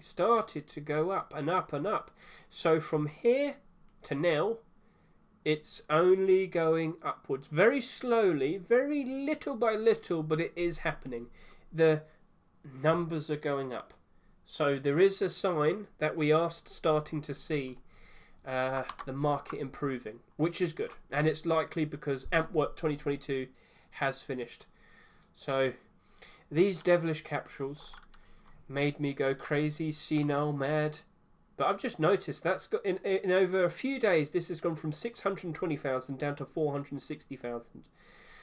started to go up and up and up. So from here to now, it's only going upwards. Very slowly, very little by little, but it is happening. The numbers are going up. So there is a sign that we are starting to see the market improving, which is good, and it's likely because Antwerp 2022 has finished. So these devilish capsules made me go crazy, senile, mad. But I've just noticed that's got in over a few days. This has gone from 620,000 down to 460,000.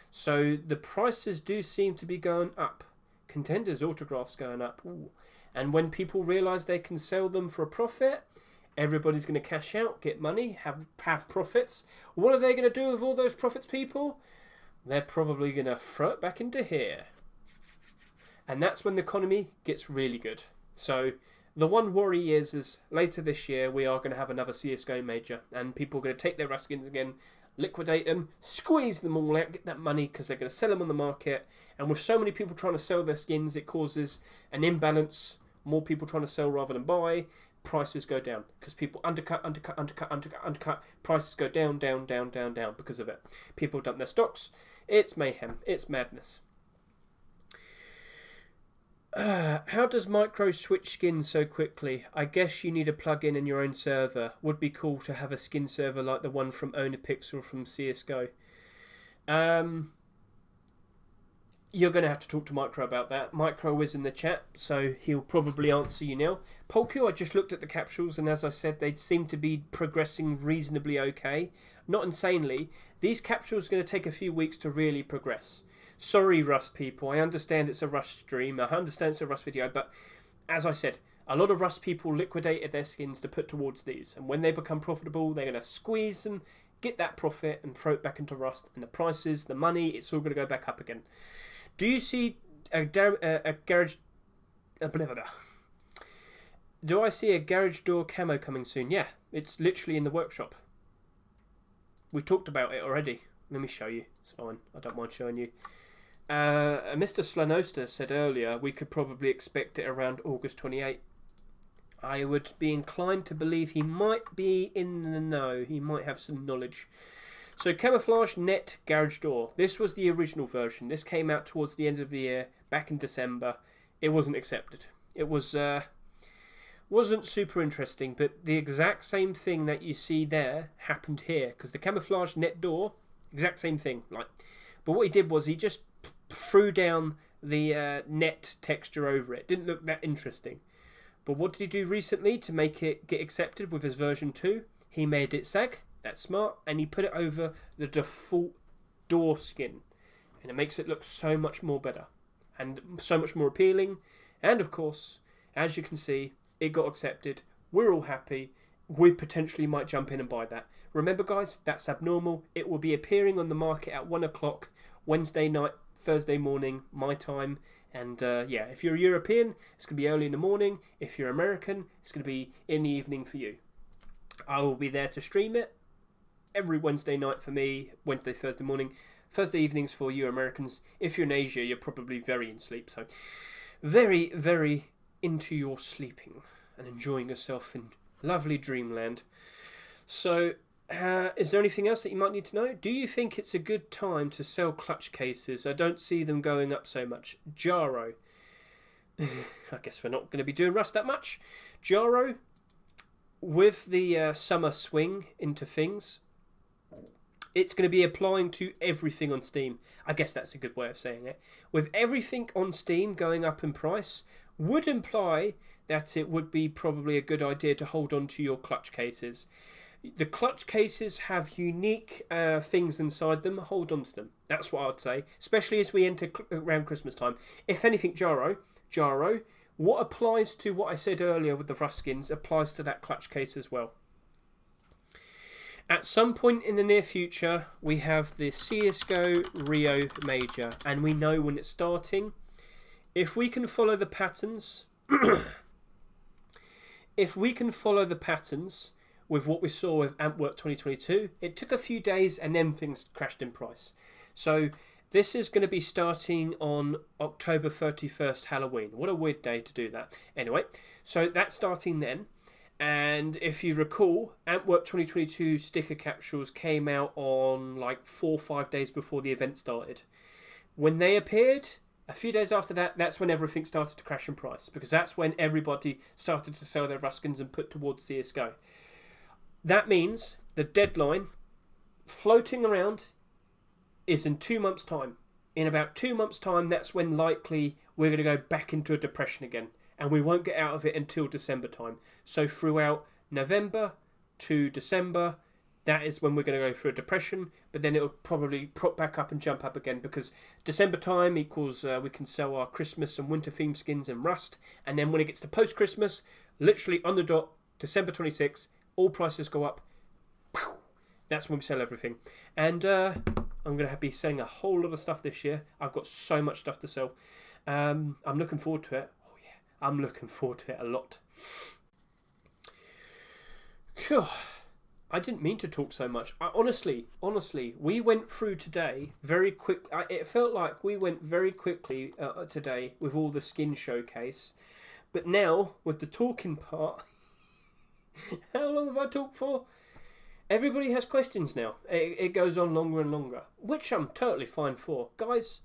So the prices do seem to be going up. Contenders autographs going up. Ooh. And when people realise they can sell them for a profit, everybody's going to cash out, get money, have profits. What are they going to do with all those profits, people? They're probably going to throw it back into here. And that's when the economy gets really good. So the one worry is later this year we are going to have another CSGO major, and people are going to take their Rust skins again, liquidate them, squeeze them all out, get that money because they're going to sell them on the market. And with so many people trying to sell their skins, it causes an imbalance. More people trying to sell rather than buy. Prices go down because people undercut. Prices go down because of it. People dump their stocks. It's mayhem. It's madness. How does Micro switch skins so quickly? I guess you need a plug-in in your own server. Would be cool to have a skin server like the one from OwnerPixel from CSGO. You're going to have to talk to Micro about that. Micro is in the chat, so he'll probably answer you now. Polku, I just looked at the capsules, and as I said, they seem to be progressing reasonably okay. Not insanely. These capsules are going to take a few weeks to really progress. Sorry, Rust people. I understand it's a Rust stream. I understand it's a Rust video, but as I said, a lot of Rust people liquidated their skins to put towards these, and when they become profitable, they're going to squeeze them, get that profit, and throw it back into Rust, and the prices, the money, it's all going to go back up again. Do you see a garage... Do I see a garage door camo coming soon? Yeah, it's literally in the workshop. We talked about it already. Let me show you. It's fine. I don't mind showing you. Mr. Slanosta said earlier we could probably expect it around August 28. I would be inclined to believe he might be in the know. He might have some knowledge. So Camouflage Net Garage Door. This was the original version. This came out towards the end of the year, back in December. It wasn't accepted. It wasn't super interesting, but the exact same thing that you see there happened here, because the Camouflage Net Door, exact same thing. But what he did was he just threw down the net texture over it. Didn't look that interesting. But what did he do recently to make it get accepted with his version 2? He made it sag. That's smart. And he put it over the default door skin. And it makes it look so much more better. And so much more appealing. And of course, As you can see, it got accepted. We're all happy. We potentially might jump in and buy that. Remember, guys, that's abnormal. It will be appearing on the market at 1 o'clock Wednesday night, Thursday morning, my time. And yeah, if you're a European, it's going to be early in the morning. If you're American, it's going to be in the evening for you. I will be there to stream it every Wednesday night for me, Wednesday, Thursday morning, Thursday evenings for you Americans. If you're in Asia, you're probably very in sleep. So very, very into your sleeping and enjoying yourself in lovely dreamland. So is there anything else that you might need to know? Do you think it's a good time to sell clutch cases? I don't see them going up so much. Jaro. I guess we're not going to be doing Rust that much. Jaro, with the summer swing into things, it's going to be applying to everything on Steam. I guess that's a good way of saying it. With everything on Steam going up in price, would imply that it would be probably a good idea to hold on to your clutch cases. The clutch cases have unique things inside them. Hold on to them. That's what I'd say, especially as we enter around Christmas time. If anything, Jaro, what applies to what I said earlier with the Rust skins applies to that clutch case as well. At some point in the near future, we have the CSGO Rio Major, and we know when it's starting. If we can follow the patterns, with what we saw with Antwerp 2022, it took a few days and then things crashed in price. So this is going to be starting on October 31st, Halloween. What a weird day to do that. Anyway, so that's starting then. And if you recall, Antwerp 2022 sticker capsules came out on like 4 or 5 days before the event started. When they appeared, a few days after that, that's when everything started to crash in price, because that's when everybody started to sell their Ruskins and put towards CSGO. That means the deadline floating around is in 2 months' time. In about 2 months' time, that's when likely we're going to go back into a depression again. And we won't get out of it until December time. So throughout November to December, that is when we're going to go through a depression. But then it'll probably prop back up and jump up again, because December time equals we can sell our Christmas and winter theme skins in Rust. And then when it gets to post-Christmas, literally on the dot, December 26th, all prices go up. That's when we sell everything. And I'm going to be selling a whole lot of stuff this year. I've got so much stuff to sell. I'm looking forward to it. I'm looking forward to it a lot. I didn't mean to talk so much. Honestly, we went through today very quick. It felt like we went very quickly today with all the skin showcase. But now, with the talking part, how long have I talked for? Everybody has questions now. It goes on longer and longer, which I'm totally fine for. Guys,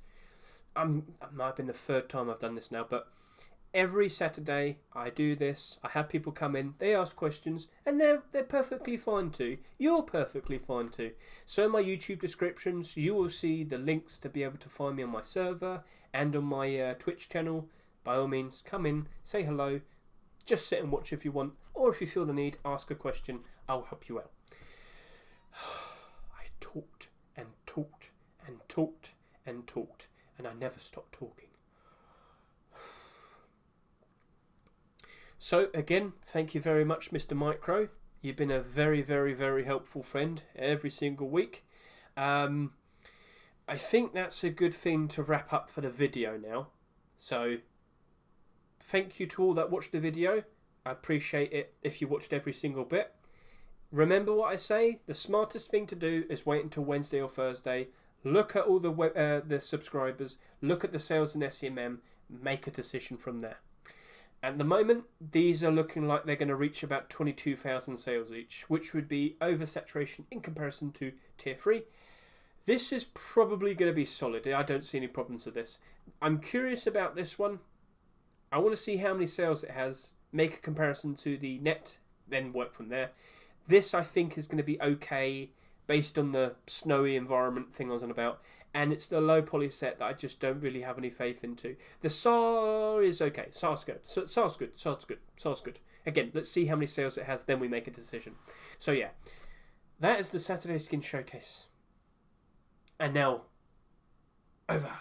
it might have been the third time I've done this now, but every Saturday I do this. I have people come in, they ask questions, and they're perfectly fine too. You're perfectly fine too. So in my YouTube descriptions, you will see the links to be able to find me on my server and on my Twitch channel. By all means, come in, say hello, just sit and watch if you want, or if you feel the need, ask a question. I'll help you out. I talked and talked and talked and talked, and I never stopped talking. So again, thank you very much, Mr. Micro. You've been a very, very, very helpful friend every single week. I think that's a good thing to wrap up for the video now. So thank you to all that watched the video. I appreciate it if you watched every single bit. Remember what I say, the smartest thing to do is wait until Wednesday or Thursday. Look at all the subscribers, look at the sales and SEMM, make a decision from there. At the moment, these are looking like they're going to reach about 22,000 sales each, which would be oversaturation in comparison to Tier 3. This is probably going to be solid. I don't see any problems with this. I'm curious about this one. I want to see how many sales it has, make a comparison to the net, then work from there. This, I think, is going to be okay based on the snowy environment thing I was on about. And it's the low poly set that I just don't really have any faith into. The SAR is okay. SAR's good. SAR's good. SAR's good. SAR's good. Again, let's see how many sales it has, then we make a decision. So yeah, that is the Saturday Skin Showcase. And now, over.